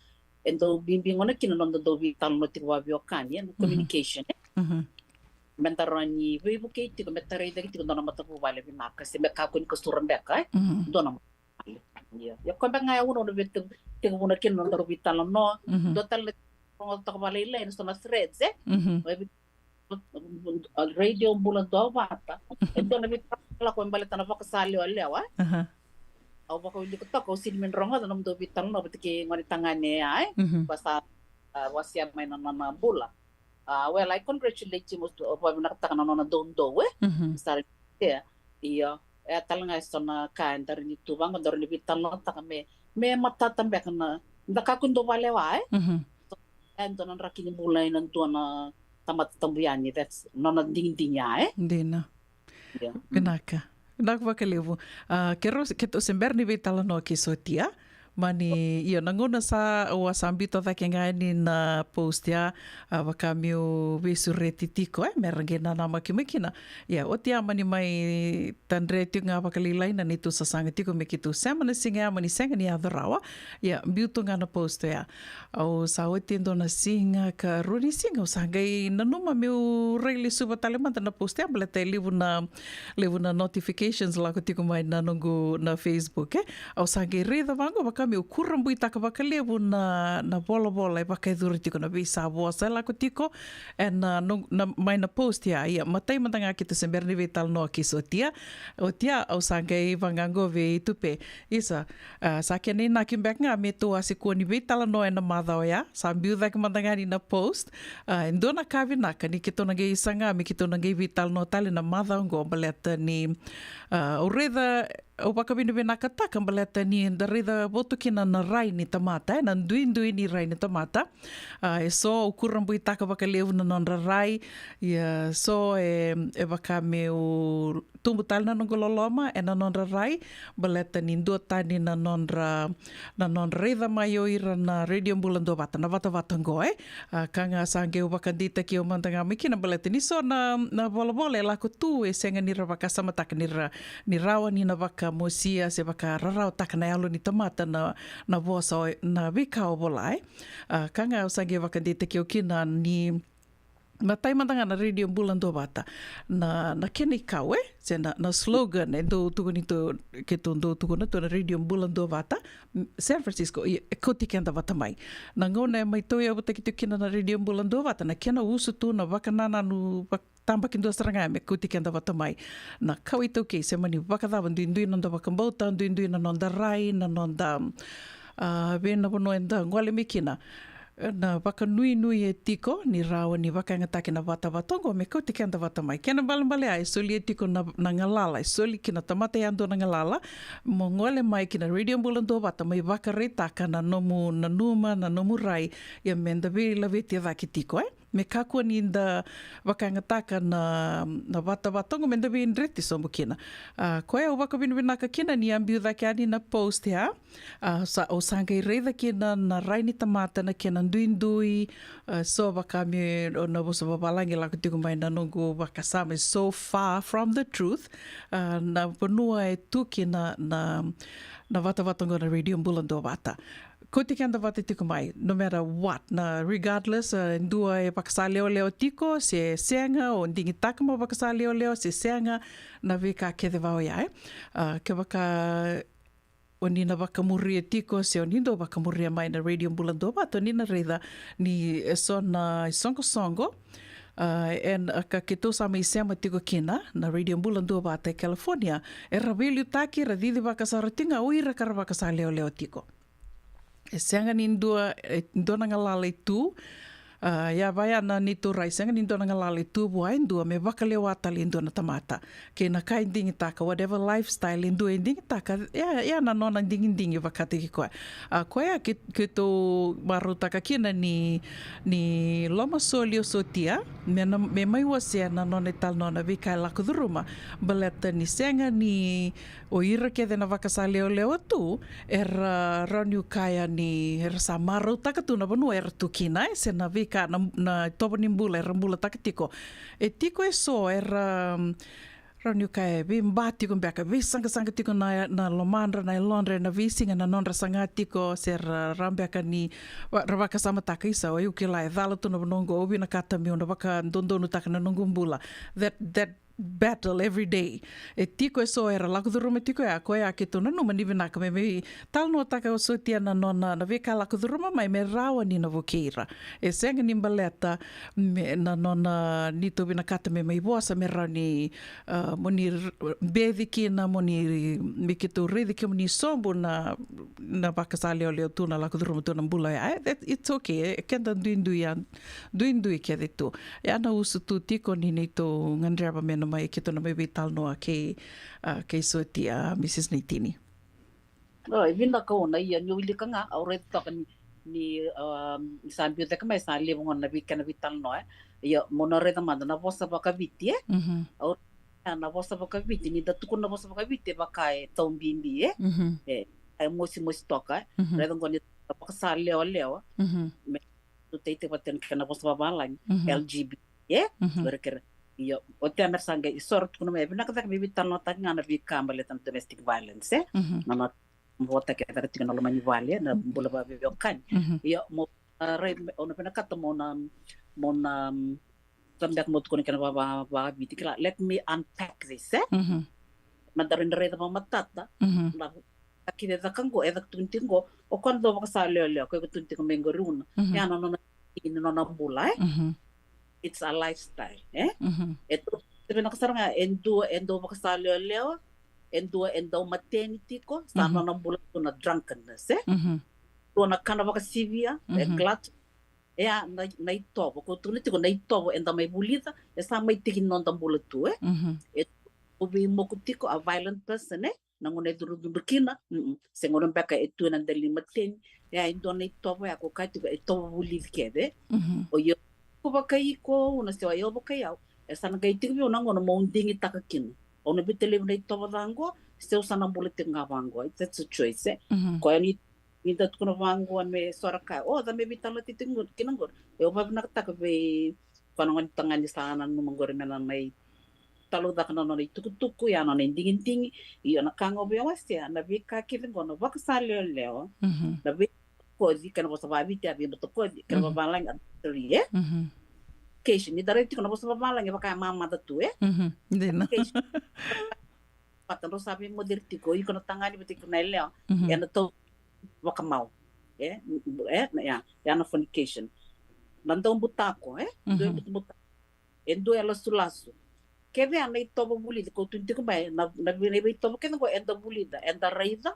endo bimbingo na kino no do bitano no tiwa bio kani communication mentarani we buketi ko metare de ko no mata bali binaka se me ka kun ko suran beka do no ya ko ba nga uno no bitu tingo na kino no bitano no do tal to balila in some threads radio bulan do bata endo na bit la ko balita na pakasali wala aw bako hindi ko to ko sin min ronga nam do bitang no bitki ngoni tangane ay basta wasya may na bula well I congratulate you most of na nakataka na do start iyo talanga sona kan dar ni tubang dar ni bitang no ta me matatambe kana ndakakundo walewa and doon ang rakinibulay ng doon na tamat-tambuyani that's non ding-ding niya Dina. Yeah. Pinaka. Pinaka wakalevu. Kero keto semberni vitala no kisotia. Mani ia nangona sa o sambito ta kenga ni na post ya wakamio visureti tiko merangena na makimikina ia o tia mani mai tandreti nga wakalilai na nitu sa sanga tiko mekitu semana singa mani senga ni adorawa ia biuto nga na post ya o sa o tindo na singa ka runi singa o sangai na numa meu reili suba talemanta na post ya baleta livu na notifications la ko tiko mai na nungu na Facebook o sangai reda vango kami ukuran bui taka wakalevu na bola e wakaiduri tiko na visa voasa la ko tiko na mai na post ya ia matai matanga ki te semberni vital no ki so tia o tia au sangai vangango ve tupe isa sa ke ni na kim back nga me to asi ko ni vital no na madao ya sambiu dak matanga ni na post ndona kavi na ka ni kito na ge isanga mi kito na ge vital no tale na madao ngo baleta ni o reda o wakabini bina kataka baleta ni da reda voto kina na rai ni tamata na ndui ni rai ni tamata so ukuran bui taka wakaleu na non rai so e wakame o tumbutal na ngololoma na non rai baleta ni ndo tani na non reda mayo ira na radio mbulando vata na vata ngo kanga sange o wakandita ki o mantanga mikina baleta ni so na bola la ko tu e senga ni ra wakasama taka ni rawa ni na waka mosia se waka rarao taka na alo ni tamata na vosa na vika o volai kanga o sange wakandita ki o kina ni matai matanga na radio mbulando vata na kene kau se na slogan do tuku ni to ke to do tuku na to na radio mbulando vata San Francisco ko tikenda vata mai na ngona mai toia vata ki kina na radio mbulando vata na kena usu tu na wakanana nu tamba ki ndoa saranga me kuti kenda vata mai na kau ito ke se mani wakadava ndui nonda wakambauta ndui na nonda rai na nonda vena pono enda ngwale mikina na waka nui e tiko ni rawa ni waka ngataki na vata vatongo me kuti kenda vata mai kena balambale ai soli e tiko na ngalala soli kina tamata yando na ngalala mo ngwale mai kina radio mbulando vata mai waka reitaka na nomu na numa na nomu rai ya menda vila veti vaki tiko me kakua ni da wakangataka na vata vatongo menda vin reti sombo kina koe o waka vinaka kina ni ambiu dhaki ani na post ya sa o sanga i reida kina na raini tamata na kina ndui so wakami o na vosa wawalangi lako tiku mai na nungu wakasama so far from the truth na vanua e tuki na vata vatongo na radio mbulando vata ko te kenda vata tiko mai, no matter what, na regardless, ndua e pakasa leo tiko, se seanga, o ndingi takama pakasa leo, se seanga, na vika kede vau ia, ke waka, o nina wakamuri e tiko, se o nindo wakamuri mai na radio mbulando vata, nina reida, ni so na songo, and ka keto sama i sema tiko kina na radio mbulando vata e California, e raveli utaki, radidi wakasaratinga, uira kara wakasa leo tiko. E senga ni ndua ngalala tu ya vai ana ni tu rai senga ni ndua ngalala tu buai ndua me wakaleo atali ndua na tamata ke na kai ndingi taka whatever lifestyle ndua ndingi taka ya na nona ndingi wakati ki koe koe ke to maru taka kina ni loma solio sotia me mai wase na nona tal nona vika lako duruma baleta ni senga ni o ira ke na wakasa leo tu rauniu kaya ni sa maru taka tu na banu tu kina se na vika na topo ni mbula mbula taka tiko e tiko e so rauniu kaya vi mbati ko mbeka vi sanga tiko na lomandra na londre na visinga na nonra sanga tiko se rambeka ni rawaka sama taka isa o yuki lai dhala tu na bonongo obi na kata mi ona waka ndondonu taka na nongo mbula that battle every day. E tiko e so era lako duruma tiko e a koe a ke tona no maniwe naka me tal no taka o so tia na nona na veka lako duruma mai me rawa ni na vokeira. E senga ni mbaleta na nona ni tobi na kata me voasa me rau ni moni bevi ki na moni me ke to redi ke moni sombo na bakasa leo tuna lako duruma tuna mbula ya. It's okay. E kenda duindui ke de tu. E ana usu tu tiko ni ni to ngandraba me mai ke tona mai vital noa ke sotia Mrs. Naitini. Oi, vinda ko na ia ni uli kanga au re toka ni sambil te kamai sali mo na vika na vital noa. Ia monore ta manda na vosa baka viti au na vosa vakaviti ni da tukuna vosa vakaviti vakai tombimbi ai mosi toka reda ngoni pakasa leo me tu teite paten kana vosa vabalang LGBT berker yo ote amersanga isor tukuna me bina kata bibi tanno ngana bi kambale tan domestic violence mama vota ke tara tingana lo mani vale na bola ba bi kan yo mo re ona pena kata mona tambak mo tukuna kana ba biti kala let me unpack this mandarin reda mamatata la akide da kango e da tuntingo o quando va sa leo ko tuntingo mengo runa ya no na bula it's a lifestyle eto tebe na kasaranga endo va sa leo endo maternity ko sa no na bula na drunkenness to na kana va sivia glut ya na itobo ko tunitiko na itobo enda mai bulita e sa mai tiki non da bula tu o vi mokutiko a violent person nangone duru burkina sengono beka etu na deli maten ya indone tobo ya ko katu tobo buliv kede o yo ko bakai ko una se yo bakai au esa na kai tibi ona ngono moundingi takakin ona bitele nei tobo dango se usana bulete ngavango that's a choice ko ani ida tuno vango me soraka o da me bitala titingo kinangor e o babna taka be panongan tangani sana no mangor mena mai talo da kana no tuku ya no ndingi iyo na kango be wasia na bi ka kilingo no bakasale leo na bi ko di kana bosa ba bi ta bi to ko di kana ba lang atri keshi ni dare tiko no bosa ba lang ba ka mama da tu dena patro sabe modertiko iko no tangani bitiko na leo ya no to wakamau ya no fornication nandong butako do butako endo ela sulaso keve ana itobo bulida ko tunti ko bay na binebe itobo kena ko enda bulida enda raida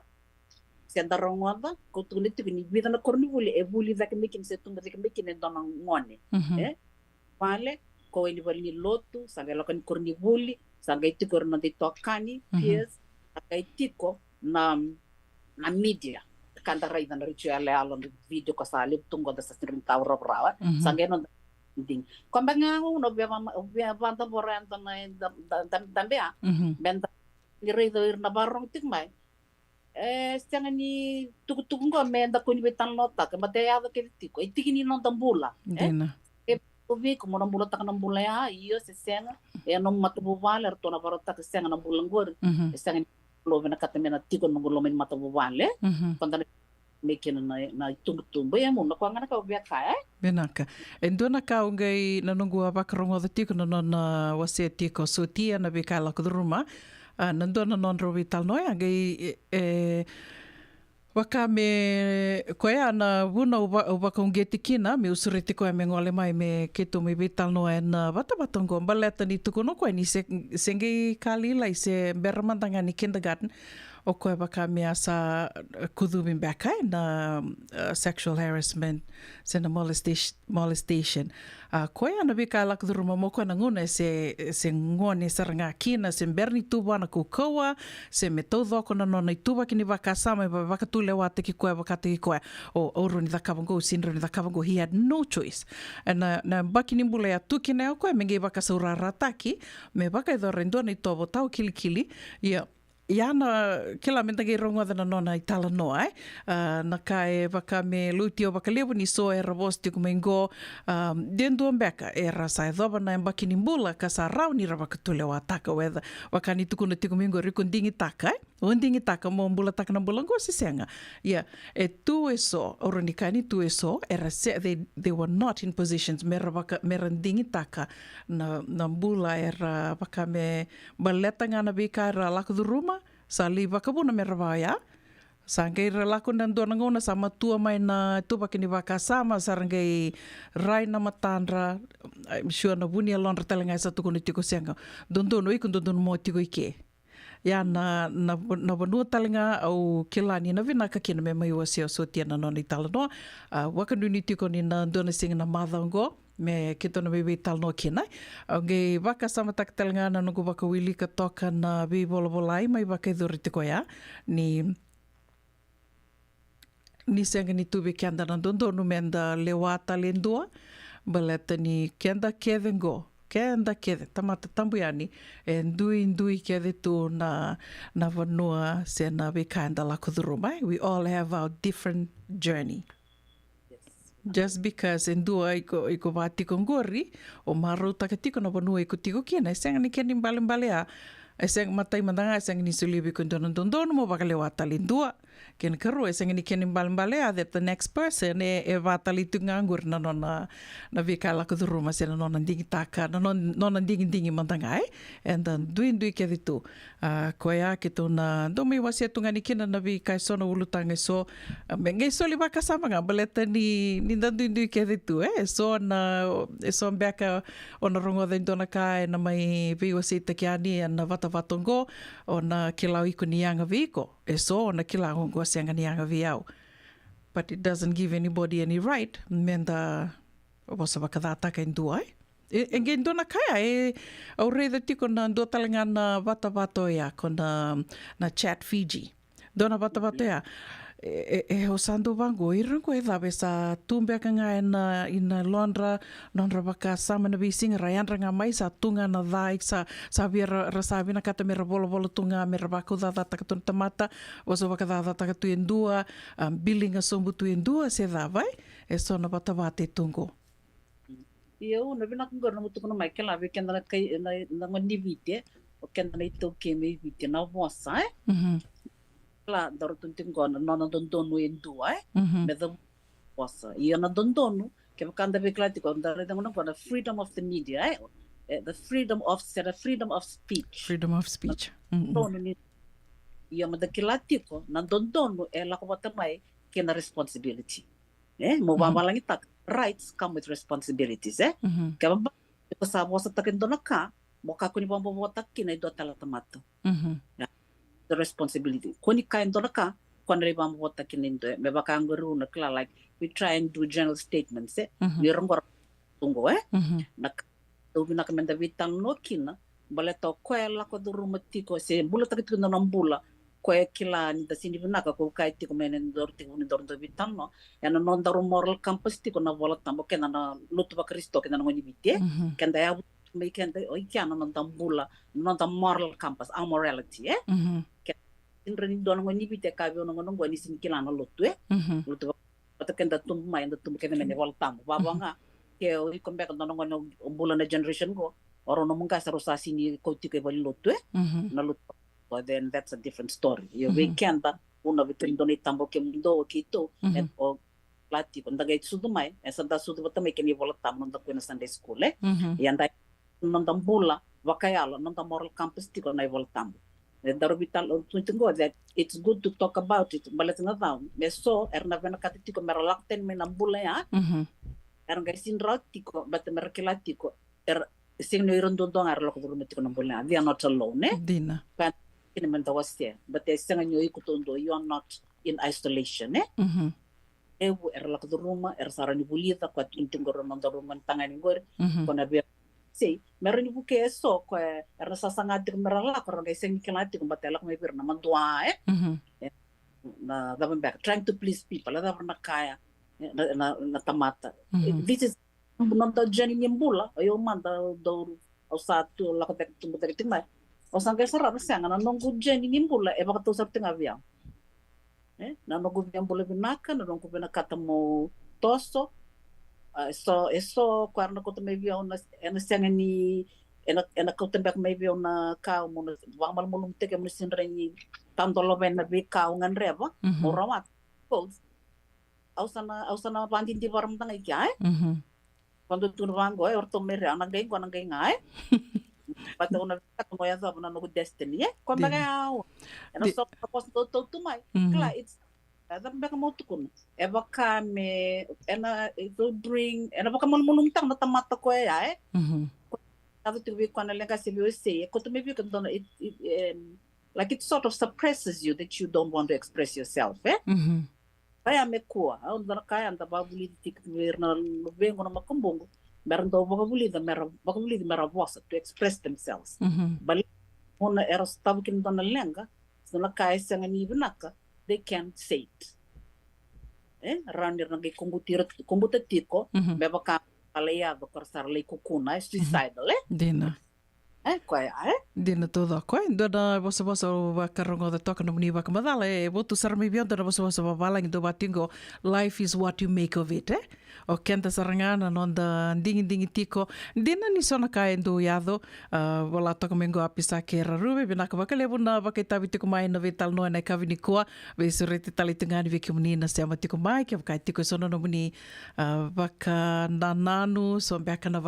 se enda rongoda ko tunti ko ni vida na korni buli e bulida ke mekin se tumba ke mekin enda na ngone vale ko ni bali lotu sanga lo kan korni buli sanga itiko na ditokani pies sanga itiko na media kanta raida na ritual alon video ko sa lip tungo da sa string tower rawa sanga no ding kombanga uno bia banda boranta na dambea benda ni redo ir na barong tik mai stanga ni tuku ngo menda ko ni betan nota ke mateya da ke tiko itigini non tambula dena o vi como non bula ta na bula ya io se senga e non matabu vale to na barota ke senga na bulangor stanga lo vena katemena tiko no lo men matabu vale panda mekin na tumbu ya mun ko ngana ka bia ka benaka endona ka ngai na nungu abakarongo de tiko na wase tiko sotia na bekala kudruma nandona non rovital noya ngai waka me koea na wuna uba kongeti kina me usuriti koe me ngole mai me keto me vital noa na batabatongo baleta ni tuko no koe ni sengi kalila i se beramandanga ni kindergarten o koe waka me asa kudubin baka na sexual harassment se na molestation koe ana bika ala kuduruma mo koe na ngune se ngone saranga kina se berni tuba na kukaua se me taudhoko na nona i tuba kini waka sama i waka tule wa te ki koe waka te ki koe o ouro ni dhakavango sinro ni dhakavango he had no choice na baki ni mbule ya tuki na koe mengi waka saura rataki me waka i dhore ndua na i tobo tau kilikili Iana kila menta ke rongo na nona i tala noa na kai waka me luti o waka lewa ni so e ravos te kumengo dendua mbeka e rasa e dhoba na mbaki ni mbula ka sa rau ni rawaka tule wa taka weda waka ni tukuna te kumengo riku ndingi taka o ndingi taka mo mbula taka na mbula ngo sisenga e tu e so oro ni kani tu e so e rase they were not in positions mera ndingi taka na mbula e ra waka me baleta ngana bika ra lakuduruma sa li wakabuna me rawaya sa ngai relaku na ndona ngona sa matua mai na tuba kini waka sama sa ngai rai na matandra I'm sure na buni alon ratalenga sa tukuni tiko senga dondono ikun dondono mo tiko ike ya na banua talenga au kilani na vina ka kina me mai wasio so tiana no ni talano wakanuni tiko ni na ndona singa na madhango me kito na bebe tal no kina nge waka sama tak talenga na nuku waka wili ka toka na bi bolabolai mai waka iduri tiko ya ni senga ni tubi kianda na dondono menda lewata lendua baleta ni kenda kevengo kenda kede tamata tambuyani e ndui kede tu na vanua se na we kinda la kudurumai. We all have our different journey. Just because ndua iko vati kongori o maru takatiko na vanua iko tiko kina senga ni keni mbale a eseng matai mandanga eseng ni sulibi kundono mo bakale watali ndua ken karu eseng ni keni mbale a that the next person e watali tungangur na vikala kuduruma se na nona dingi taka na nona dingi mandanga and then dui ke ditu koya kito na domi wasia tungani kina na vi kai sono ulutanga so ngai so li baka sama nga baleta ni dui ke ditu so so beka ona rongo den dona kai na mai vi wasi takiani na vatongo o na kilau iku ni anga viko so na kilau ngo sianga ni anga viau, but it doesn't give anybody any right menda osa bakadata ka indua Engin dona kaya au reda tiko na dua talenga na vata ya kona na chat Fiji dona vata ya o sandu bango irango dabe sa tumbe ka nga ina Londra baka sama na bising rayan nga mai sa tunga na dai sa biar rasabi na kata mera bolo tunga mera baku da takatun tamata waso baka da takatu endua billing asombu tu endua se davai so na vata tungo eu na bina kung gorno mutu kono Michael abi kenda na kai na ngoni vite o kenda na ito keme vite na vosa la dorotun tingon na dondonu endua me da vosa ia na dondonu ke kanda beklati ko ndare ngono ko freedom of the media the freedom of speech donu ni ia ma da kilati ko na dondonu la ko batamai ke na responsibility mo bamalangi tak rights come with responsibilities kaya ba ko sa bosa takin do naka mo ka kuni bombo bota kina do tala tamato the responsibility kuni kain do naka kwanre bombo bota kina do me ba ka nguru na kla like we try and do general statements we rongor tungo na do bina kamenda vitan no kina baleto kwela ko do rumati ko se bula takit no nambula ko kila ni da sini binaka ko kai ti ko menen dorti ni dordo bitano ya no non daru moral campus ti ko na vola tambo kena na lutu ba Kristo kena ngoni bite kenda ya me kenda o ikiana non tambula non da moral campus our morality inreni don ngoni bite ka bi no ngoni sin kila na lutu lutu ba kenda tum mai nda tum kena menen vola tambo baba nga ke o ikombe ko non ngoni bula na generation ko oro no munga sa rosa sini ko ti ke bali lutu na lutu. But then that's a different story. You weekend ba una between donate tambo ke mundo kito and o plati ko ndagay sudu mai esa da sudu bata mai keni vola tam nda ko na Sunday school yanda nda bula wakayalo nda moral campus ti ko na vola tam daru vital tungo that it's good to talk about it balat na down meso erna vena katiti ko meralakten me nambula ya erga sin ratiko bata merkelatiko sing no irondo dong arlo ko rumeti ko nambula they are not alone dina in Mendawastia, but they sang you ikutundo, you are not in isolation, Eu erla ko ruma sarani bulita ko intingor non do ruma tangani gor ko na be sei meron ni buke so ko erna sasanga dir merala ko ngai seng kilati ko batela ko me bir na mandua na da back trying to please people da na kaya na tamata this is non da jani nimbula ayo manda do o satu la ko tek tumbo tek timai o sangke sarap sanga na nongu jani nimbula e baka to sa tinga avião na no governo binaka na no governo katamo toso eso kwarna ko me via ona ena sanga ni ena ko tembe me via ona ka mo wamal mo te ke mo sinreni tanto lo ben be ka ngan reba mo roma ko ausana bandin di waram tanga iki quando tu vango orto mere ana ngai ko ngai ngai Pata una katamo ya sa na no destiny ko baga ena so tapos to mai kla it's ada baka mo tukun e baka me ena to bring ena baka mo mulumtang na tamata ko ya Have to be when I say like it sort of suppresses you that you don't want to express yourself kaya me kuwa onda kaya anda babuli tik na vengo na makumbongo meron daw babuli mera voice to express themselves bali ona eros tabukin dona lenga so na kaya sanga ni binaka they can't say it ranir na kombuta tiko beba ka aleado korsar lei kukuna suicidal Dina. Koe Dina todo koe. Dona bosa wakarongo da toka no muni wakamadala botu sarami bionda na bosa wawalang do batingo life is what you make of it O kenta sarangana nonda dingi tiko. Dina ni sona kai ndo yado wala toka mengo apisa ke rarube binaka wakalebu na wakaitavi tiko mai na vital noa na kavini kua vesurete tali tengani viki muni na sema tiko mai ke wakai tiko sona no muni waka nananu so mbeka na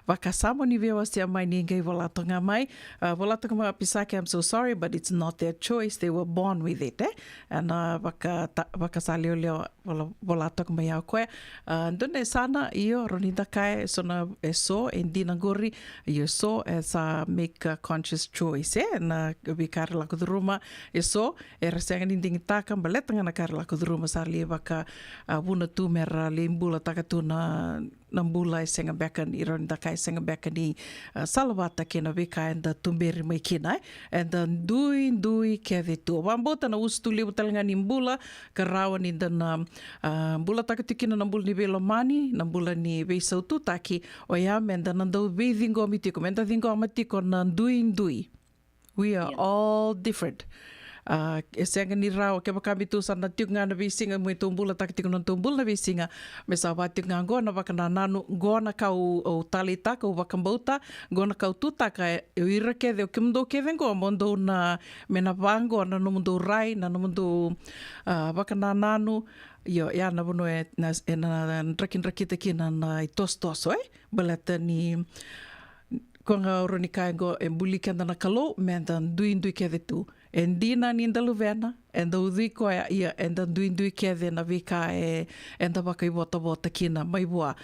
waka samo ni vewa sia mai ni ngai wala tonga mai wala tonga mai apisa ke I'm so sorry but it's not their choice they were born with it and waka salio leo wala tonga mai au koe ndone sana iyo ronida kai sona eso endina gori iyo so as a make a conscious choice na bikar la kudruma eso era senga ninding taka baletanga na kar la kudruma sarli waka buna tu mera limbula taka tu na nambula senga bekan iron da kai senga bekan ni salawata kena bika enda tumberi mai kina enda dui keve tu wambota na ustu libu talenga nimbula karawa ni dan bula taka tikina nambula ni belomani nambula ni beisautu taki oya menda nandau be dingo mitiko menda dingo amatiko na dui we are all different senga ni rao ke bakami tu sana tiuk ngana visinga mo tumbula tak tik non tumbula visinga me sa batik ngana bakana nanu gona kau o talita kau bakambauta gona kau tuta ka ira ke de kimdo ke vengo mondo na mena vango na no mundo rai na no mundo bakana nanu yo ya na bono na trakin rakita kina na tostos balata ni konga ronika go embuli kanda na kalo mendan duin kede tu endina ni ndaluvena enda udhi ko ia enda duin kede na vika enda baka bota kina mai bua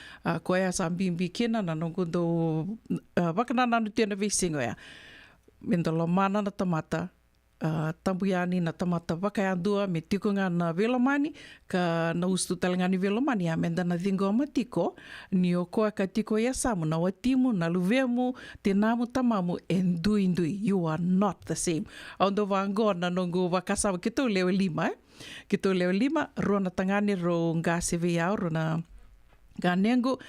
ko ya sambimbi kina na ngundo baka na nanu tena visingo ya mendalo mana na tamata tambuyani na tamata baka andua me tiko ngana velomani ka na ustu talangani velomani amenda na dingo matiko ni o koa ka tiko ya samu na watimu na luvemu tenamu tamamu endui you are not the same ondo vango na nongo vakasa kito leo lima rona tangani ro ngase veau rona ganengo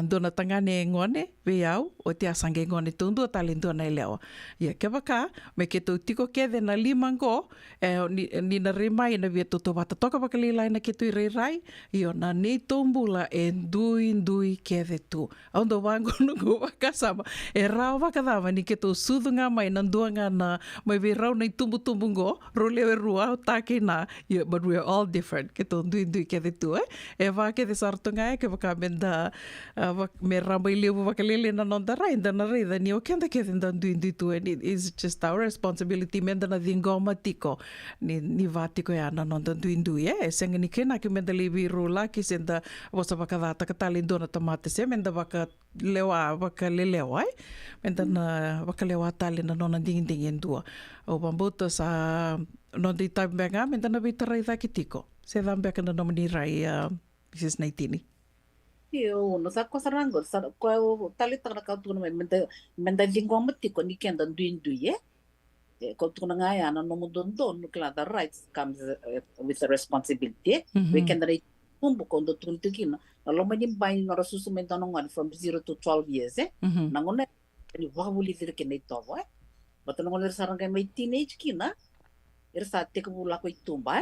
dona tangane ngone veau o te asange ngone tundu talento na leo ya kebaka me ke to tiko ke de na limango ni na remai na vieto to bata toka bakalila na ke tu rai io na ne tombula endui ke de tu ondo wango no vakasama rao vakadama ni ke to sudunga mai na duanga na mai ve rau nei tumbu go role rua take na but we are all different ke to endui ke de tu va ke de sartonga ke baka benda me rambai levu vakalele na nonda rai na rai da ni o kenda ke nda ndui tu and it is just our responsibility menda na dingoma tiko ni vatiko ya na nonda ndui senga ni kena ke menda levi rola ki senda vosa vakadata katali ndona tomate se menda vakalewa menda na vakalewa tali na nona ding endua o bambuto sa nonda itai benga menda na vitarai vakitiko se dambeka na nomini rai Mrs. Naitini Yo, no sa cosa rango, sa ko tali tara ka tu menda lingua matiko ni kenda ndui ko tu nga ya na no mundo no kla the rights comes with the responsibility we can rate umbu ko ndo tu tikina lo mani bai no rasusu menda no from 0 to 12 years na ngone ni wa buli dire ke nei to but no ngone saranga mai teenage kina irsa te ko bula ko itumba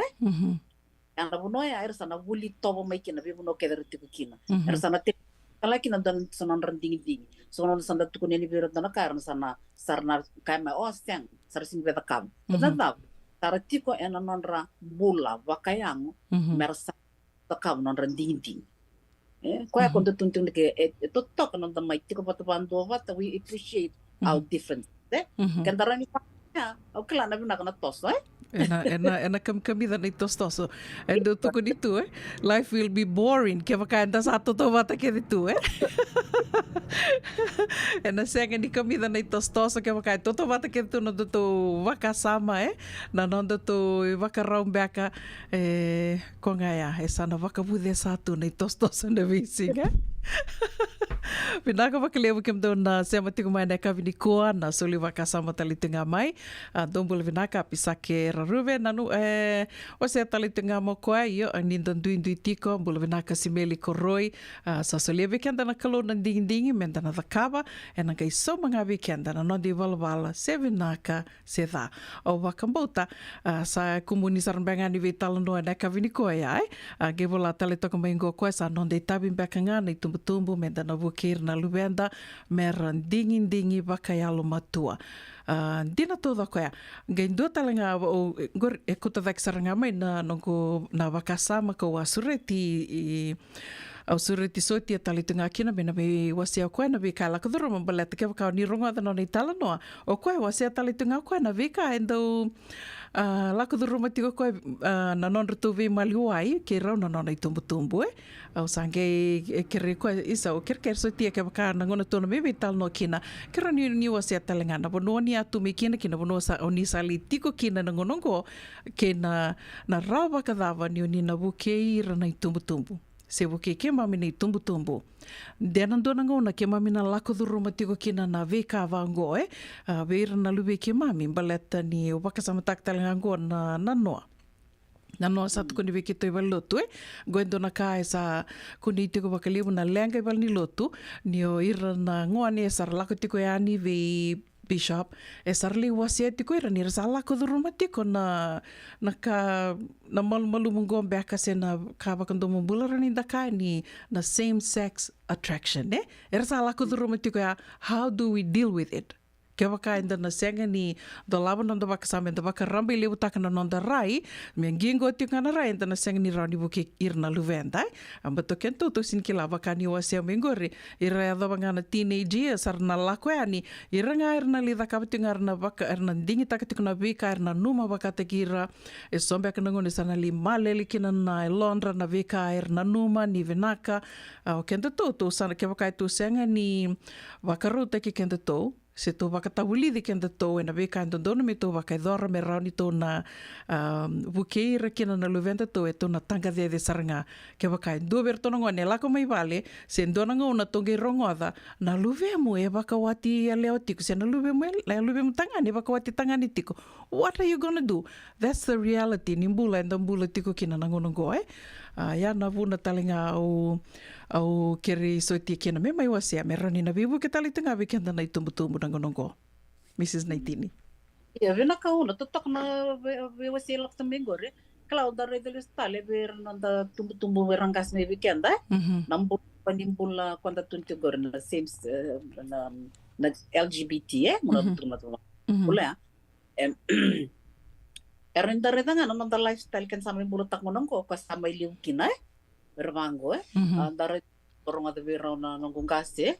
yang nabuno ya air sana buli tobo mai kina be buno ke derti kina air sana te kala kina dan sana rending sono sana tu kuni ni biro dana karna sana sarna kama osteng sarsin beta kam tanda taratiko ena nonra bula wakayang mersa takam non rending ko ya kondo tuntung ke to tok non mai tiko patapando what we appreciate our difference kan darani ya o kala na bina kana tos ena kamida na tostoso endo tuko dito life will be boring kaya makanda sa ato to bata kaya dito ena senga ni kamida na tostoso kaya makanda to bata kaya dito no to wakasama na nondo to wakaraum beka ko nga ya esa na wakabude sa ato na tostoso na vising Pinaka wakalewa kem na sema tiku mai na kavini koa na soli wakasama talitunga mai dombul vinaka pisake raruve nanu o se talitunga mo koa io nindan duindui tiko bul vinaka simeli koroi sa soli vikenda na kalo na dingdingi menda na vakava e na kai so mga vikenda na no di valvala se vinaka se dha o wakambota sa komunisar bangani vitala no na kavini koa ai gevola talitoka mai ngo koa sa non de tabi mbakanga na tumbu menda na vukir na luvenda mera dingi vakayalo matua. Dina toda koea. Ngai ndua talenga o gor e kuta vaksaranga mai na nongo na vakasama ko asureti au sureti soti a talitunga kina bena me wasia koe na vika la kaduro mambaleta ke vakao ni rongo adano ni tala noa. O koe wasia talitunga koe na vika endo la kaduro matiko koe na non rutu vi maliuai ke rau na nona i tumbu au sange ke re koe isa o ker soti ke vakao na ngona tona me vital no kina ke rani ni wasia talenga na bono ni atu me kina bono sa o ni sali tiko kina na ngonongo ke na rau vakadava ni o ni na vukei rana i tumbu. Se wuke ke mami nei tumbu. Dena ndona ngona ke mami na lako dhuru matiko kina na veka vango veira na luwe ke mami baleta ni o wakasama taktalenga ngo na noa. Na noa sa tukuni veke toi wal lotu goendo na ka sa kuni tiko wakalibu na lenga wal ni lotu ni o ira na ngoa ni sar lako tiko yani ve Bishop, e sarli wasia tiko ira ni rasa lako dhuru matiko na malu mungo beka se na kava kando mambula rani daka ni na same sex attraction e rasa lako dhuru matiko ya how do we deal with it ke waka enda na senga ni do lava nonda waka sama enda waka ramba i lewu taka na nonda rai me ngingo tika na rai enda na senga ni rani buke irna luvenda amba to kento to sin kila waka ni wasia mengore ira ya dava ngana teenage years arna lako ya ni ira nga irna li daka batinga arna waka irna dingi taka tika na vika irna numa waka tekira e sombe aka nangone sana li maleli kina na londra na vika irna numa ni venaka o kento to sana ke waka tu senga ni waka ruta ki kento to se tō wakatawulidi kenda tō e na veka ndondona me tō wakaidora me rauni tō na wukeira kina na luvenda tō e tō na tanga de saranga ke wakai ndua ver tōna ngoa ne lako mai vale se ndona ngau na tonge rongoada na luvemu e wakawati a leo tiko se na luvemu tanga ne wakawati tanga ni tiko what are you gonna do? That's the reality ni mbula enda mbula tiko kina na ngono ngoa ya na vuna talinga au kere soiti kena me mai wasia me rani na vivu ke tali tunga we kenda na tumbu na ngonongo Mrs. Naitini ya vena ka una to tok na we wasia lak tambengore Claudia Redel stale ver na tumbu we rangas me weekenda nambu panimbula quando tunti gor na same na LGBT mona tuma ula erenda redanga na nda lifestyle kan sama bulu tak ngonongo ko sama iliu kina bervango andare orang ada verona nongong kase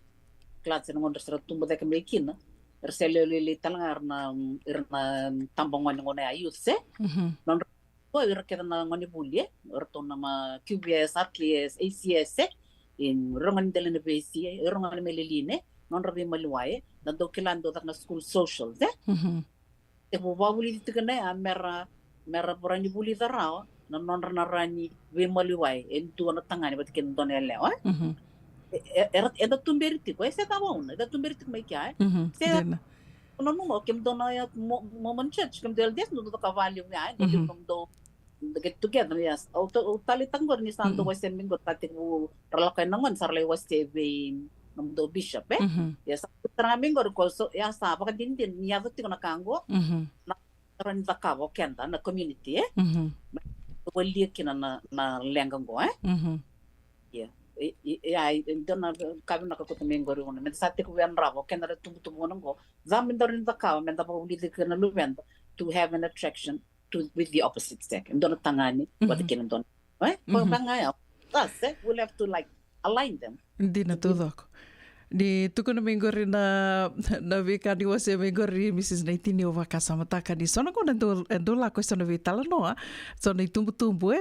klats nongong dasar tumbu dek mekina ersele lili talangar na irna tambongan ngone ayut se non ko irkeda na ngone bulie orto nama QBS ATS ACS in rongan delene besi rongan meleline non rabi maluaye na dokilando tak na school social se e bo bawuli tikana mera porani buli darao na non rani we maluai en tu na tangani bat ken donel lewa era tumberiti ko ese tama una da tumberiti mai kya se no mo kem dona ya moment church kem del des no do cavalho ya no do get together yes o tali tanggor ni santo wesen mingo tatik bu relakay nangon sarlay waste be nom do bishop yes traming gor ko so ya sa pa din niya do tiko na kango na ran zakavo kenda na community wali kina na lenga ngo ya dona kabi na ko mengori ona men sate ko wen ravo kenda tumbu ngo zamin dorin zakavo men da wali kina luvenda to have an attraction with the opposite sex dona tangani what kina don ko bangaya that's it we'll have to like align them Dina tudo Di tukuna mingori na vika di wase mingori Mrs. Naitini o vakasa mataka ni sona ko ndo la questa no vitala noa sona i tumbu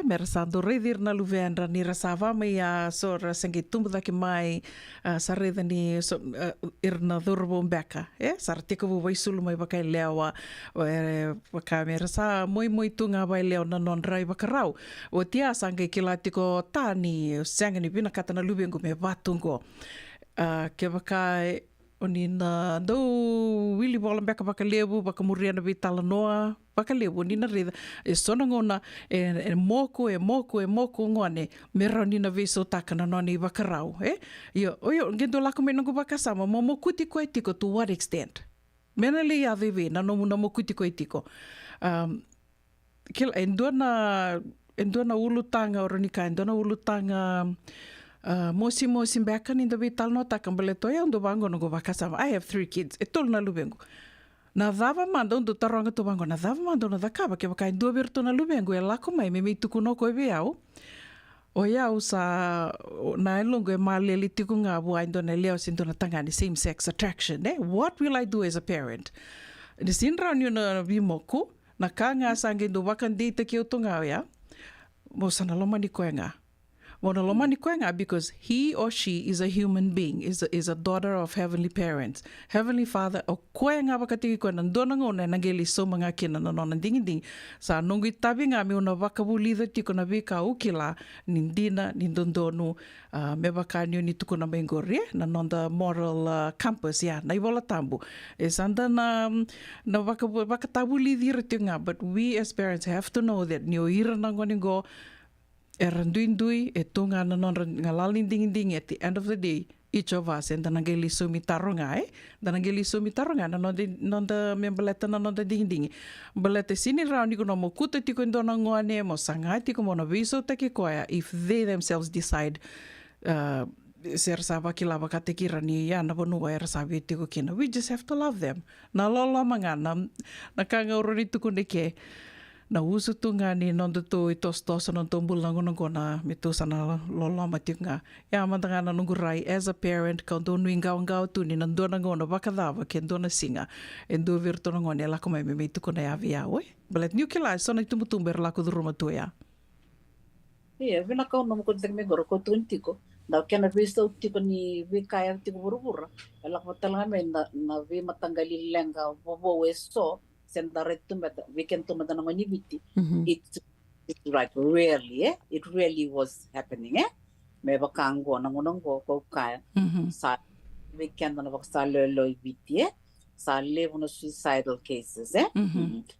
mersando redir na luveandra ni rasava mai a sora sengi tumbu daki mai sa reda ni irna durbo mbeka sar tiko vo vai sulu mai baka lewa baka mersa moi tunga vai leo na non rai baka rau o tia sanga kila tiko tani sanga ni bina katana luvengo me vatungo ke baka oni na do wili bola baka lebu baka muriana vitala noa baka lebu ni na reda sona ngona moko ngone mera ni na viso takana noni baka rau yo ngendo la komeno baka sama mo kuti ko etiko to what extent mena le ya veve na no mo kuti ko etiko kel endona ulutanga oronika endona ulutanga mosi mbeka ni ndo vital no takambale toya ndo bango no go vakasama. I have 3 kids. Etol na lubengo. Na dava mando ndo taronga to bango na dava mando na dakaba ke baka ndo virto na lubengo e lako mai me tuku no ko beau. O ya usa na longo e maleli tiku nga bu ndo na leo sindo na tangani same sex attraction. What will I do as a parent? Ni sinra ni na bimoku na kanga sange ndo bakan date ke utonga ya. Mo sana loma ni koenga. Because he or she is a human being, is a daughter of heavenly parents. Heavenly Father, o koe nga wakatiki koe nandona ngone nangeli so mga kina na nona ding. Sa nungu tabi nga mi una wakabulida tiko na vika ukila nindina nindondonu me wakanyo ni tuko na mengori na nonda moral campus na iwola tambu. Sanda na wakatabulidi riti nga, but we as parents have to know that ni o ira na ngone go randuindui tunga na non ngalalin ding at the end of the day each of us and danangeli sumitaronga na non da membeleta na non da ding belete sini round ko no mokuta tiko ndona ngone mo sangati ko mo no viso take koya if they themselves decide ser saba kila bakatekira ni ya na bonu era sabi tiko kina, we just have to love them na lola manga na kanga uroni tuku neke na uso tu nga ni nondo tu itos non tombul na na mito sana lolo matik nga ya mantanga na nungurai as a parent ka do ngau tu ni nando na ngona bakadava kendo na singa endo virto na ngone la kuma me tu kona ya via we belet new kila so na tumber la ko ruma tu ya vina ka no ko me goro ko tuntiko na kena visto tiko ni vi kaya tiko burubura la ko talanga me na vi matangali lenga bobo weso sendaretu meta weekend to meta ngoni biti it's like really it really was happening me bakango nangonongo ko kaya sa weekend na baksa lo biti sa live no suicidal cases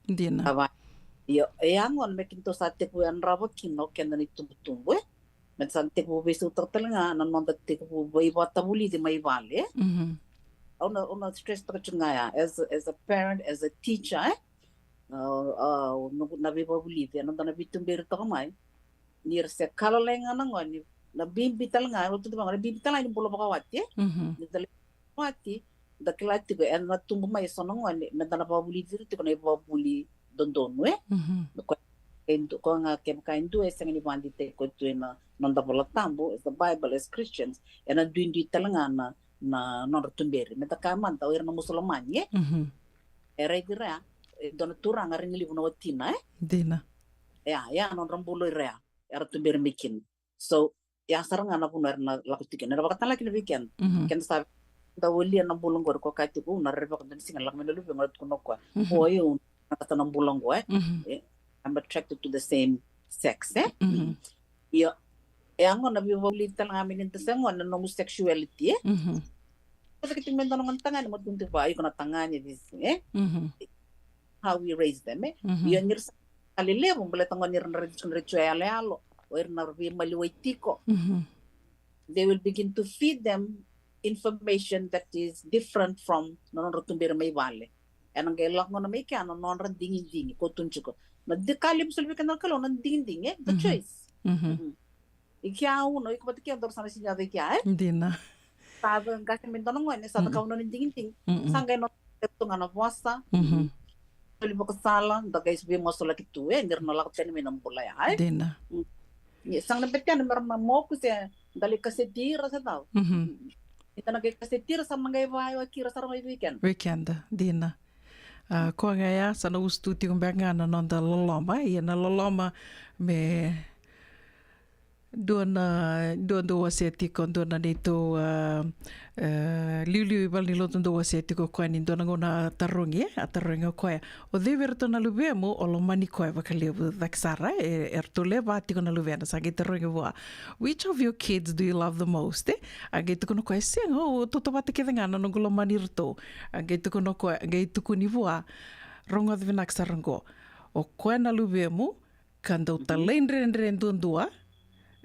dina yo angon me kinto sa te ku an rabo kino kenda ni tumbu met san te ku besu totalanga nan non te ku bai batabuli de mai vale ona stress ya as a parent, as a teacher na viva bulite na bitumber to mai nir se kalalenga na ngoni na bimbital nga ro tu bang bimbital ni pulo bakawati ni dal wati da klati go en na tumbu mai sono ngoni na dana ba bulite ti ko na ba buli dondon ko endo ko nga kem kaindu esang ni bandite ko tu na non da bola tambo is the Bible as Christians and na duindi talanga na non tumberi meta kaman ta irna musulman era gira dona turang aring libu na watina dina ya non rambulo rea era tumberi mikin so ya sarang ana punar na lakutiken era bakatan laki weekend ken sa da woli na bulong gor ko kati ko na reba kan singa lak melu ngot ko nokwa oyo kata na bulong go I'm attracted to the same sex yo angon na biboli talamin into sangon na homosexuality kasi kiting mendo ng tangan mo tunti ba ay ko na tangan ni how we raise them yun yung alilebo bala tangon ni ritual alo or na maliway tiko they will begin to feed them information that is different from non rotumbir may vale anong gelak mo na may kaya non dingin ko tunchi ko na dekalib sulbi ka na kalo ng dingin the choice ikiya uno iko pati kaya dorsa na sinya de kya hindi na tado kasi mendo nang wani sa takaw no dingin sangay no teto nga na puasa libo ka sala da guys bi mo so laki tu ndir na lak tani minam bulay ay dina sang na betyan mer na mo ko se dali kasi tira sa daw Ita na kasi tira sa mga iwa kira sa may weekend. Weekend, dina. Ko nga ya sa na ustu ti kumbenga na nonda loloma, na loloma me Dona do waseti kon dona dito liu bal ni lotun do waseti ko kwani dona ngona tarungi atarungi ko o dever to na lubemo o lo mani ko vakalebu daksara to leva ti kon luvena sa gitarungi wa. Which of your kids do you love the most? Agito kono ko sing o to bate kedanga no ngulo mani rto. Agito kono ko agito kuni wa ronga de naksarango. O ko na lubemo kando talendre ndua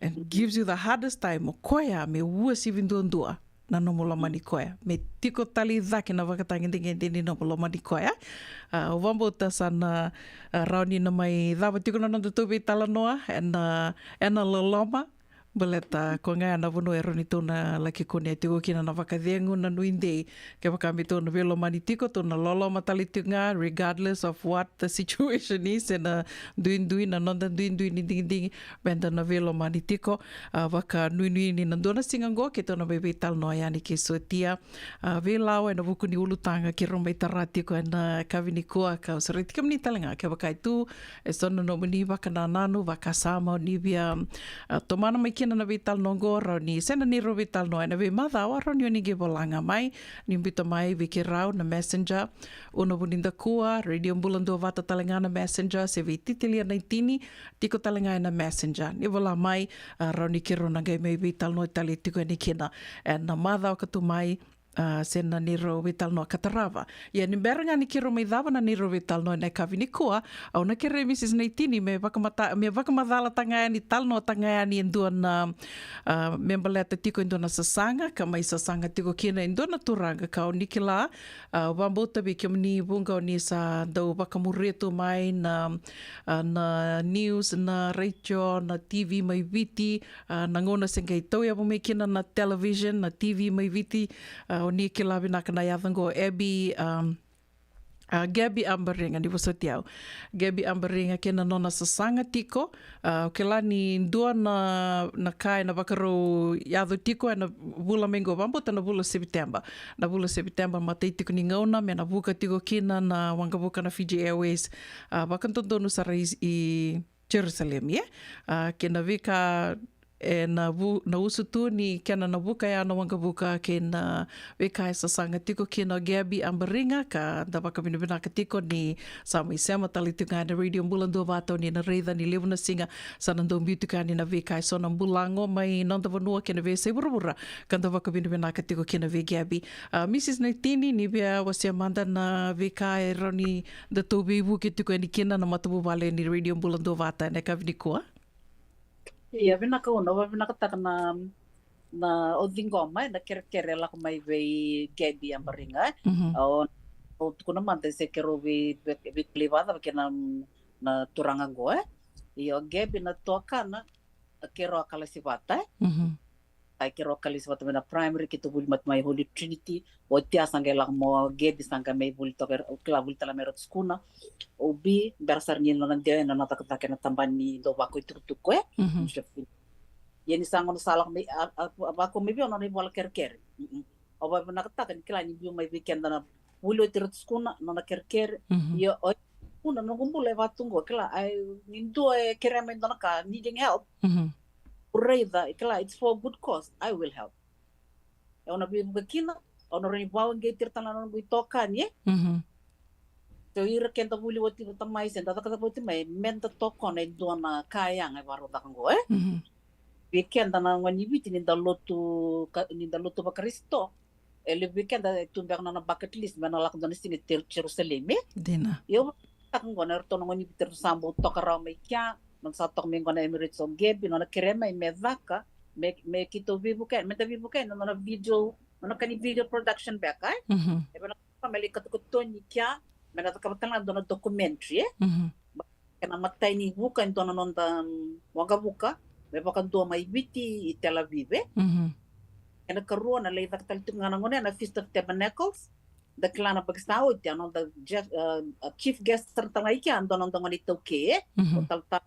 and gives you the hardest time o koia me ua si vindundua na no mola mani koia me tiko tali dhaki na wakatangi no mola mani koia o wambo ta sana rauni na mai dhava tiko na nonda tubi tala noa ena loloma Baleta ko nga na vono ero ni tona laki kone tiko kina na wakadengu na nuindei ke wakami tona velo mani tiko tona lolo matali tinga regardless of what the situation is na duin na nonda duin ni ding benda na velo mani tiko waka nui ni nandona singango ke tona bebe tal no yani ke sotia velau na vuku ni ulutanga ki romai tarati ko na kavini koa ka usariti kam ni talanga ke wakai tu e sona no mani waka na nanu waka sama ni via tomana mai kina na vital nongo ni sena ni ro vital no na ve mada wa ro ni ge bolanga mai ni bita mai viki rau na messenger uno buninda kua radio bulando vata talanga na messenger se vi titilia na tini tiko talanga na messenger ni vola mai ro ni kiro na ge mai vital no tali tiko ni kina na mada ka tu mai sena ni ro vital no katarava ia ni beranga ni kiro mai dava na ni ro vital no na kavini kua au na kere Mrs. Naitini me vakamadala tanga ni tal no tanga ni endona membaleta tiko endona sasanga ka mai sasanga tiko kina endona turanga ka o nikila wambota bi kemni bunga ni sa do vakamureto mai na news na radio na TV mai viti na ngona sengai tau ya mai kina na television na TV mai viti o ni ke lawi naka na yavango Gabby Amberinga ni wasotiau. Gabby Amberinga ke na nona sasanga tiko ke la ni dua na kai na wakaro yado tiko na bula mengo wambo ta na bula September. Na bula September matei tiko ni ngauna me na buka tiko kina na wangabuka na Fiji Airways wakantondonu sara i Jerusalem ke na vika na usu tu ni kena na buka ya na wanga buka ke na weka sa sanga tiko ke na Gabby Amberinga ka da baka binibina ka tiko ni sama isema tali tunga na radio mbulando vato ni na reida ni levu na singa sa nandong beauty ka ni na weka so na mbulango mai nanda vanua ke na we se burubura ka da baka binibina ka tiko ke na we Gabby Mrs. Naitini ni bia wasia manda na weka e roni da tobi ibu ke tiko ni kina na matabu vale ni radio mbulando vata na ka vinikua Ia, vina ka una, vina ka taka na odingoma, na kere la mai vei Gabby Amberinga. O tukuna mante se kero vi klivada, ke na turanga goe. Ia, Gabby na toakana, kero akala sivata. Ai kero akala sivata na primary, ke tu buli mat mai Holy Trinity. O tia sanga la mo Gabby sanga mai buli toker, kila buli tala merot skuna. Obi berasar ni nona dia na nata kata kena tambani do bako itu tuku Yeni sangon salah me bako me bion na bola kerker. Oba na kata kan kila ni bion mai weekend na bulo tirut skuna nona kerker yo una no gumbule vatungo kila ai nindo e kereme nona ka needing help. Ureda kila it's for good cause I will help. E ona bi mukina ona ri bawang ge tirtana no bi tokan ye. So ira kenta buli wati tamai sen tata kata poti mai menta tokon e dona kayang e baru takango weekend na ngani biti ni dalotu ba Kristo ele weekend tu berna na bucket list mena lak dona sini Jerusalem dina yo takango na to ngani biti sambo tokara mai kya non sa tok mengo na Emirates on Gabby na kerema me vaka me kito vibuken meta vibuken na video na kani video production back e bana family katukuto ni kya Mena takapatan na doon na documentary Kena matay ni buka ito na nonda wanga buka may pakanto may biti i Tel Aviv Kena karuan na lay takalitung nga nangone na Feast of Tabernacles dakla na pagstao iti ano da chief guest sartangay kya ando nang ngani tawke talta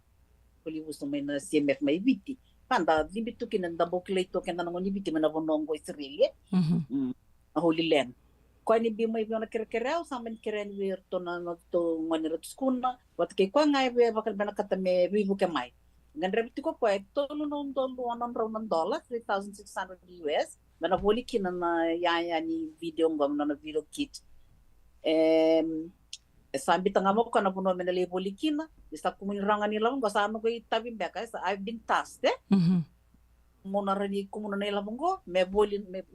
kulibus may na CMF may biti Panda, limbitu kinanda bokleito kenda nango nibiti mana bonongo Israeli. Holy Land. Kwa ni bima ibi ona kere-kereo samen keren wir to na to ngone skuna wat ke kwa ngai we bakal bana kata me ribu ke mai. Ngan rebiti ko kwa tolu non tolu $100 $3,600 US. Bana boli kina na ya ni video ngom na video kit. Sambi tanga mo kana puno menele boli kina isa kumuniranga ni lawan gasa ano ko itabi beka I've been tasked mona rani kumuna nela mongo me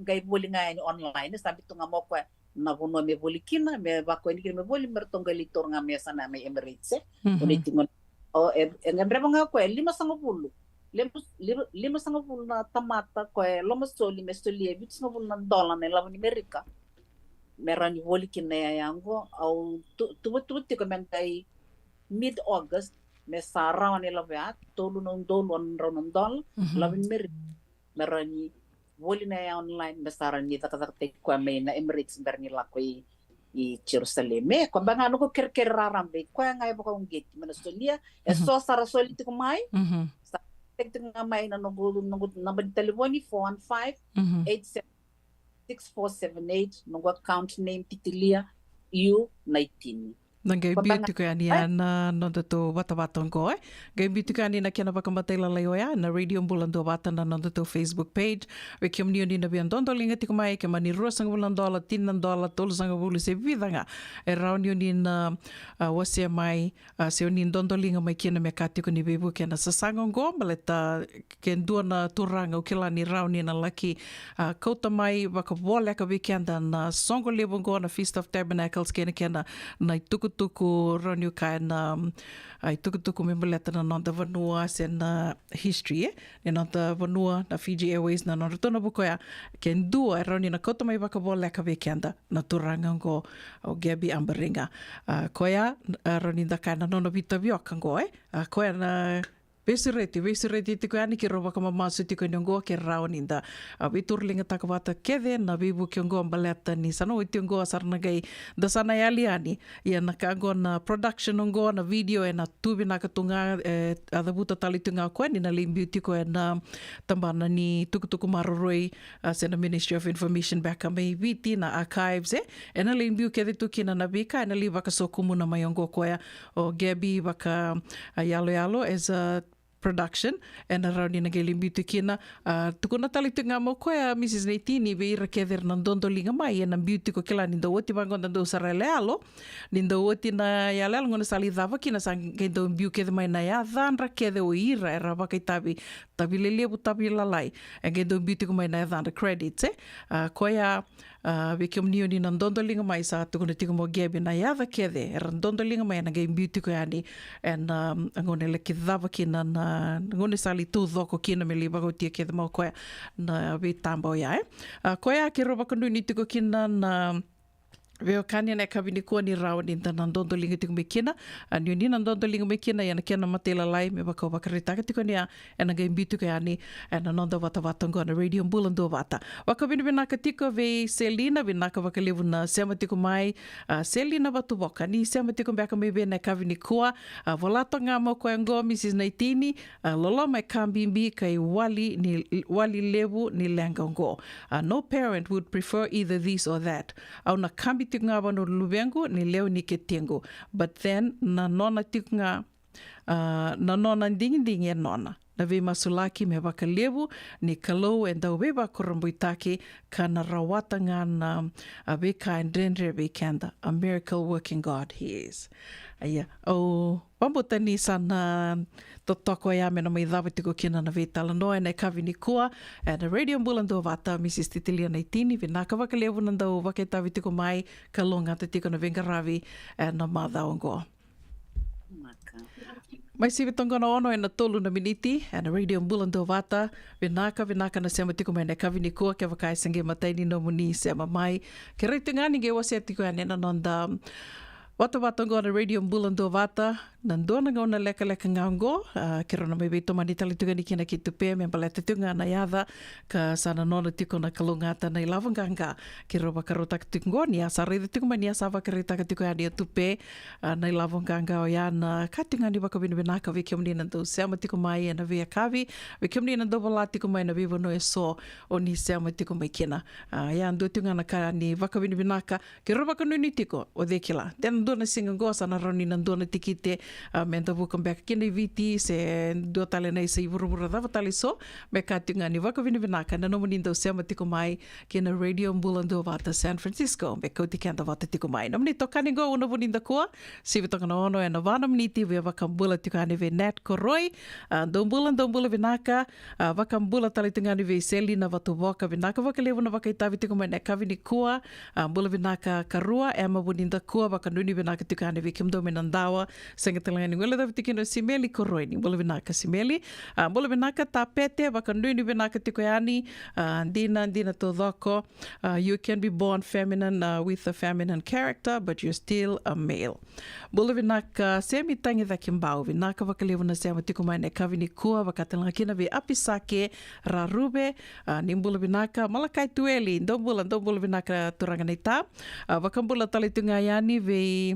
gai boli ngai online sabi tunga mo kwa na vuno me boli kina me bako ni me boli mertonga litor nga me sana me Emirates uniti ngon o ngambre mga kwa 550 na tamata kwa lomastoli me stoli evits nga vuno $1 nela ni Amerika merani boli kina yango au tu ko mentai mid August me sarang ni lavia tolu non $1 lavin merani boli na online me sarang ni takate kwa me na Emirates berni lako i Jerusalem me kwa bangano ko kerkerarambe kwa ngai baka ungit manastolia so sara soliti ko mai sa tekte ngamai na nungu number telefoni 415-87-6478 nungu account name Titilia U19 Nangay beauty ko yan na nonda to wata-watang ko Gay beauty ko yan na kaya napakamatay lalayo yan na Radio Mbulando Wata na nonda to Facebook page. Wikim niyo ni nabiyan dondo lingat ikumay kama ni Rosa ng $1, $10, $12 ang buli sa vida nga. Around yun ni na wasya may siyo ni dondo linga may kina may kati ko ni Bebo kaya na sasangong go maleta kendua na turang o kila ni round ni na laki kauta may baka wala ka weekenda na songo libong go na Feast of Tabernacles kaya na tuku ronyo ka na tuku membaleta na nonda Vanua sen history na nonda Vanua na Fiji Airways na nonda to na bukoya ken dua ronyo na kota may baka bola ka weekenda na turangan ko o Gabi Ambaringa koya ronyo da ka na nonda bitabiokan ko koya na Vesireti tiko ani ki roba kama masu tiko nyongo ke rauninda. Vitur linga takawata kede na bibu kiongo ambaleta ni sano itiongo asarna gai da sana yali ani. Ya nakago na production ongo na video e na tubi nakatunga ada buta tali tunga ko ni na limbi tiko e na tambana ni tukutuku maroroi sena Ministry of Information back kama viti na archives e na limbi kede tukina na bika na li baka sokumu na mayongo ko ya o Gabi baka yalo as a production and around in nagalimbito kina tukuna talito nga mo ko Mrs. Naitini beira keder ng dondolinga mai ng beauty ko kila nindo woti bangon nando saralealo nindo woti na yalal ngona salidava kina sang kendo biu kede mai na ya dhanra kede o ira era baka tabi lelebu tabi lalai kendo beauty ko mai na dhanra credits ko ya Wikim niyo ni ng dondolinga mai sa tukuna tiko mo Gabi na yava kede era dondolinga mai na game beauty ko yani and ngone lekidava kina na ngone sali tu doko kina me liba ko tia kede mo ko na vitambo ya ko ya ki roba kandu ni tiko kina na Veo kanya na kabini ko ni raw ni tanan dondo linga tiko mekina anyo ni nan dondo linga mekina yana kena matela lai me baka bakarita tiko ni ana ga imbitu ka yani ana nonda wata ngona Radio Mbulando Wata wakabini binaka tiko ve Selina binaka wakalevu na sema tiko mai Selina watu boka ni sema tiko baka me bena kabini ko volato ngamo ko ngo Mrs. Naitini lolo mai kambimbi kai wali levu ni lengongo no parent would prefer either this or that au na kambi tinga bano lubengo ni leo ni ketengo but then na nona tinga na nona ding nona na ve masulaki me bakalevu ni kalau enda weba koromboitake kana rawata ngana abeka ndendre bekanda a miracle working God he is aya o pambotani sana totoko ya me no mai dawa tiko kina na vetala noa na kavini kua na Radio Mbulando Wata Mrs. Titilia Naitini vinaka wakalevu nandau waketavi tiko mai kalonga te tiko na vengaravi na madhaongo Mai sivi tongona ono e na tolu na miniti na Radio Mbulando Wata vinaka na sema tiko mai na kavini kua ke wakai sange mataini no muni sema mai ke reitungani ge wase tiko ya nena nonda Wata ngona Radio Mbulando Wata Nandona nga ona leka ngango, kero na mai beito mani tali tuga ni kina ki tupe, me paleta tunga na yada, ka sana nona tiko na kalungata na ilavanganga, kero bakarota katungo, ni asa rida tunga mani asa vakarita katuga ni tupe, na ilavanganga o yana, katunga ni baka binibinaka vikiam ni nandu seama tiko mai na via kavi, vikiam ni nandu wala tiko mai na vivo no e so, o ni seama tiko mai kina. Ya ndu tunga na ka ni vaka binibinaka, kero baka nuni tiko, o dekila. Tena ndona singa ngosa na roni nandona tikite, menta welcome back kina viti se do tale nei se vuruvura dava tale so me katunga ni vaka vinaka na no monindo se matiko mai kina radio mbulando vata San Francisco me koti kanda vata tiko mai no mni tokani go una boninda koa si vitanga no ono e na vana mniti we vaka mbula tikani ve Nat Koroi do mbula vinaka vaka mbula tale tungani ve Selina vatu voka vinaka vaka levo na vaka itavi tiko mai na kavini koa mbula vinaka karua ema boninda koa vaka nuni vinaka tikani ve kimdo menandawa senga ni wala dapat tikino Simeli Koroi ni bola vinaka Simeli bola vinaka tapete bakanduni vinaka tikoyani dina todoko you can be born feminine with a feminine character but you're still a male bola vinaka semi tangi da kimbao vinaka vakalevo na sema tikomai ne kavini kua vakatanga kina vi apisake rarube ni bola vinaka malakai tueli ndo bola vinaka turanganita vakambula talitunga yani vi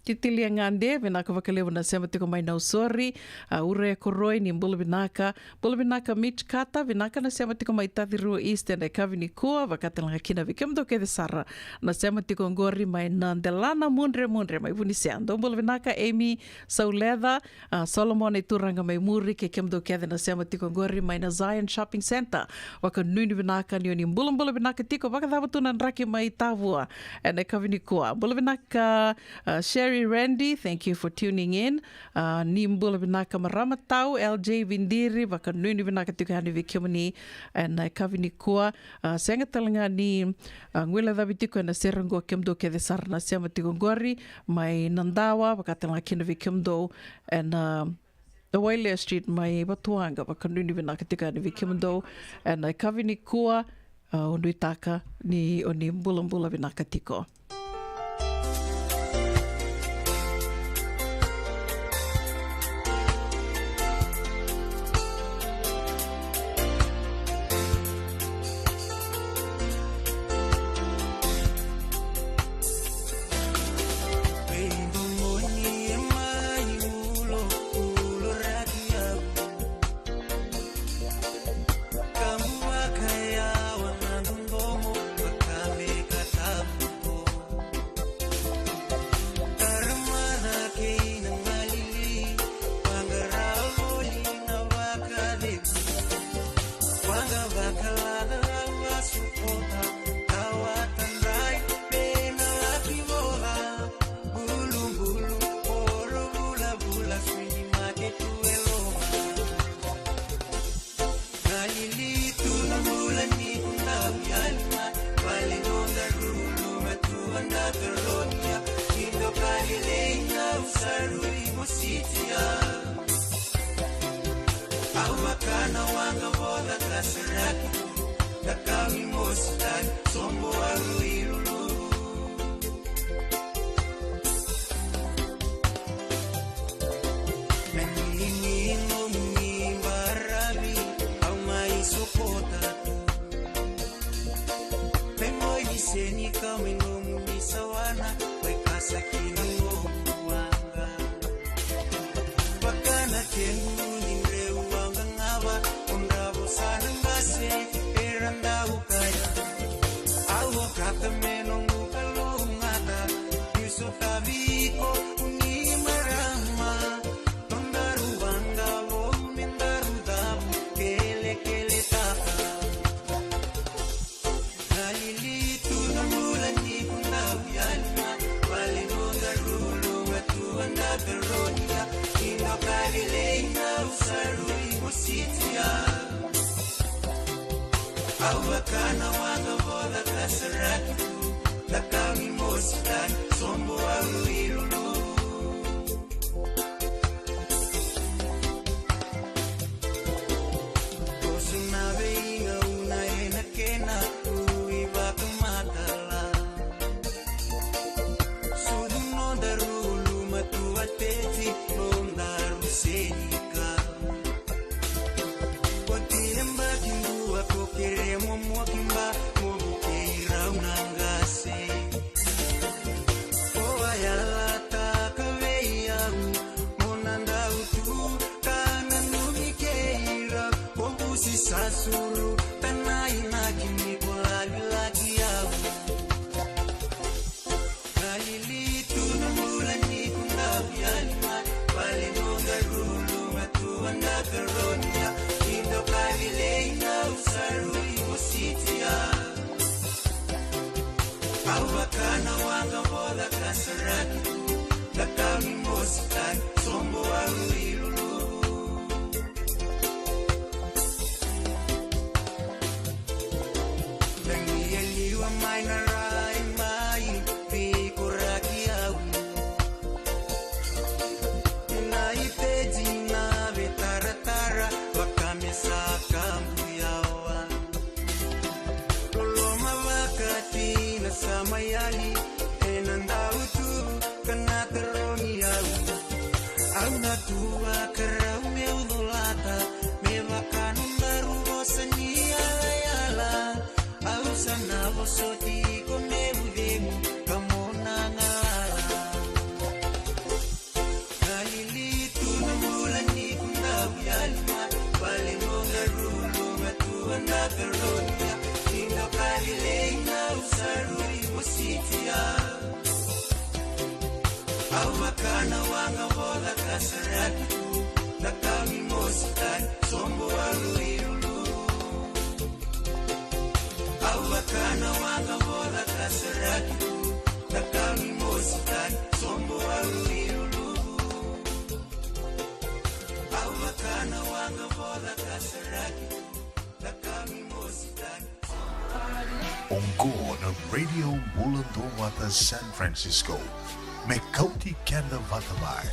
Titilia ngande vinaka vakalevo na sema tiko mai nau sori ure koroi ni mbula vinaka Mitch Kata vinaka na sema tiko mai tathiru East and kavini kua vakatalanga kina vikemdo ke sara na sema tiko ngori mai nandelana mundre mai vuni seando mbula vinaka Amy Sauleda Solomon e turanga mai muri ke kemdo ke na sema tiko ngori mai na Zion Shopping Center waka nuni vinaka ni mbula vinaka tiko vakadhavatu na nraki mai tavua and kavini kua mbula vinaka Sherry Randy, thank you for tuning in. Nimbula vinaka maramatau, LJ Vindiri, vaka nuni vinaka tukahani vikimani, and kavini kua. Senga talanga ni ngwila dhabitiko na serango kemdo ke de sarna sema tikongori, mai nandawa, vaka talanga kina vikimdo, and the Wailea Street, mai batuanga, vaka nuni vinaka tukahani vikimdo, and kavini kua, unduitaka ni oni mbula vinaka tiko. senika Kotiemba kindua kokeremo mwakimba Mobukeira unangase Owa yalata kaveya Monanda utu kana numikeira Kombusi sasuru tanai nakimi kolagi lagi yau Kalili tunamulani kundabialima Pale nongarulu matuanda karonia Indo kavileina usarui mositia Awakana wanga boda kasaraki Kakami mosikani sombo wa uilulu Dangieliwa maina rai mai Vikuraki au Naipedi na vetaratara Wakamesa kambu yawa Koloma wakati na samayali Enandautu kanataroni yau Auna tua karau meudulata Mevakanu baru bosani ala Au sana bosoti komevudemu Kamona ngala Kalili tunamulani kundabialima Pale nongarulu matuanda karonia Indo kavileina usaruri mositia Awakana wanga boda kasaraki Nakami mosikani sombo wa uilulu Awakana wanga boda kasaraki Nakami mosikani sombo wa uilulu Awakana wanga boda kasaraki Nakami mosikani Onko na Radio Bulando Wata San Francisco. Mekauti Kenda Vatamai.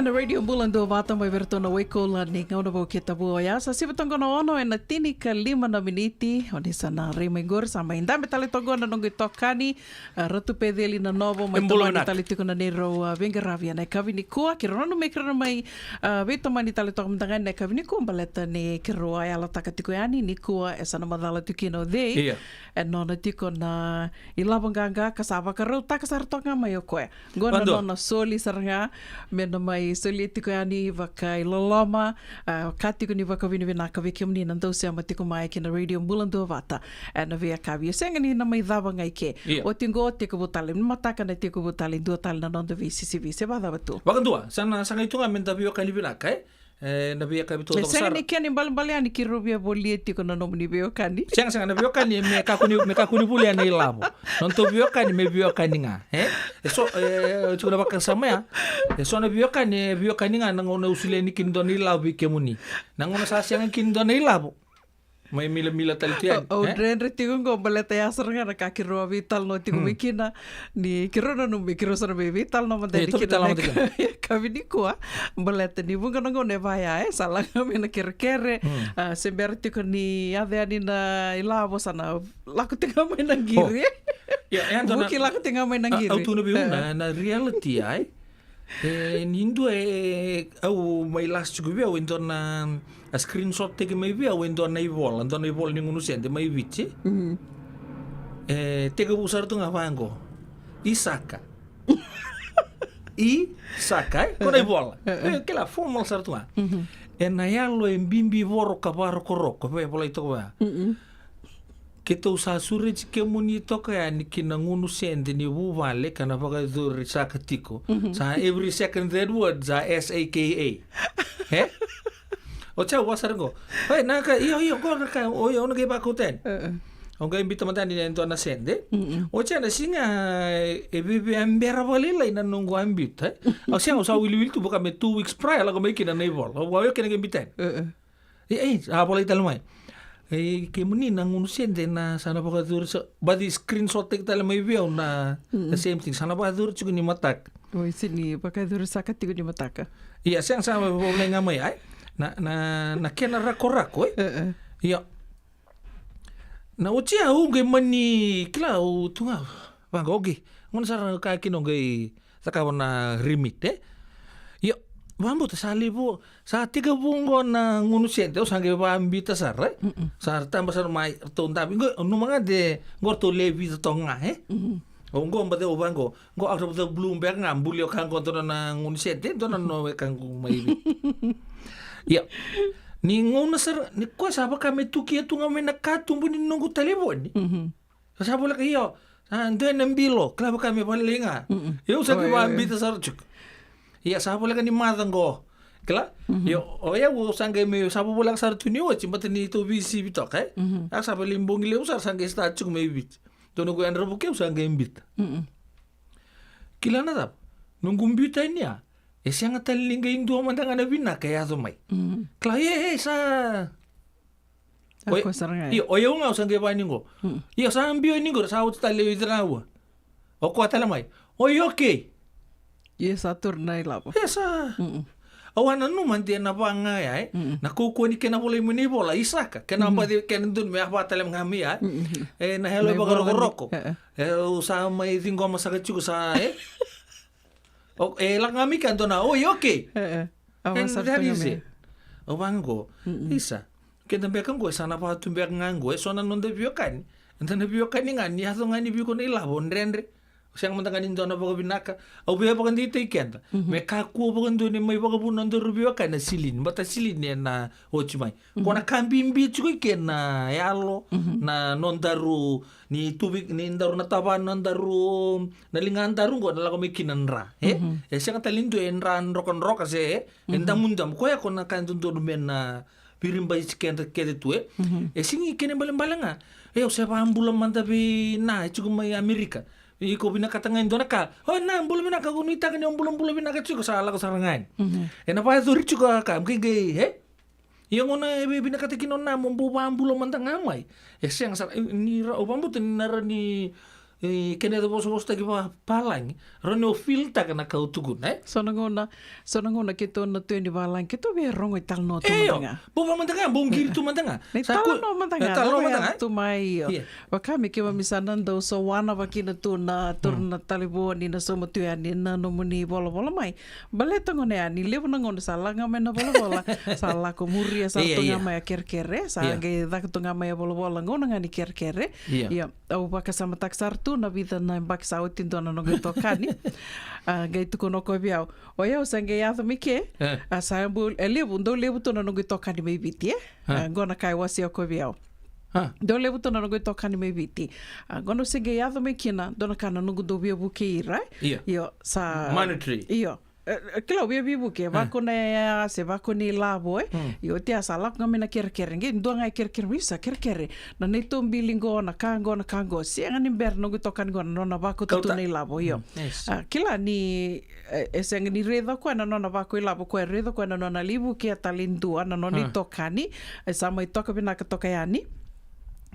Ana radio bulan do vata mai vertona weko la ni ngona bo kita bo ya sa siba tongo no ono ena tini ka 5 na miniti oni sana rema gor sama inda metale tongo na nongo tokani ratu pedeli na novo mai tolo ni tali tiko na nero venga ravia na kavini ko ki rono me kra mai veto mani tali tongo mtanga na kavini ko baleta ne kro ai ala taka tiko yani ni ko esa na madala tukino de e nona tiko na ilabanganga kasava karo takasar tonga mai ko gona nona soli saranga me no mai solitiko yani vaka iloloma katiko ni vaka vini vina ka vekimni nando se amatiko mai ki na radio bulando vata na via kavi sengani na mai dava ngai ke o tingo tiko botale mataka na tiko botale do tal na nando VCCV se bada batu wakandua sana sanga itunga menta vio ka vina kai na via ka bito sengani keni balbaliani ki robia bolietiko na nomni vio kani sanga na vio kani me kakuni bulia na ilabo non to vio kani me vio kani nga eso tiko na baka sama ya eso na vio kani nga ngona usile ni kindoni labu kemuni ngona sasiang kindoni labu mai mila talitian o dren retiko ngo baleta ya seranga na kakiro vital no tiko mikina ni kirona no mikiro sara vital no mande dikina kavini ko baleta ni bunga ngo ne vaya sala mena kere sember tiko ni ade ani na ilavo sana laku tinga mai na giri ya buki laku tinga mai na giri auto no biuna na reality ai nindo au mai last go via wento na a screenshot teke mai via wento na ivol ni ngunu sente mai vici teke usar tu ngavango Isaka kona ivol que la formal sartu na yalo embimbi voro kabaro koroko pe pola ito ba kita usaha suri ke muni toka ya ni kina ngunu sente ni vale kana baka duri saka tiko sa every second third word za SAKA o cha wasargo hey naka iyo ko ka o yo no ke ba kuten onga invita matani ni ento na sende o cha na singa bibi ambera valila ina nungu ambita o sia o sa will tu boka me 2 weeks prior la ko me kina nei vol o yo kena ke invitan a bola italmai ke muni na ngunu sende na sana baka dur badi screenshot tek tala mai view na the same thing sana baka dur chuku ni matak oi sini baka dur saka tiku ni mataka iya sang sama boleh ngamai ai na kena rako iya na ucia unge mani kila tunga banga oge ngon sara ka kino ngai sakabona rimit iya Mambo ta salibu sa tiga bungo na ngunu sente o sange ba ambita sar sar tamba sar mai ton tabi ngo no manga de ngorto levi to nga o ngo mbade o bango ngo akro de Bloomberg ngambulio kan kontro na ngunu sente dona no kan mai ya Ni ngona sar ni ko saba kami tuki tu ngame na katumbu ni nungu telefon. Saba la kayo. Ando nambilo, klaba kami palinga. Yo sa ki ba ambita sar chuk. Iya saba la ni madango. Kela? Yo oya wo sange me saba bola sar tu ni wo chimbat ni to bisi bitok eh. Ak saba limbong ile usar sange sta chuk me bit. Tono ko andra buke sange imbit. Kila na tap. Nunggu mbita ini ya. Siang talinga indo mandanga na bina kaya mai. Kla sa. Ako saranga. Iyo oya nga sange ba ningo. Iyo sa ambio ningo sa ut tali idrawa. O ko atala mai. Oyo okay. Yes aturna ilabo. Esa. Awana no mantia na banga ya na kuku ni kena boleh muni bola isaka kena apa di kena dun me apa tale ngami ya na hello bagaro goroko usa mai tingo masaka chuku sa o la ngami kan dona o yoke awasa ngami o bango isa kena be kan go sana pa tumbe ngango sona nonde biokan entana biokan ni ngani haso ngani biko ni labo ndrendre siang mantangan dona bago binaka au be bagan di tekenda me kaku bagan do ni mai bago bunan do rubio kana silin bata silin ni na ochimai kona kambimbi chuko kena yalo na nondaru ni tubik ni ndaru na taban nondaru na lingan daru go na lago mikinan ra siang talindo enran rokon roka se endamundam ko ya kona kan do men na pirimba iskenda kede tue singi kene balembalanga se ambulam mantabi na chuko mai Amerika Iko binaka tangain dona ka. Oh na bulu binaka kunita kan yang bulu binaka cukup salah ko sarangan. Enapa itu ricu ka mungkin gay Yang ona binaka tekin ona membawa bulu mantang amai. Yang sar ni obambu tu ni kena tu bos tagi palang. Rono filta kana kau tukun Sonangona kita na tu ni balang kita be rongo ital no tu mantanga. Bawa mantanga bongkir tu mantanga. Talo no mantanga. Tu mai. Wakami kima misanan do so wana wakina tu na turna talibo ni na somo tu ya ni na nomuni bola mai. Bale tango ne ani levo nangon sala ngame na bola. Sala ko muria sa tu ngame ya kerkere sa ge dak tu ngame ya bola ngona ngani kerkere. Ya au baka sama taksar tu na vida na bak sa utin do na no tokani. Gai tu kono ko biao. Oya usange ya to mike. Sa bul levo tu na no tokani me biti ngona kai wasi ko biao. Do levo to na no tokani me biti. Gono senge ya to mekina do na kana no do bia bukeira. Yo sa monetary. Iyo. Kila bia buke bakone se bakone labo yo te asala ngame na kerkere ngi ndo ngai kerkere wisa kerkere na neto bilingo na kango si ngani ber no tokan go na bako tu nei labo yo kila ni eseng ni redo ko na bako labo ko redo ko na libu ke talindu na no ni tokani sa mai toka bina ka tokayani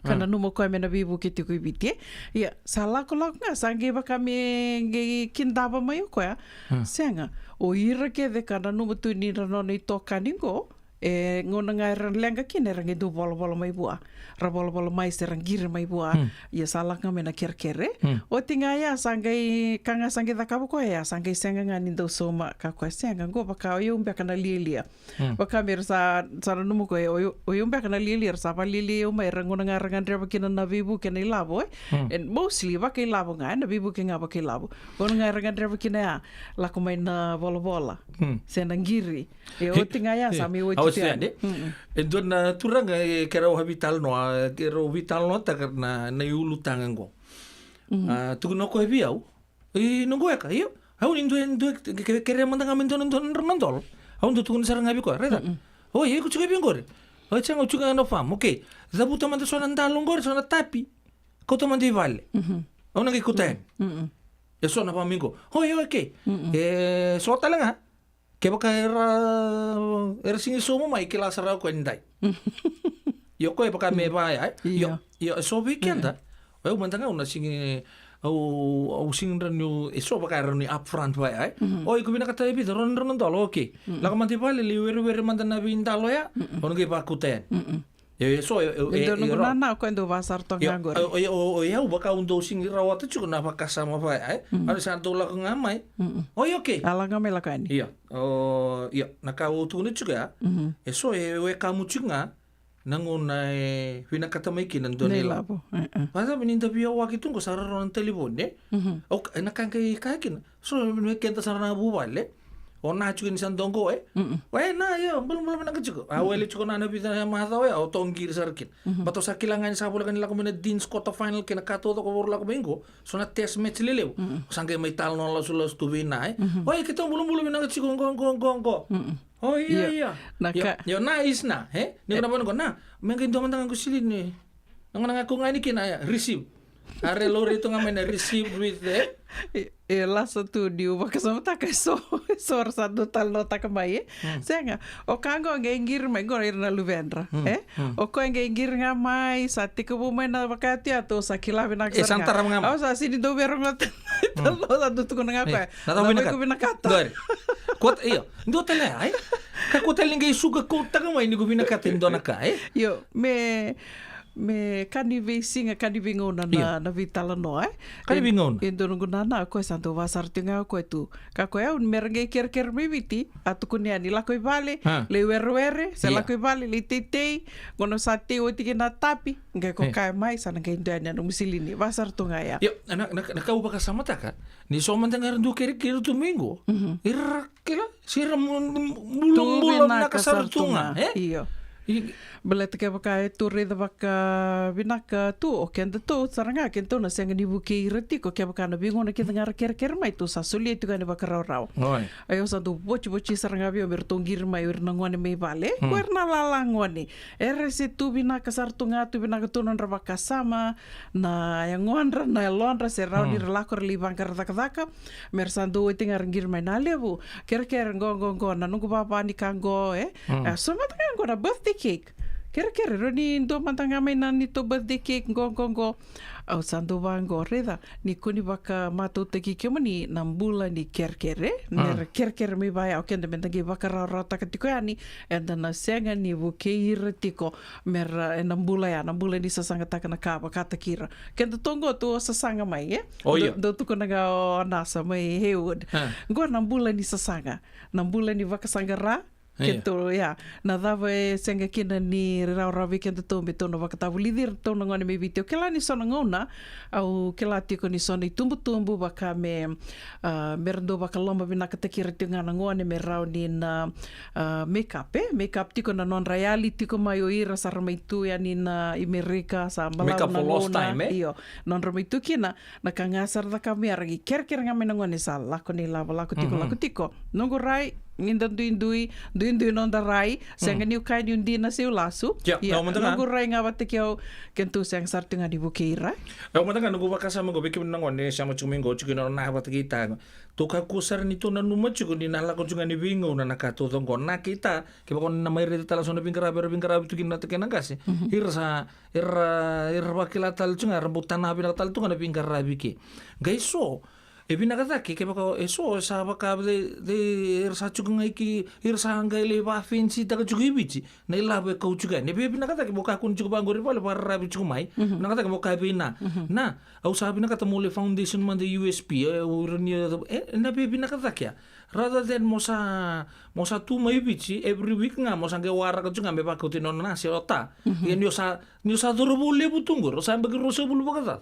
kana numo ko mena bibu ke tiku bitie ya sala ko nga sange ba kami ngi kindaba mai ko ya senga o ira ke de kana numo tu ni no ni tokani go ngona ngai lenga kine rangi du bolo mai bua ra bolo mai serangir mai bua ya sala nga mena kerkere o tinga ya sange kanga sange da kabu ko ya sange senga ngani do soma ka ko senga go baka yo umbe kana lilia baka mer sa numo ko o umbe kana lilia sa pa lilia mai rangona nga rangan dreba kina na bibu kena labo and mostly baka labo nga na bibu kinga baka labo ngona nga rangan dreba kina ya la ko mai na bola senangiri o tinga ya sa mi o Ande, itu na turang kera habital no ta karena na yulu tangan go. Tu no ko biau. No go ka yo. Au indo kere mandang amen don nondol. Au tu sarang abi ko reda. Oh ye ku chuga bingore. O chang o chuga no fam. Okay. Zabuta manda sona ndalong gore sona tapi. Ko to manda vale. Au na ki kuten. Ya sona pa mingo. Oh ye okay. So talanga. Kaya baka era singi somo mai kila sarau ko ndai. Yo ko baka me ba ya. Yo so weekend da. Au mantanga una singi au sing ranu so baka ranu upfront ba ya. Oi ko bina kata bi ron dolo okay. La ko manti pale li wer mantana bindalo ya. Ono ke pa kuten. So no nana quando va sarto ngangor. O baka undo sing rawat chu na baka sama ba ada santo la ngamai. Okay. Ala ngamai la kan. Iya. Iya naka utu ni juga. So kamu juga nanguna fina kata mai kinan do nela. Pasa beninta bio wa kitu ko sararon telefon ne. Ok naka kai kin. So me kenta sarana bu vale. ona chukin sandongo Wah na yo belum nak cukup. Awalnya cukup nana bisa mahasiswa ya atau ngir sarkin. Bato sakilangan sa bola kanila kumena Dean's quarter final kena kato to ko la kumengo. Sona test match lelew. Sangke may tal no la sulos tu bina Wah kita belum nak cukup gong. Oh iya. Yo nice na. Ni kenapa ko na? Mungkin teman tangan ko silin ni. Nang aku ngani kina ya receive. Are lori itu ngamen receive with Lasso tu diubah ke sama tak so satu tal nota kembali saya o kango ngengir mai go irna luvendra o ko ngengir ngamai sati ke bumen na bakati atau sakila binak santara ngam o sa sini do berong ngot tal satu tu kena ngapa na binakata kot iyo ndo tele ai ka ko tele ngai suga ko taga mai ni go binakata ndo naka yo me kanive singa kanive ngona na vitala no kanive ngona endo ngona ko santo vasar tinga ko tu ka ko un merge ker miviti atu kunia ni la ko vale le werwere se la ko vale le tete gono sate o tikina tapi ngai ko kai mai sana ngai ndanya no musilini vasar tunga ya yo na ka ubaka samata ka ni so man tengar du ker domingo irkela sira bulum na kasar tunga iyo Belet ke baka tu re da baka binaka tu o kenda tu saranga kento na senga ni buke irati ko ke baka na bingo na ke dengar ker mai tu sa suli tu kan baka rau. Ayo sa tu bochi saranga bi ber tongir mai ur nangone me vale ko erna lalangone. Se tu binaka sartunga tu binaka tu non baka sama na yang ngondra na londra se rau di relakor li bangkar daka mer sandu tingar ngir mai na lebu ker ngo na nungu papa ni kango so mata kango na birthday cake Kere roni ndo mantanga mai na ni to birthday cake go au sandu bango reda ni kuni baka mato te ki kemani nambula ni kerkere ner kerkere me vai au kende mentangi baka rata katiko yani enda na senga ni buke irtiko mer nambula ni sasanga takana ka kata kira kende tongo tu sasanga mai do tu kona ga nasa mai hewood go nambula ni sasanga nambula ni baka sangara Kento na dava senga kina ni rauravi kento tombe tono wakatavu lidir tono ngone me video kela ni sona ngona au kela tiko ni sona tumbu baka me merendo baka lomba binaka tekira tingana ngone me rau ni na makeup tiko na non reality tiko mai o ira sa ramaitu ya ni na Amerika sa malau na ngona iyo non ramaitu kina na kangasar da kami aragi ker ngame ngone sa lako ni lako tiko nongo rai Nginda duindui non darai senga niu kai niu dina seu lasu nungu rai ngawate kiau kentu seng sartinga di bukeira matanga nungu bakasa mo gobe kim nangone sama chumingo chukino na hawate kita toka kusar ni to nanu machu ni nala ko chunga ni bingo na nakato tongo na kita ke bakon na mai rete tala sona bingara tu kinna te kenangase irsa bakila tal chunga rambutan na bila tal tunga na bingara biki gaiso binakata ke baka eso sa baka de irsa chukunga iki irsa ngai le ba finsi ta chuki bichi na ila be ko chuka ne be binakata ke boka kun chuka ngori pale para bi chukumai nakata ke boka bina na au sa binakata mole foundation man de USP urni na be binakata ke rather than mosa tu mai bichi every week nga mosa ngai wara ka chuka be ba ko tinon na se ota yen yo sa dorobu le butungur sa be ro se bulu bakata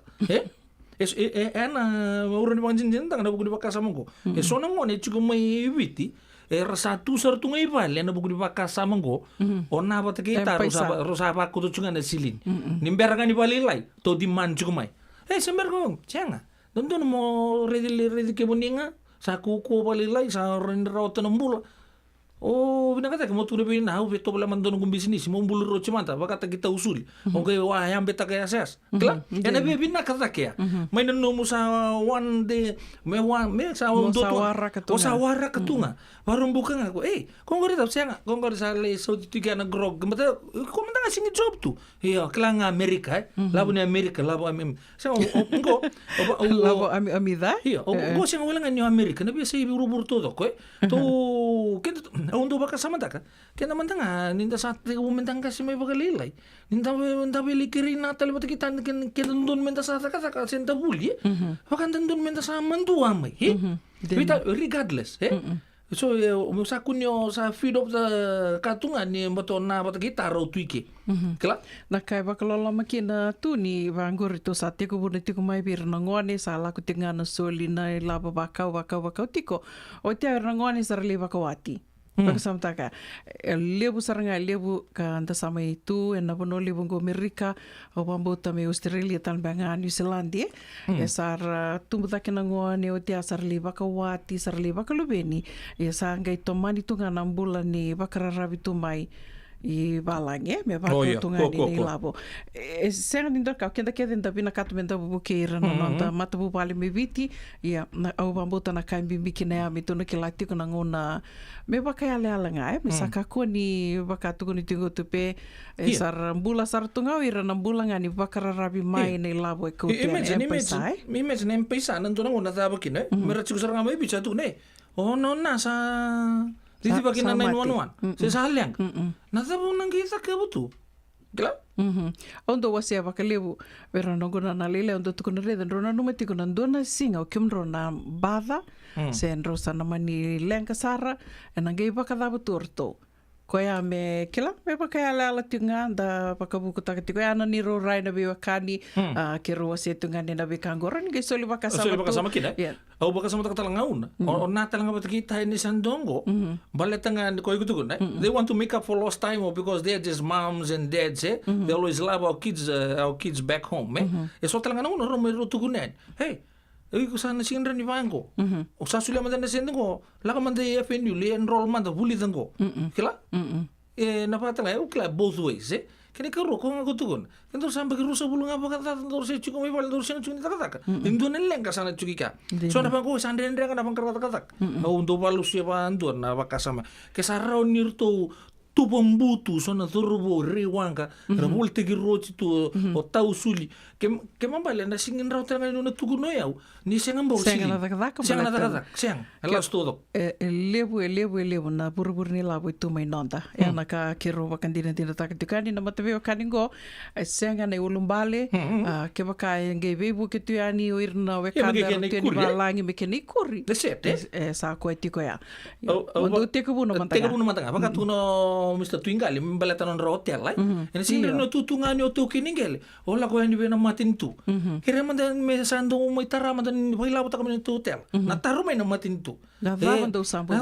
urang bang jinjin tang na buku di bakasa mongko sona ngone chuko mai viti satu sartu ngai vale na buku di bakasa mongko ona ba kita rosa ba ku tu chunga na silin nimber ga ni balilai to di man chuko mai sember ko changa don mo redi ke boninga sa ku balilai sa rendra otanambula binakata ke motu rebe na veto bela mandono kum bisnis mo mbulu ro chimanta bakata kita usuli okay wa yang beta kaya ses kla ena be binakata ke mai no musa one day me sa un do sawara ketunga baru bukan aku kongore tap sianga kongore sa le so tiga na grog mata komanda ngasing job tu iya klang Amerika labu ni Amerika labu sa ngo labu amida iya ngo sing wala nga Amerika na bi sa iburu todo ko to kento untuk baka sama taka kena mantanga ninda sate umentang kasi may bagalilay ninda beli kiri natal bata kita kena ndon menta sa taka senta buli baka ndon menta sa mandua may regardless So sa kunyo sa feed of the katungan ni bato na bata kita ro tuike. Kela? Na kai bakalola makina tu ni vanguri to sa tiko bune tiko mai bir na ngone sa la kutinga na soli na la bakau tiko. O te na ngone sa reli bakawati. Pagkasamtaka lebu saranga lebu ka anta sama itu na pono lebu go Amerika o pambota me Australia tan banga New Zealand sar tumbuta kena ngone o te asar li bakawati sar li bakalubeni sa ngai tomani tunga nambula ni bakararabi tumai I balange me va tunga ni labo senga ninda ka kenda kenda pina katumenta bukeira no mata bu pale me viti ia au bambota na kaimbi bikina me tonu ki lati ko ngona me va ka ale alanga me saka ko ni va ka tu ni tingo tupe sar bula sar tunga ira na bula ngani va kararabi mai ni labo ko te imagine empesa nan tonu ngona ta bakina me rachu sar ngamai bicha tu ne oh no na sa Diti bagi na 911. Sa salyang. Nasa po nang kita ka buto. Kela? Ondo wasi avakalevu vera nongona na lele ondo tukuna reda rona numati kuna ndona singa o kimro na bada sen rosa na mani lenka sara enangai bakadava torto. Koia me kela me pakaya ala tunga da pakabuku takati koia ana ni ro rai na biwa kani ke ro se tunga ne na bikangora ni soli bakasama soli bakasama kina au bakasama takatalangauna o na talanga batakita ni sandongo baletanga ko igutu kuna they want to make up for lost time because they're just moms and dads they always love our kids back home e so talanga no ro me ro tugunen hey ko sana sinra ni vango o sa sulia manda sendengo la manda FNU le enrollment da buli dango kila na patala o kla both ways kene ka ro ko ngutugon kendo samba ki rusa bulunga ba kata ndor se chuko mi bal ndor se chuko taka indo ne lenga sana chukika so na bango sande ndre na bangkar taka o ndo balu se ba ndo na bakasama ke sarao nirto tu bambutu sona turbo riwanga rabulte ki roti tu o tau suli ke mambale na singin raw tanga no tuguno yau ni sengan bo sili sengan dadak seng elas todo lebu na burbur ni labu tu mai nonda na ka kiro bakandina tina taktikani na mataveo kaningo sengan e ulumbale ke baka nge bebu ke tu ani o irna we kanda tu ni balangi me ke ni kuri sa ko etiko ya o teko buno mantanga baka tu no Mr. Twingali membalatan on hotel lai ene singre no tutungani o tu kiningele ola ko ani bena matin tu kira mandan me sando mo itara mandan baila bota kami tu hotel na taru mai na matin tu na va ndo sambo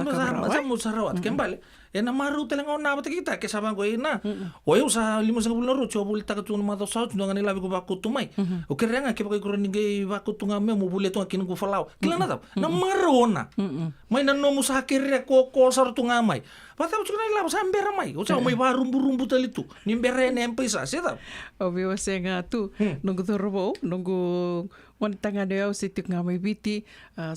sarawat kembali ena maru telenga na bata kita ke sabang ko ina o eu sa 5 ro cho bul ta tu ma do sa tu ngani labi ko ba ko tumai o kerenga ke ba ko ninge ba ko tunga me mo bule to kin ko falau kila na na marona mai na no musa kere ko sar tunga mai Pata ucuk na ila sambera mai. Ucuk mai ba rumbu talitu. Nimbere ne empisa seta. Obvio senga tu nunggu thorobo nunggu wantanga deo sitik ngamai biti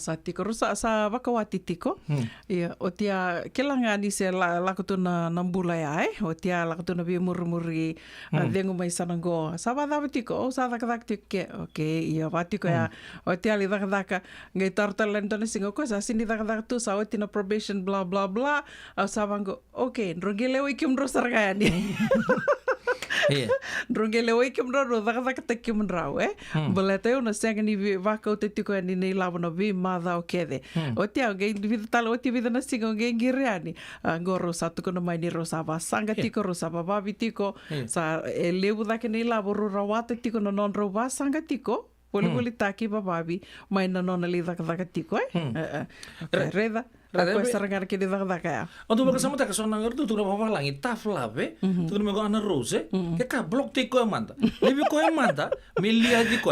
sa tiko rusa sa bakawati tiko. Ia otia kelanga ni se lakutu na nambula ya o tia lakutu na bi murmuri dengu mai sanango. Sa ba tiko o sa dak tike. Okay ia batiko ya otia li dak ngai tartalan tone singo ko sa sini dak tu sa otina probation blah blah blah. Sa okay, rongele o ikim ro sargani. Rongele o ikim ro daga takim rao Bolete una sengani vaka o te tiko ni nei lava vi mada o kede. O te au gei vida tala o te vida na singo gei ngiriani. Ngoro sa tuko na mai ni ro sa sanga tiko ro sa babavi tiko sa lebu dake nei lava ro rawata tiko na non ro sanga tiko. Poli taki babavi mai na non ali daka tiko Reda. Aku serangar ke daga ya. Untuk bersama tak kesana ngerti tu na bapa langit taflabe, tu na mga ana rose, ke ka blok te ko manda. Lebi ko manda, milia di ko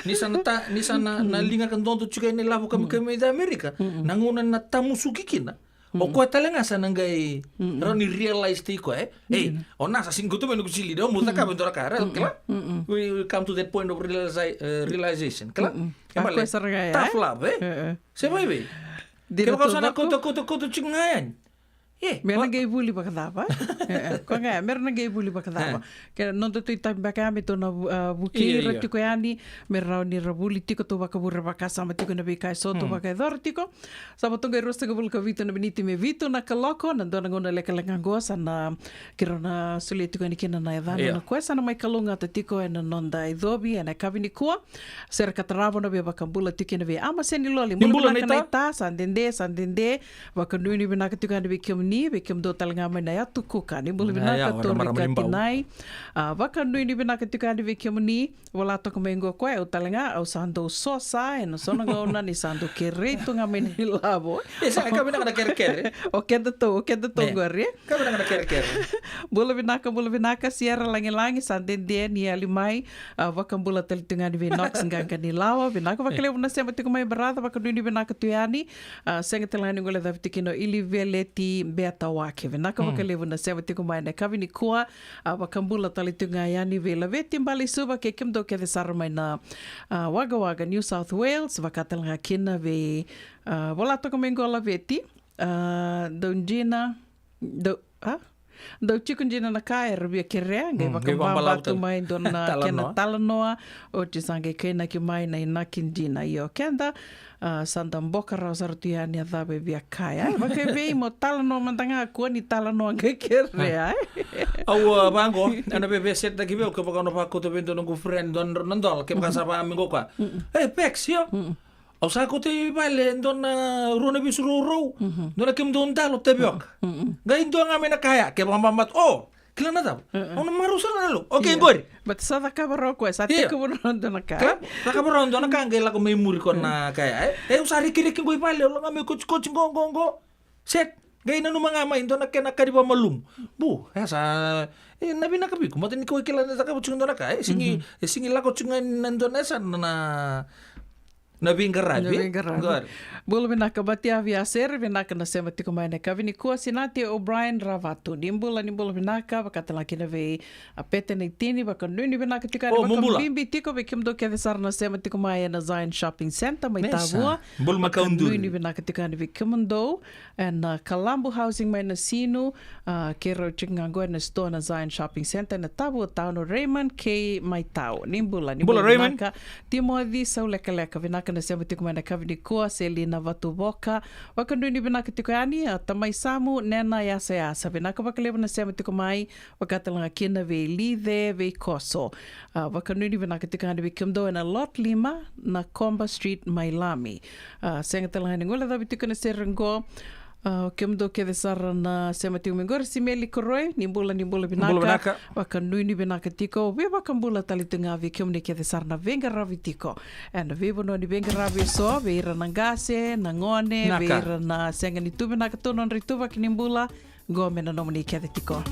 ni sana na linga kan don tu chuka ni labu kami da Amerika. Nanguna na tamusuki kina. O ko talenga sana ngai roni realize te ko ona sa singgo tu menuku sili do muta ka bentora kara kala. We come to that point of realization. Kala. Aku serangar ya. Taflabe. Se vai be. Kaya kau sana kau tu cingayan. Mena gay buli bakadaba. Ko nga merna gay buli bakadaba. Ke non to tui tamba ka me to na buki rati ko yani merra ni rabuli tiko to bakabura bakasa ma tiko na bikai so to bakai dortiko. Sama to ngai rosta gabul ka vito na beniti me vito na kaloko na dona ngona leka lenga gosa na kirona suletiko ni kina na edana na kwesa na mai kalunga te tiko e na nonda idobi e na kavini kua. Ser katarabo na be bakambula tiki na be ama seni loli. Mula na ita sandende bakanuni benaka tiko na be ni bekem do talanga mai na atu kuka ni bulu binaka torika kinai waka nui ni binaka tukani bekem ni wala to komengo ko e talanga au sando sosa e no sona gona ni sando kereito nga mai ni labo esa ka binaka kerker o kenda to ngore ka binaka kerker bulu binaka siara langi sandende ni ali mai waka bula talitunga ni nox nganga ni lawa binaka wakale una sema tuku mai barada waka nui ni binaka tuyani senga talanga ngole da tikino ili veleti beata wake venaka wakalevu na sewa tiko mai na kavini kua wakambula talitunga yani vela veti mbali suba ke kimdo ke de sarmai na Wagga New South Wales wakatalanga kina ve wala toko mengola veti do chikunjina na kai rabia kerea ngai wakambamba tu mai dona kena talanoa o tisange kena ki mai na inakinjina io kenda sanda mboka rausartia ni adhabe via kaya wake vei mo talanoa mandanga kua ni talanoa ngai kerea au bango ana bebe set da kibeo ke baka no pa ko to vendo no friend don nandol ke baka sapa mingo kwa pex yo au sa ko te baile don rona bisuro dona kem don dalo te biok ngai don amena kaya ke baka mamat kila nada ona marusa nalo okay gori but sa da kabaro ko sa te ko rondo na kaya sa kabaro rondo na kanga la ko mai muri ko na kaya usari kiri ki goi baile lo ngame ko ngongo set ngai nanu mangama indo na kena kariba malum bu esa nabi na kabi ko matin ko kila na ka buchung na kaya singi la ko chungan nando na sa na Nabingarabi. Bulu binaka batia via ser binaka na sema tiko mai na kavini kua sinati O'Brien Ravatu. Nimbula binaka bakatala kina ve apete na itini baka nuni binaka tika ni baka bimbi tiko ve kimdo ke desar na sema tiko mai na Zion Shopping Center mai tavua. Bulu makaundu. Nuni binaka tika ni ve kimundo and Kalambu Housing mai na sinu kero chikangango na store na Zion Shopping Center na tavua tau no Raymond K mai tau. Nimbula Raymond. Timothy sauleka binaka na sema tiko mai na kavini kua Selina Vatuvoka wakanuni binaka tiko yani tamai samu nena yasa binaka wakalewa na sema tiko mai wakatalanga kina ve lithe ve koso wakanuni binaka tiko yani vikimdo na lot lima na Comba Street Mailami senga talanga ngola da bitiko na serengo kimdo ke desara na sema tiko mengor simeli koroi nimbula binaka wakanuni binaka tiko we wakambula talitunga vi kimne ke desara na venga ravi tiko and vivo no ni venga ravi so veira nangase nangone veira na senga ni tu binaka tono rituva kinimbula gome na nomni ke tiko.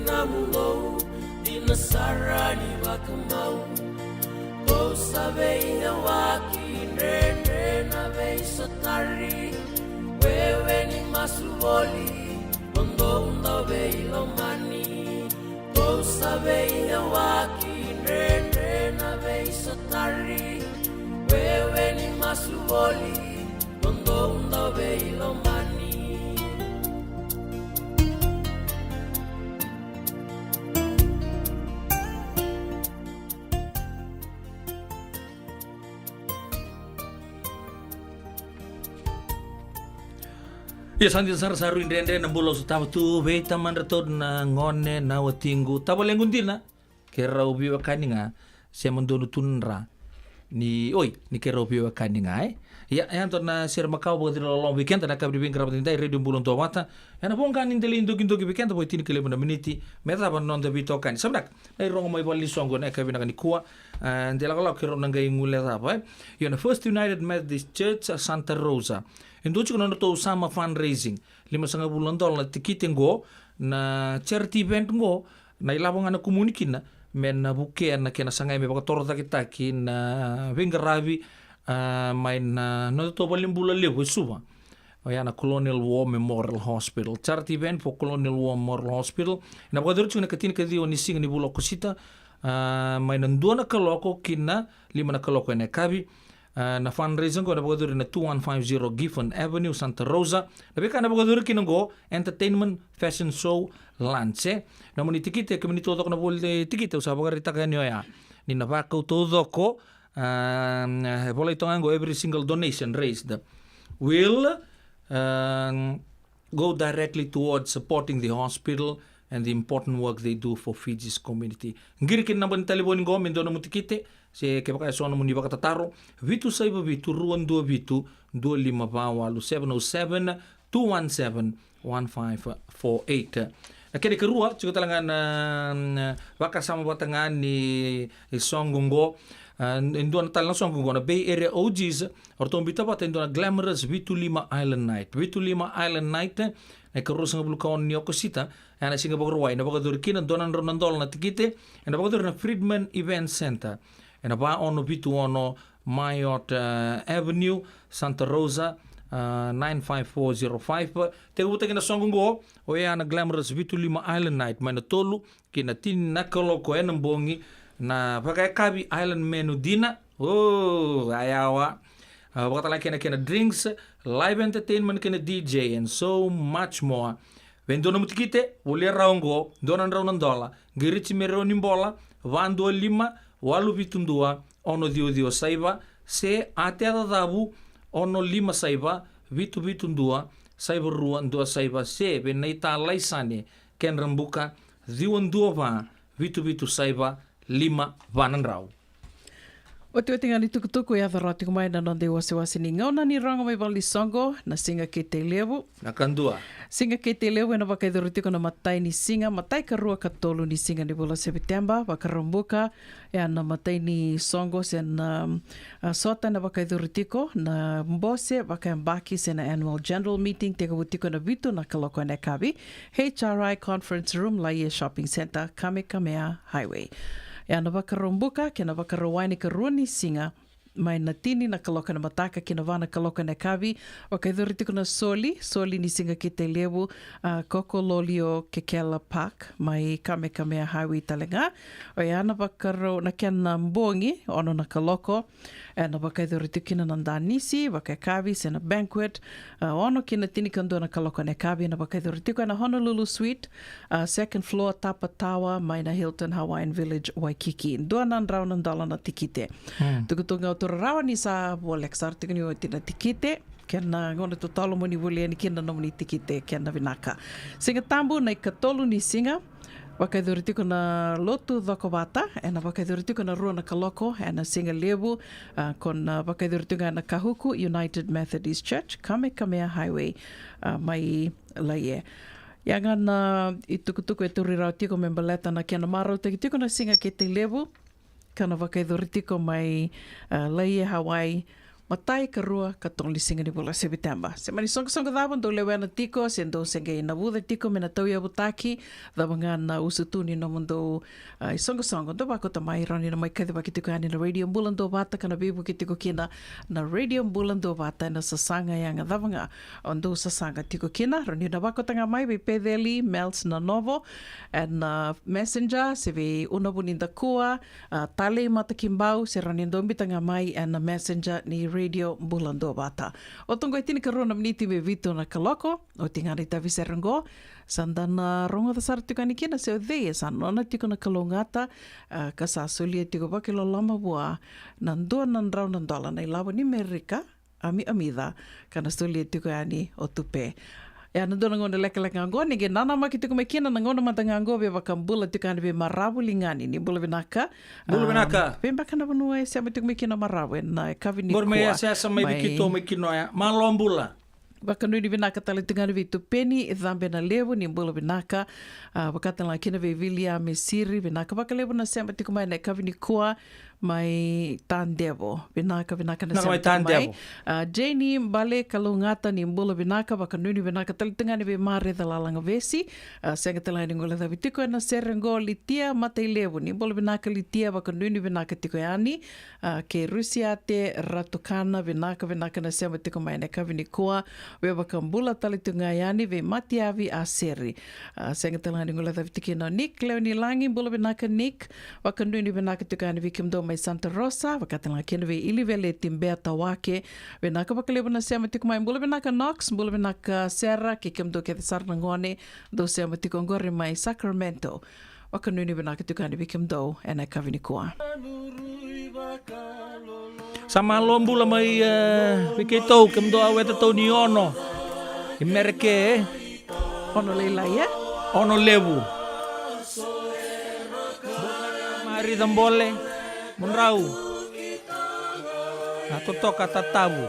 namulo dinasarani wakamau ko sabei hawaki nene na vei sotari wewe ni masuvoli ondo vei lomani ko Ouça veia waki nene na veisa tari wewe ni masuvoli Ondo unda veilo mani Ya santi saru indende na bulo su tawa tu veita mandrato na ngone na watingu tawa lengundina kera ubi wakaninga siya mandonu tunra ni kera ubi wakaninga ya to na sir makau bo dilo long weekend na kabri bingra dai radio bulon to mata na bongan indele indogi weekend bo tini kele na miniti meta ban non de bitokan sabdak ai rongo mai bali songo na kabina ni kuwa ndela kala kero na ngai ngule apa yo na First United Methodist Church Santa Rosa Induci kono to sama fundraising $5.5 bulan tikite ngo na charity event ngo na ilabong ana komunikina men na buke na kena sangai me baka torta kitaki na vingaravi main no to balimbula lewo suba na Colonial War Memorial Hospital charity event for Colonial War Memorial Hospital na baka na katin kadi oni sing ni bulo kusita main ndua na kaloko kina 5 na kaloko na kabi na fundraising ko na pagduri na 2150 Giffen Avenue, Santa Rosa. Nabi ka na pagduri kinanggo entertainment fashion show lunch. Na muni tikite kami ni todo ko na boleh tikite usah pagarita kanyo ya. Ni na baka todo ko boleh tongango every single donation raised will go directly towards supporting the hospital and the important work they do for Fiji's community. Ngirikin na ban talibon go mendo na mutikite se ke baka so na muni baka tataro vitu saiba vitu ruan do vitu 25 bawalu 707 217 1548. Nakede kerua juga talangan baka sama batangan ni songongo Indua natal na songongo na Bay Area OGs orton bita bata indua glamorous V25 Island Night. V25 Island Night na kerus nga bulkaon ni okosita ana singa bagruai na bagadur kinan donan ronandol na tikite na bagadur na Friedman Event Center. En ba ono bitu ono Mayot Avenue, Santa Rosa, 95405. Te uta kina songongo o ya na glamorous V25 Island Night mana tolu kina tin nakaloko enambongi na pakai kabi Island menu dina. Oh, ayawa. Bakatala kina drinks, live entertainment kina DJ and so much more. Vendona mutikite, ulia raongo, donan raunandola, girichi meroni mbola, vando lima, walu vitundua, ono dio saiba, se atea dabu, ono 5 saiba, vitu vitundua, saiba rua, ndua saiba, se benaita laisane, ken rambuka, diwan va, vitu saiba, 5 vananrau. Oti ngani tukutuku ya dharati kumai na nonde wasiwasi ni ngauna ni ranga mai vali songo na singa ke te levu. Na kandua. Singa ke te levu na waka idhurutiko na matai ni singa, matai karua katolu ni singa ni bula September, waka rambuka, ya na matai ni songo se na sota na waka idhurutiko, na mbose waka mbaki se na annual general meeting, teka wutiko na vitu na kaloko na kabi, HRI Conference Room, Laie Shopping Center, Kamehameha Highway. Ya na wakarombuka, ke na wakarowaini ka ruani singa, mai na tini na kaloka na mataka, ke na wana kaloka na kavi, wakaidhuritiko na soli ni singa ki te lewu, Kokololio Kekela Park, mai Kamehameha Highway talenga, o ya na wakaro na kia na mbongi, ono na kaloko, na wakaidhuritiko kina na ndanisi, wakakavi, se na banquet, ono kina tini kando na kaloka na kavi, na wakaidhuritiko na Honolulu Suite, second floor Tapa Tower, mai na Hilton Hawaiian Village, Waikiki. Dua nan rau nan dala na tikite. Tukutunga o rawa ni sa Wolex artikani o tina tikite kena ngone to talo moni wole ni kena no moni tikite kena vinaka singa tambu na katolu ni singa wakaidhuritiko na lotu dhokobata ena wakaidhuritiko na rua na kaloko ena singa lebu kona wakaidhuritiko na Kahuku United Methodist Church Kamehameha Highway mai laie yanga na itukutuku e turirau tiko membaleta na kena marau tiko na singa ke te lebu kana wakaidhuritiko mai Laie Hawaii Matai karua katong lisinga ni bula September. Se mani song daban do lewe na tiko sen do senge na buda tiko mena tau ya butaki dabangan na usutuni no mundo song do bako tamai rani na mai kadi baki tiko ani na radio bulan do bata kana bibu ki tiko kina na radio bulan do bata na sasanga yang dabanga ondo sasanga tiko kina rani na bako tanga mai be pedeli mails na novo and messenger se ve una buninda kua tale mata kimbau se rani ndombi tanga mai and messenger ni radio Bulando Bata. O tongo e tini karona miniti me vito na kaloko, o tingari tavi serengo, sandana rongo da sartukani kina se o dhea sanona tiko na kalongata, ka sa solia tiko bakilo lama bua, nandua nandrau nandola na ilawa ni Merika, ami amida, kana solia tiko ani o tupe. Ya nando ngone leka-leka ngone ge nana maki tuku mekina ngone matanga ngobe bakambula tukani be marabu lingani ni bula benaka be bakana banua se tuku mekina marabu na kavini kwa gorme ya sa mai bikito mekino ya malombula bakanu ni benaka tali tungani be tupeni idhambe na levo ni bula benaka bakata la kina be vilia mesiri benaka bakalevo na se tuku mai na kavini kwa mai tandevo binaka na mai Janie bale kalungata ni mbula binaka bakanuni binaka talitengani be mare dalalanga vesi senga talani ngola da bitiko na serengo litia matailevu ni mbula binaka litia bakanuni binaka tiko yani ke Rusia te ratokana binaka na sema tiko mai na kavini koa we bakambula talitunga yani ve matiavi aseri senga talani ngola da bitiko na Nick Leoni Langi mbula binaka Nick bakanuni binaka tiko yani vikimdo mai Santa Rosa, wakatala kena ve ilivele timbea tawake, venaka bakalebu na sema tiku mai mbula venaka Knox, mbula venaka Serra, kikemdo ke sarna ngone, do sema tiku ngore mai Sacramento, wakanuni venaka tukani vikemdo, ena kavini kua. Sama lombula mai vikito kemdo aweta tau ni ono, imerke ono leila ya? Ono lebu. Mari dambole. Munrau atau toka tatabu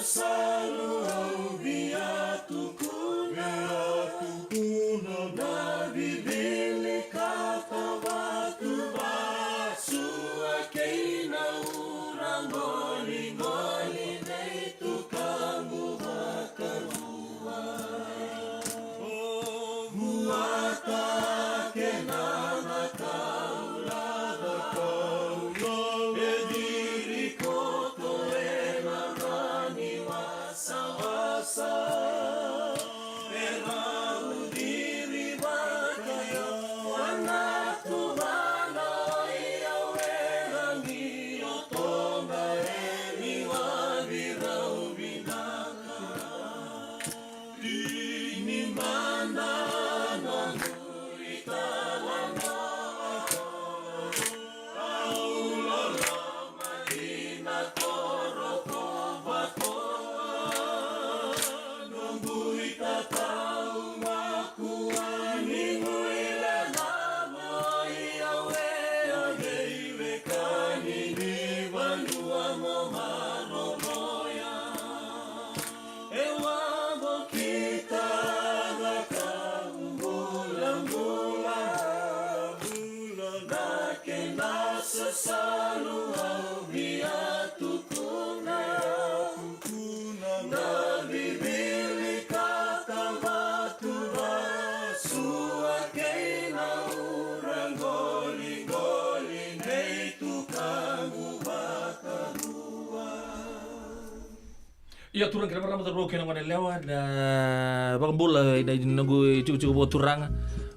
Selalu au biatu kuna Ia turang kira pertama terbawa kena mana lewa na bang bola ina nunggu cukup buat turang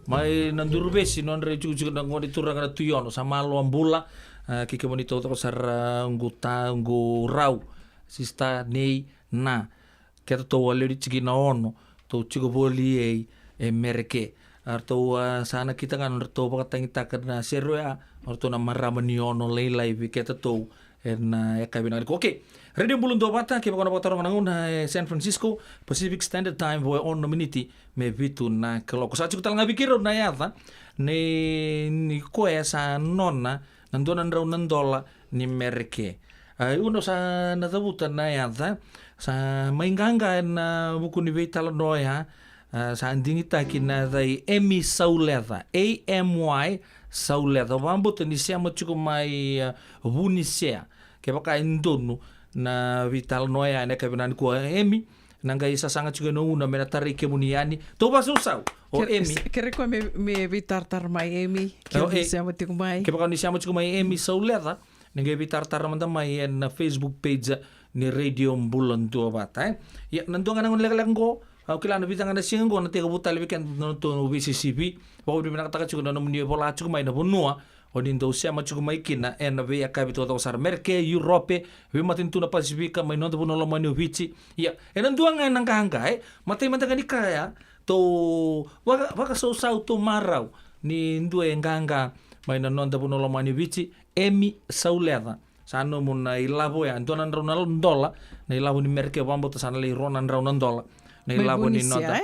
mai nanduru besi non re cukup nunggu di turang na tuyon sama lo bola kiki monito to sar ngu rau sista nei na kita to wale di cigi na ono to cukup boli mereke arto sana kita kan arto pakatang kita karena seru ya arto na maramani ono lelai kita to na kabina oke. Radio Bulun do Bata ke bakona botorong na San Francisco Pacific Standard Time boy on minute me vitu na keloko sa cukup talanga bikiro na yata ni koe sa nonna nandona ndrau nandola ni merke uno sa natabuta na yata sa mainganga na buku ni veitala noya sa andinita kina dai Emi Sauleta AMY Sauleta wambuta ni siamo cukup mai vunisea ke baka indonu na vital noya na kabinan ko Emi nanga isa sanga juga no una mena tari ke muniani to ba susau o Emi kere ko me vitar tar mai Emi ke ni siamo tiku mai ke baka ni siamo tiku mai Emi Sauleta nanga vitar tar manda mai na Facebook page ni Radio Bulan do Bata ya nandonga nang lek go au kila na bitanga na singo na tega butal weekend no to BCCP ba udi mena taka juga no muni bola juga mai na bonua odindo siamo cukup mai kina na ve akabito to sar merke Europe ve matin tuna Pasifika mai no puno lomani vici ya enan duanga nang kahangka matai mata kani kaya to waka so sau to marau ni ndue nganga mai no puno lomani vici Emi Sauleta sano mun na ilabo ya antonan Ronaldo dola na ilabo ni merke wambo to sana le Ronaldo dola na ilabo ni nota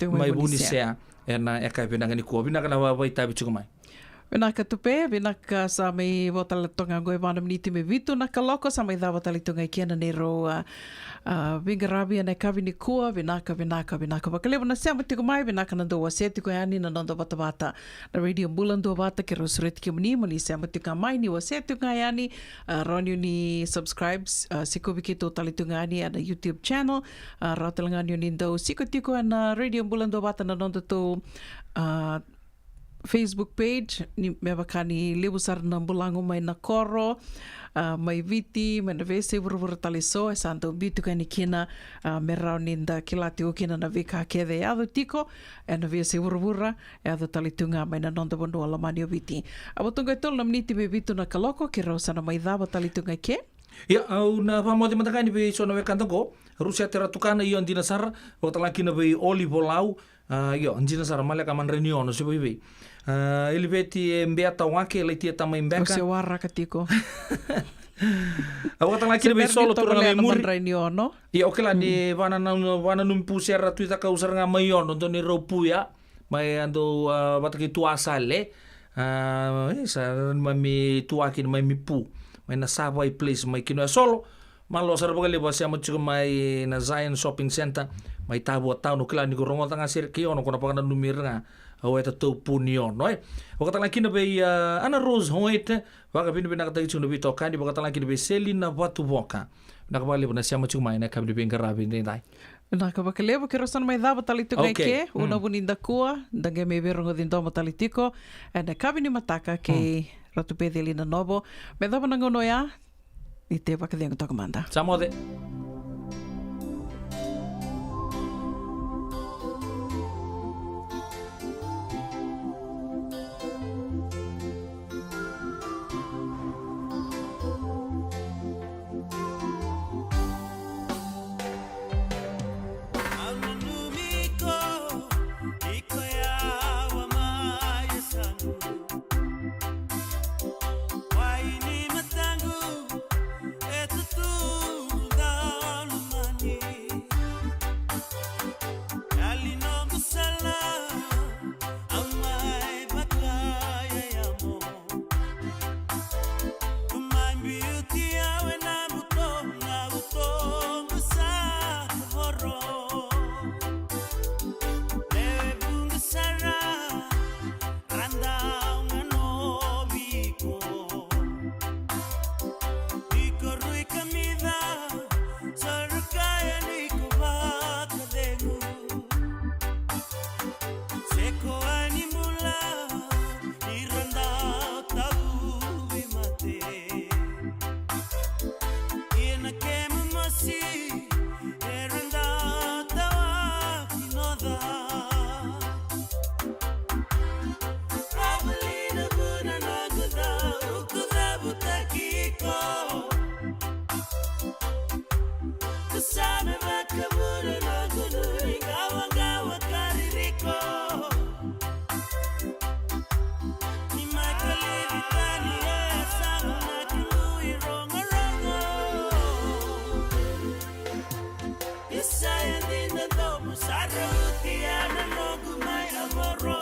mai bunisea na akabito ngani ko bina kana wa itabi cukup mai Vinaka tupe, vinaka sa may watalatonga goe wana miniti me vitu na kaloko sa may dawa talitonga ikiana nero vingarabi na kavi ni kua vinaka bakalevo na siamo tiko mai vinaka na doa se tiko yani na nondo bata na Radio Bulan do Bata ke rosret ke muni mali siamo tiko mai ni wase tiko yani ronyo ni subscribes siko bikito talitonga yani na YouTube channel rautalanga ni ndo siko tiko na Radio Bulan do Bata na nondo to Facebook page ni mebakani lebusar na bulango mai na koro mai viti mai na vese vurvur taliso e santo bitu kani kina merau ninda kilati o kina na vika kede ado tiko e na vese vurvura e ado talitunga mai na nonda bondo ala mani o viti abotunga tol na mniti me vitu na kaloko ki rosa na mai dava talitunga ke ya au na pamode matakani be so na wekantango Rusia teratukana iyo andina sar wakta laki na be oli bolau yo andina sar malaka man reunion so be ele veti mbeata wake le tia tama imbeka o se warra katiko awata laki na be solo turanga me muri reunion ya okela ni wana num pusera tuita ka usar nga mayon ndo ni ropuya mai ando bataki tuasale sa mami tuakin mai mipu mai na Savoy Place mai kino solo malo sa bagale ba siya mo mai na Zion Shopping Center mai tabo tao no kila ni ko rongo tanga sir kiyo no kuna pa kana numir nga o eta to punion no wakata laki na be ana Rose Hoyt waka pinu be nakata itsu no bito kandi wakata laki na be Selina Watu Boka nakabali na siya mo mai na kabli be ngarabi ni dai nakabakalevo ke rosan mai dava talitiko ke una buninda kua dange me verongo dindo talitiko na kabini mataka ke ratu pe delina novo me dava nangono ya ni te pakadeng to komanda samode Why ni matangu etutu da Yesaya dinda domo saruti ana logu mai amoro.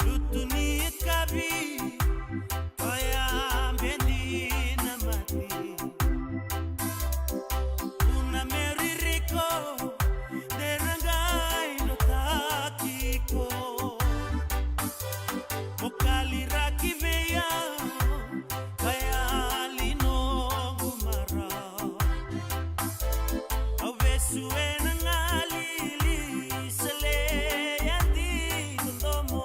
Lutuni kabi Oya bendina mati Una meririko Derangai no takiko Mokali raki veya Kaya lino gumara Awesu enangalili Sale yati ndomo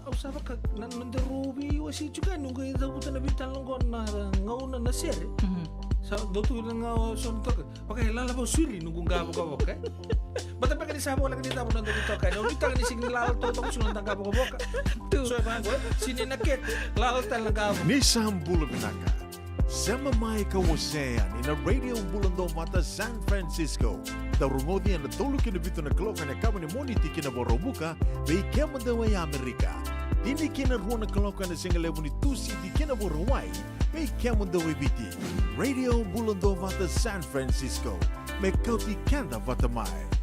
Usaba ka nanderubi wasi juga nunggu ida buta na bitan longo na ngauna na sere. Sa dotu na nga son to. Pakai lala ba suri nunggu ngabo ka boka. Bata pa kani sabo lang dita mo nando dito ka. No bita ni sing lal to to sunan tangga boka. So ba sini naket lal tal ngabo. Ni sambul binaka. Sama mai kawasean in a radio bulando mata San Francisco. Darungodi ang natulog kinabito na klok na kama ni Moniti kinaborobuka may kema daw ay Amerika. Hindi kinaruan na klok na singalevo ni Tusi di kinaborawai may kema daw ay biti. Radio bulando mata San Francisco. May kauti kanda batamay.